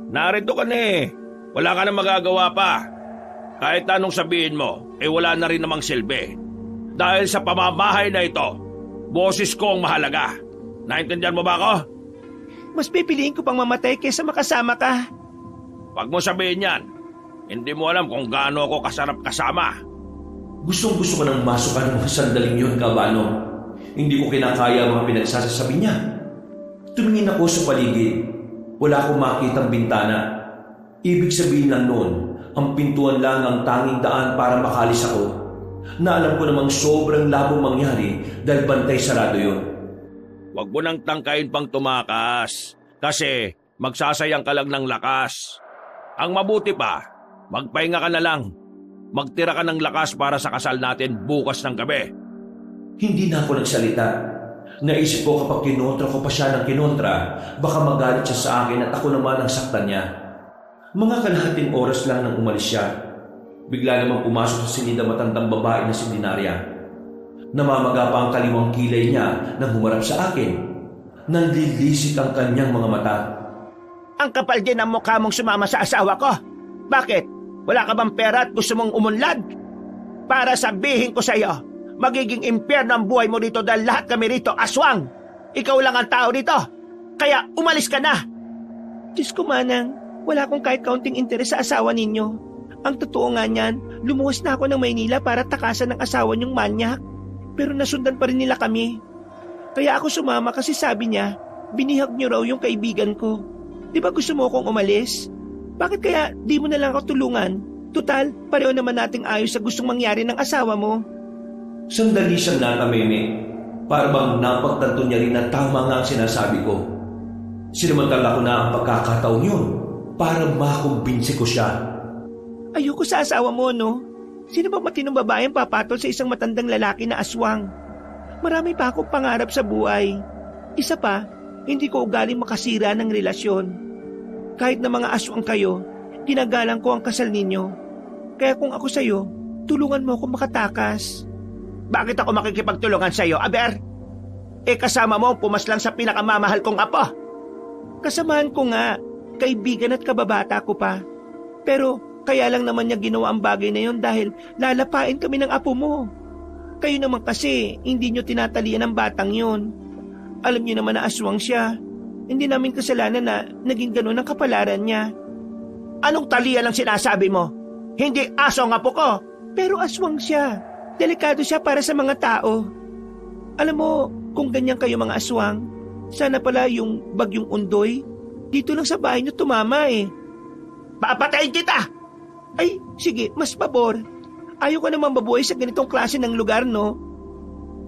Narito ka na eh. Wala ka na magagawa pa. Kahit anong sabihin mo, wala na rin namang silbi. Dahil sa pamamahay na ito, boses ko ang mahalaga. Naintindihan mo ba ako? Mas pipiliin ko pang mamatay kaysa makasama ka. Pag mo sabihin yan, hindi mo alam kung gaano ako kasarap kasama. Gustong-gusto ko nang masukan ng mga sandaling yun, Kabano. Hindi ko kinakaya ang mga pinagsasasabi niya. Tumingin ako sa paligid. Wala akong makitang bintana. Ibig sabihin lang noon, ang pintuan lang ang tanging daan para makalis ako. Na alam ko namang sobrang labong mangyari dahil bantay sarado yun. Huwag mo nang tangkain pang tumakas. Kasi magsasayang ka lang ng lakas. Ang mabuti pa, magpahinga ka na lang. Magtira ka ng lakas para sa kasal natin bukas ng gabi. Hindi na ako nagsalita. Naisip ko kapag kinontra ko pa siya ng kinontra, baka magalit siya sa akin at ako naman ang saktan niya. Mga kalahating oras lang nang umalis siya. Bigla namang pumasok sa silid ang matandang babae na si Dinarya. Namamaga pa ang kaliwang kilay niya nang humarap sa akin. Nanlilisik ang kanyang mga mata. Ang kapal din ang mukha mong sumama sa asawa ko. Bakit? Wala ka bang pera at gusto mong umunlad? Para sabihin ko sa iyo, magiging impyerno ang buhay mo rito dahil lahat kami rito aswang. Ikaw lang ang tao rito. Kaya umalis ka na. Diyos ko, Manang, wala akong kahit kaunting interes sa asawa ninyo. Ang totoo nga niyan, lumuwas na ako ng Maynila para takasan ng asawa niyong manyak. Pero nasundan pa rin nila kami. Kaya ako sumama kasi sabi niya, binihag niyo raw yung kaibigan ko. Di ba gusto mo akong umalis? Bakit kaya di mo na lang ako tulungan? Tutal, pareho naman nating ayos sa gustong mangyari ng asawa mo. Sandali siyang nakameme. Para bang napagtanto niya rin na tama nga ang sinasabi ko. Sinamantala ko na ang pagkakataon yun para makumbinsi ko siya. Ayoko sa asawa mo, no? Sino ba matinong babae ang papatol sa isang matandang lalaki na aswang? Marami pa akong pangarap sa buhay. Isa pa, hindi ko ugaling makasira ng relasyon. Kahit na mga aswang kayo, ginagalang ko ang kasal ninyo. Kaya kung ako sa'yo, tulungan mo ako makatakas. Bakit ako makikipagtulungan sa iyo, Aber? Kasama mo ang pumaslang sa pinakamamahal kong apo. Kasamahan ko nga, kaibigan at kababata ko pa. Pero kaya lang naman niya ginawa ang bagay na yon dahil lalapain kami ng apo mo. Kayo naman kasi hindi niyo tinatalian ang batang yon. Alam niyo naman na aswang siya. Hindi namin kasalanan na naging ganun ang kapalaran niya. Anong talian ang sinasabi mo? Hindi aso ang apo ko. Pero aswang siya. Delikado siya para sa mga tao. Alam mo, kung ganyan kayo mga aswang, sana pala yung bagyong Undoy, dito lang sa bahay niyo tumama eh. Papatayin kita! Ay, sige, mas pabor. Ayaw ka naman mabuhay sa ganitong klase ng lugar, no?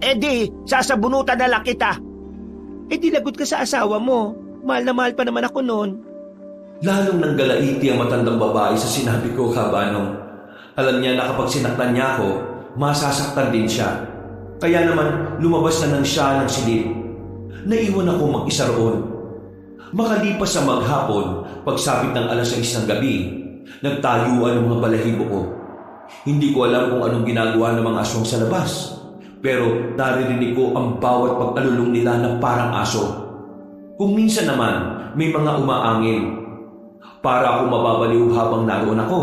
Di, sasabunutan na lang kita. Di lagot ka sa asawa mo. Mahal na mahal pa naman ako noon. Lalong nanggalaiti ang matandang babae sa sinabi ko, Kabanong. Alam niya na kapag sinaktan niya ako, masasaktan din siya. Kaya naman lumabas na nang siya ng silid. Naiwan ako mag-isa roon. Makalipas sa maghapon, pagsapit ng 6:00 ng gabi, nagtayuan ang mga balahibo ko. Hindi ko alam kung anong ginagawa ng mga aswang sa labas. Pero naririnig ko ang bawat pag-alulong nila na parang aso. Kung minsan naman, may mga umaangil. Para akong mababaliw habang naroon ako.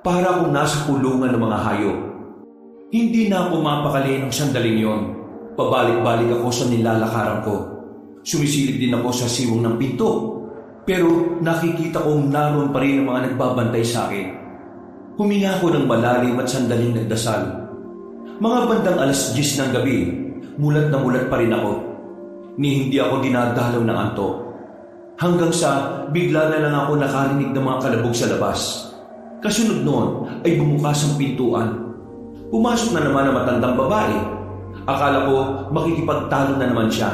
Para akong nasa kulungan ng mga hayop. Hindi na ako mapakali ng sandaling yon. Pabalik-balik ako sa nilalakaran ko. Sumisilip din ako sa siwang ng pinto. Pero nakikita kong naroon pa rin ang mga nagbabantay sa akin. Huminga ako ng malalim at sandaling nagdasal. Mga bandang 10:00 ng gabi, mulat na mulat pa rin ako. Ni hindi ako dinadalaw ng antok. Hanggang sa bigla na lang ako nakarinig ng mga kalabog sa labas. Kasunod noon ay bumukas ang pintuan. Pumasok na naman ang matandang babae. Akala ko makikipagtalo na naman siya.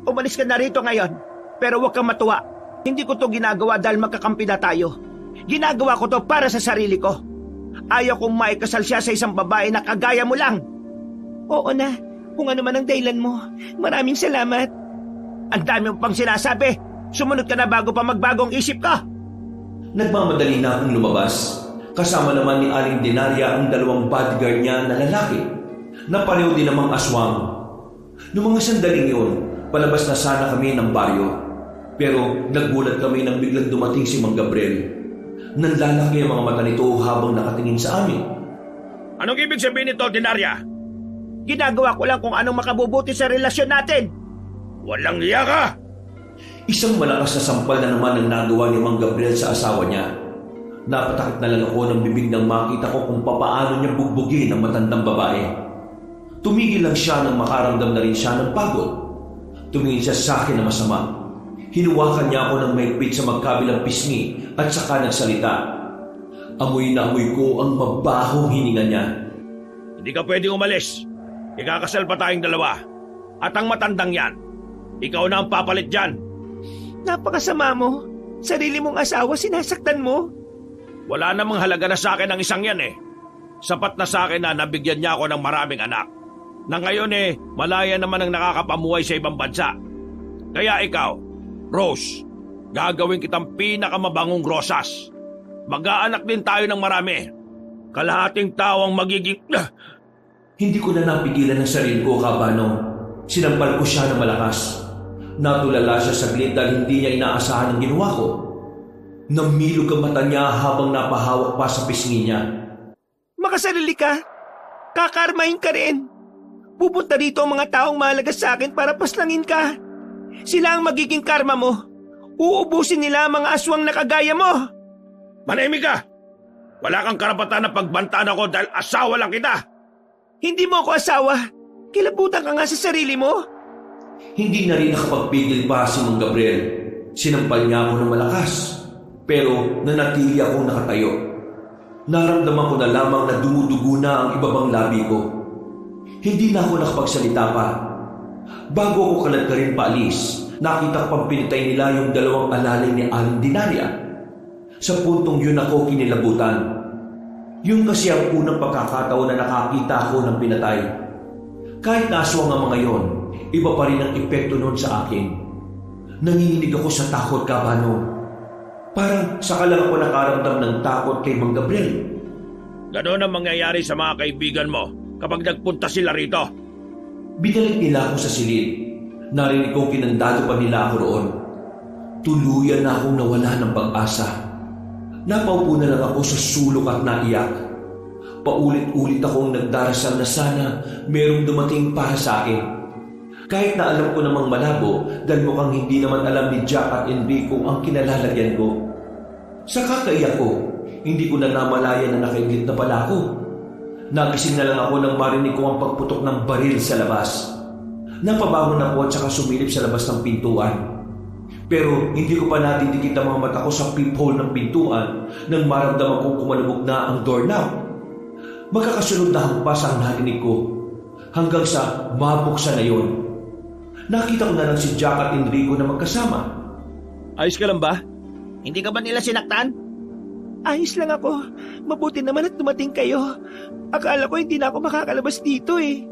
Umalis ka na rito ngayon, pero huwag kang matuwa. Hindi ko to ginagawa dahil magkakampi na tayo. Ginagawa ko to para sa sarili ko. Ayaw kong maikasal siya sa isang babae na kagaya mo lang. Oo na, kung ano man ang dahilan mo. Maraming salamat. Ang dami mo pang sinasabi. Sumunod ka na bago pa magbagong isip ka. Nagmamadali na akong lumabas. Kasama naman ni Aling Denarya ang 2 bodyguard niya na lalaki na pareho din namang aswang. Noong mga sandaling yun, palabas na sana kami ng baryo. Pero naggulat kami nang biglang dumating si Mang Gabriel. Nanlalaki ang mga mata nito habang nakatingin sa amin. Anong ibig sabihin nito, Denarya? Ginagawa ko lang kung anong makabubuti sa relasyon natin. Walang iya ka! Isang malakas na sampal na naman ang nagawa ni Mang Gabriel sa asawa niya. Napatakot na lang ako ng bibig nang makita ko kung papaano niya bugbugin ang matandang babae. Tumigil lang siya nang makaramdam na rin siya ng pagod. Tumingin siya sa akin na masama. Hinuwakan niya ako ng mahigpit sa magkabilang pisngi at saka nagsalita. Amoy na amoy ko ang mabahong hininga niya. Hindi ka pwedeng umalis. Ikakasal pa tayong 2. At ang matandang yan, ikaw na ang papalit dyan. Napakasama mo. Sarili mong asawa sinasaktan mo. Wala namang halaga na sa akin ang isang yan eh. Sapat na sa akin na nabigyan niya ako ng maraming anak. Na ngayon malaya naman ang nakakapamuhay sa ibang bansa. Kaya ikaw, Rose, gagawin kitang pinakamabangong rosas. Mag-aanak din tayo ng marami. Kalahating tao ang magiging... Hindi ko na napigilan ang sarili ko, Kabano. Sinampal ko siya ng malakas. Natulala siya saglit dahil hindi niya inaasahan ang ginawa ko. Namilog ang mata niya habang napahawak pa sa pisngi niya. Makasarili ka. Kakarmahin ka rin. Pupunta dito ang mga taong mahalaga sa akin para paslangin ka. Sila ang magiging karma mo. Uubusin nila ang mga aswang na kagaya mo. Manahimik ka! Wala kang karapatan na pagbantaan ako dahil asawa lang kita! Hindi mo ako asawa. Kilabutan ka nga sa sarili mo. Hindi na rin nakapagpigil pa si Mang Gabriel. Sinampal niya ako ng malakas. Pero nanatili akong nakatayo. Naramdaman ko na lamang na dumudugo na ang ibabang labi ko. Hindi na ako nakapagsalita pa. Bago ako kalat ka rin paalis, nakita ko pang pinitay nila yung 2 alalay ni Aling Dinaria. Sa puntong yun ako kinilabutan. Yun kasi ang unang pagkakataon na nakakita ako ng pinatay. Kahit naswang ang mga yon, iba pa rin ang epekto noon sa akin. Nanginginig ako sa takot, Kabano. Parang saka lang ako nakaramdam ng takot kay Mang Gabriel. Ganon ang mangyayari sa mga kaibigan mo kapag nagpunta sila rito. Binalik nila ako sa silid. Narinig kong kinandado pa nila ako roon. Tuluyan na akong nawala ng pag-asa. Napaupo na lang ako sa sulok at naiyak. Paulit-ulit akong nagdarasal na sana merong dumating para sa akin. Kahit na alam ko namang malabo dahil mukhang hindi naman alam ni Jack at Enrico ang kinalalagyan ko. Sa kakaiyak ko, hindi ko na namalayan na nakaiglit na pala ako. Nagising na lang ako nang marinig ko ang pagputok ng baril sa labas. Napabangon ako at saka sumilip sa labas ng pintuan. Pero hindi ko pa natidikit ang mga mata ko sa peephole ng pintuan nang maramdaman kong kumalubog na ang doorknob. Magkakasunod na hampas ang narinig ko hanggang sa mabuksan na yon. Nakita ko na lang si Jack at Enrico na magkasama. Ayos ka lang ba? Hindi ka ba nila sinaktan? Ayos lang ako. Mabuti naman at dumating kayo. Akala ko hindi na ako makakalabas dito eh.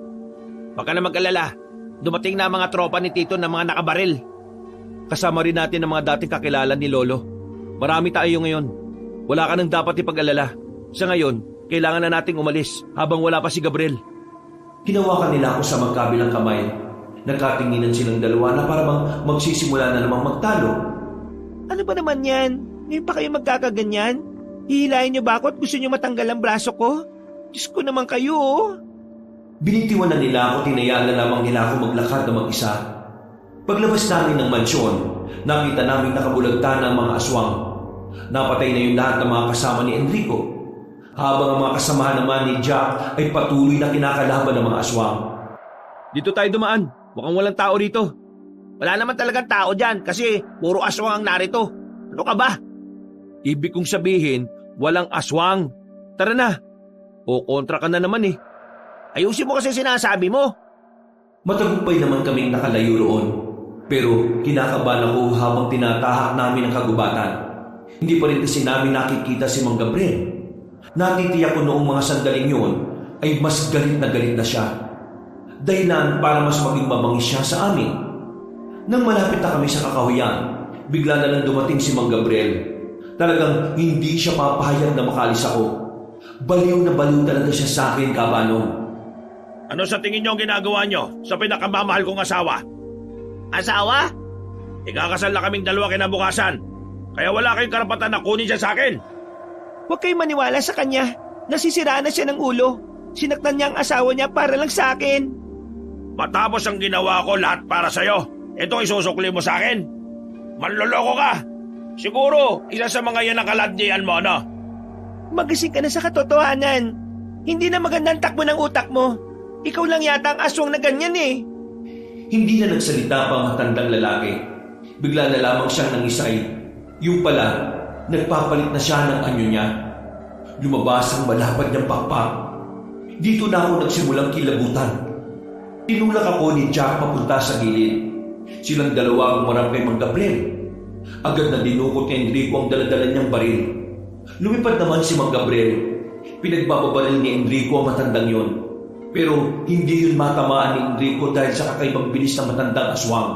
Huwag ka na mag-alala. Dumating na ang mga tropa ni Tito na mga nakabaril. Kasama rin natin ang mga dating kakilala ni Lolo. Marami tayo ngayon. Wala ka nang dapat ipag-alala. Sa ngayon, kailangan na nating umalis habang wala pa si Gabriel. Hinawakan nila ako sa magkabilang kamay. Nagkatinginan silang dalawa na parang magsisimula na namang magtalo. Ano ba naman yan? Ngayon pa kayo magkakaganyan? Hihilahin niyo ba ako at gusto niyo matanggal ang braso ko? Diyos ko naman kayo oh. Binitiwan na nila ako, tinayaan na lamang nila ako maglakad na mag-isa. Paglabas namin ng mansyon, nakita namin nakabulagtan ang mga aswang. Napatay na yung lahat ng mga kasama ni Enrico. Habang ang mga kasamahan naman ni Jack ay patuloy na kinakalaban ng mga aswang. Dito tayo dumaan. Mukhang walang tao rito. Wala naman talagang tao dyan kasi puro aswang ang narito. Ano ka ba? Ibig kong sabihin, walang aswang. Tara na. O kontra ka na naman eh. Ayusin mo kasi sinasabi mo. Matagumpay naman kaming nakalayo roon. Pero kinakabahan ako habang tinatahak namin ang kagubatan. Hindi pa rin kasi namin nakikita si Mang Gabriel. Natitiyak ko noong mga sandaling yun ay mas galit na siya. Dahilan para mas maging mabangis siya sa amin. Nang malapit na kami sa kakahuyan, bigla na lang dumating si Mang Gabriel. Talagang hindi siya papahayag na makalis ako. Baliw na baliw talaga siya sa akin, Kabano. Ano sa tingin niyo ang ginagawa niyo sa pinakamamahal kong asawa? Asawa? Ikakasal na kaming dalawa kinabukasan. Kaya wala kayong karapatan na kunin siya sa akin. Huwag kayong maniwala sa kanya. Nasisiraan na siya ng ulo. Sinaktan niya ang asawa niya para lang sa akin. Matapos ang ginawa ko lahat para sa'yo, itong isusukli mo sa akin? Manloloko ka! Siguro, isa sa mga yan ang kaladnian mo, no? Magising ka na sa katotohanan. Hindi na magandang takbo ng utak mo. Ikaw lang yata ang aswang na ganyan eh. Hindi na nagsalita pa ang matandang lalaki. Bigla na lamang siyang nangisay. Yung pala, nagpapalit na siya ng anyo niya. Lumabas ang malapad niyang pakpak. Dito na ako nagsimulang kilabutan. Tinulak ako ni Jack papunta sa gilid. Silang dalawa ang umarap kay Mang Gabriel. Agad na dinukot ni Enrico ang daladala niyang baril. Lumipad naman si Mang Gabriel. Pinagbababaril ni Enrico ang matandang yon. Pero hindi yun matamaan ni Enrico dahil sa kakaibang bilis ng matandang aswang.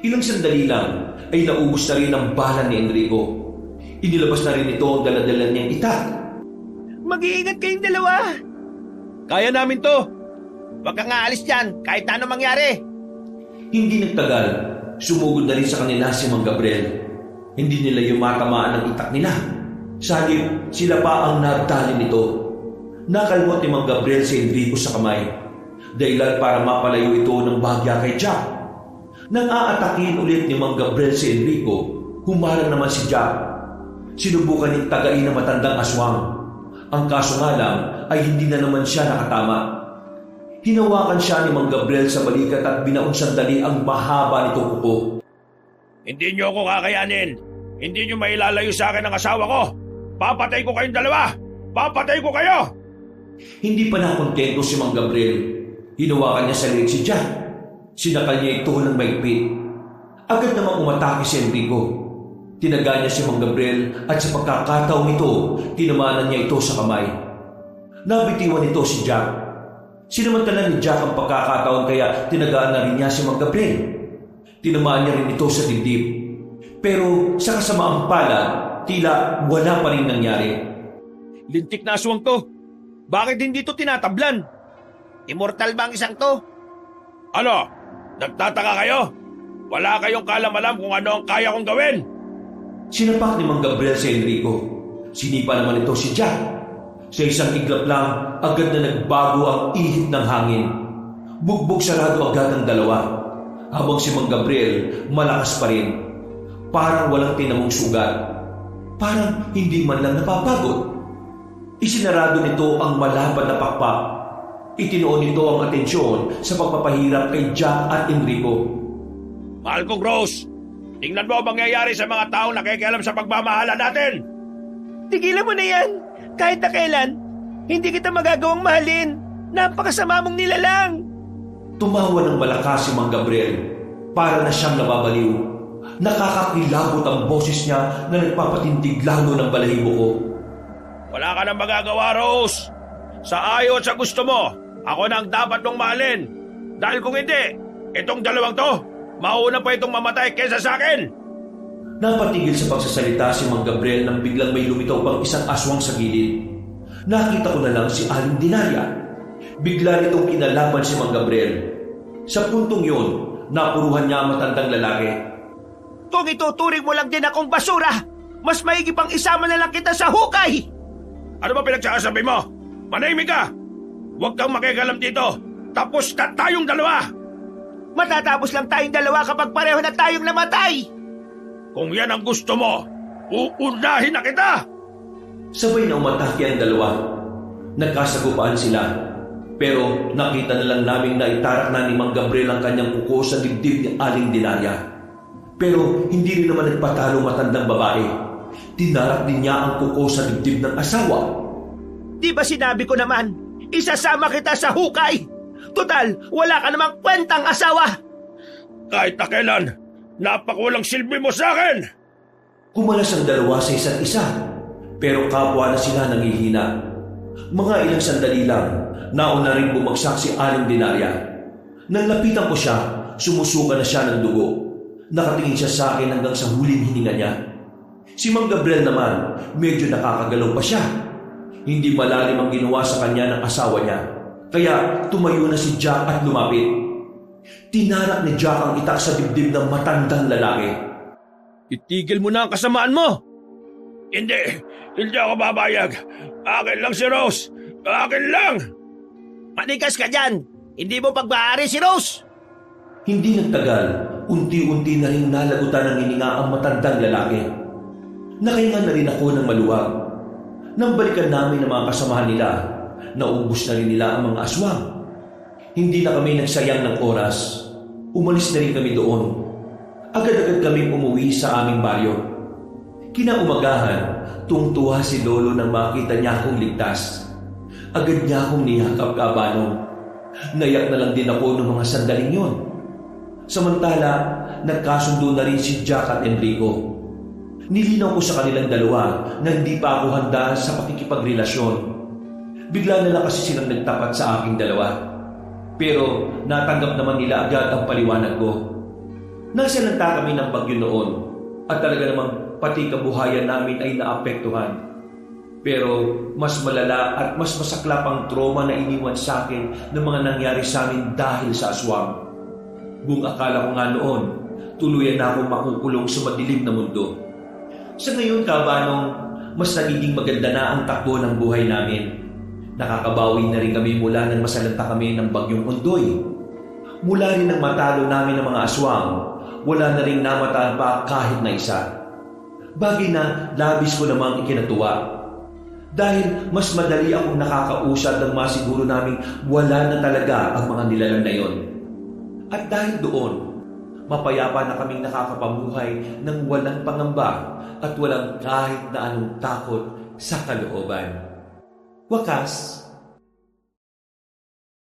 Ilang sandali lang ay naubos na rin ang bala ni Enrico. Inilabas na rin ito ang daladala niyang itak. Mag-iingat kayong dalawa. Kaya namin to. Huwag kang aalis dyan kahit na ano mangyari. Hindi nagtagal. sumugod na rin sa kanila si Mang Gabriel. Hindi nila yung matamaan ng itak nila. Sa halip, sila pa ang nagdali nito. Nakalmot ni Mang Gabriel si Enrico sa kamay. Dahilan para mapalayo ito ng bahagya kay Jack. Nang aatakin ulit ni Mang Gabriel si Enrico, humarang naman si Jack. Sinubukan niyang tagain ng matandang aswang. Ang kaso nga lang ay hindi na naman siya nakatama. Hinawakan siya ni Mang Gabriel sa balikat at binaon sandali ang mahaba nitong kuko. Hindi niyo ako kakayanin. Hindi niyo mailalayo sa akin ang asawa ko. Papatay ko kayong dalawa. Papatay ko kayo. Hindi pa nakontento si Mang Gabriel. Hinawakan niya sa leeg si Jack. Sinakal niya ito ng maigpit. Agad namang umatake si Enrico. Tinaga niya si Mang Gabriel at sa pagkakataong ito, tinamanan niya ito sa kamay. Nabitiwan ito si Jack. Sinamantala ni Jack ang pagkakataon kaya tinagaan na rin niya si Mang Gabriel. Tinamaan niya rin ito sa dibdib. Pero sa kasamaang palad, tila wala pa rin nangyari. Lintik na aswang to. Bakit hindi to tinatablan? Immortal ba ang isang to? Ano? Nagtataka kayo? Wala kayong kalam-alam kung ano ang kaya kong gawin. Sinapak ni Mang Gabriel si Enrico. Sinipa naman ito si Jack. Sa isang iglap lang, agad na nagbago ang ihip ng hangin. Bugbog sarado agad ang dalawa. Habang si Mang Gabriel malakas pa rin. Parang walang tinamong sugat. Parang hindi man lang napapagod. Isinarado nito ang malapad na pakpak. Itinoon nito ang atensyon sa pagpapahirap kay Jack at Enrico. Mahal kong Rose, tingnan mo ang mangyayari sa mga taong nakikialam sa pagmamahala natin. Tigilan mo na yan. Kahit na kailan, hindi kita magagawang mahalin. Napakasama mong nilalang. Tumawa ng malakas si Mang Gabriel. Para na siyang nababaliw. Nakakakilabot ang boses niya na nagpapatindig lalo ng balahibo ko. Wala ka nang magagawa, Rose. Sa ayaw at sa gusto mo, ako na ang dapat mong mahalin. Dahil kung hindi, itong dalawang to, mauna pa itong mamatay kaysa sa akin. Napatigil sa pagsasalita si Mang Gabriel nang biglang may lumitaw pang isang aswang sa gilid. Nakita ko na lang si Aling Dinaria. Bigla nitong kinalaban si Mang Gabriel. Sa puntong yun, napuruhan niya ang matandang lalaki. Kung ituturing mo lang din akong basura, mas maigi pang isama na lang kita sa hukay! Ano ba pinagsasabi mo? Manahimik ka! Huwag kang makikialam dito! Tapos na tayong dalawa! Matatapos lang tayong dalawa kapag pareho na tayong namatay! Kung yan ang gusto mo, uunahin na kita! Sabay na umatake ang dalawa. Nagkasagupaan sila. Pero nakita na lang namin na itarak na ni Mang Gabriel ang kanyang kuko sa dibdib ni Aling Dinaria. Pero hindi rin naman nagpatalo matandang babae. Tinarak din niya ang kuko sa dibdib ng asawa. Di ba sinabi ko naman, isasama kita sa hukay? Total, wala ka namang kwentang asawa! Kahit na kailan, napakawalang silbi mo sa akin! Kumalas ang dalawa sa isa't isa. Pero kapwa na sila nangihina. Mga ilang sandali lang, nauna rin bumagsak si Aling Dinaria. Nang lapitan ko siya, sumusuka na siya ng dugo. Nakatingin siya sa akin hanggang sa huling hininga niya. Si Mang Gabriel naman, medyo nakakagalaw pa siya. Hindi malalim ang ginawa sa kanya ng asawa niya. Kaya tumayo na si Jack at lumapit. Tinarak ni Jack ang itak sa dibdib ng matandang lalaki. Itigil mo na ang kasamaan mo! Hindi ako babayag. Akin lang si Rose. Akin lang! Manigas ka dyan! Hindi mo pagbaari si Rose! Hindi nagtagal, unti-unti na rin nalagutan ng hininga ang matandang lalaki. Nakahinga na rin ako ng maluwag. Nang balikan namin ang mga kasamahan nila, naubos na rin nila ang mga aswang. Hindi na kami nagsayang ng oras. Umalis na rin kami doon. Agad-agad kami umuwi sa aming baryo. Kinaumagahan, tungtuwa si Lolo nang makita niya akong ligtas. Agad niya akong niyakap kaabano. Nayak na lang din ako noong mga sandaling yon. Samantala, nagkasundo na rin si Jack at Enrico. Nilinaw ko sa kanilang dalawa na hindi pa ako handa sa pakikipagrelasyon. Bigla na lang kasi silang nagtapat sa aking dalawa. Pero natanggap naman nila agad ang paliwanag ko. Nasalanta kami ng bagyo noon at talaga namang pati kabuhayan namin ay naapektuhan. Pero mas malala at mas masaklap ang trauma na iniwan sa akin ng mga nangyari sa amin dahil sa aswang. Buong akala ko nga noon tuluyan na akong makukulong sa madilim na mundo. Sa ngayon, Kabanong, mas nagiging maganda na ang takbo ng buhay namin. Nakakabawi na rin kami mula nang masalanta kami ng bagyong Ondoy. Mula rin nang matalo namin ng mga aswang, wala na rin namataan pa kahit na isa. Bagay na labis ko namang ikinatuwa. Dahil mas madali akong nakakausad ng masiguro naming wala na talaga ang mga nilalang na yon. At dahil doon, mapayapa na kaming nakakapamuhay ng walang pangamba at walang kahit na anong takot sa kalooban. Wakas,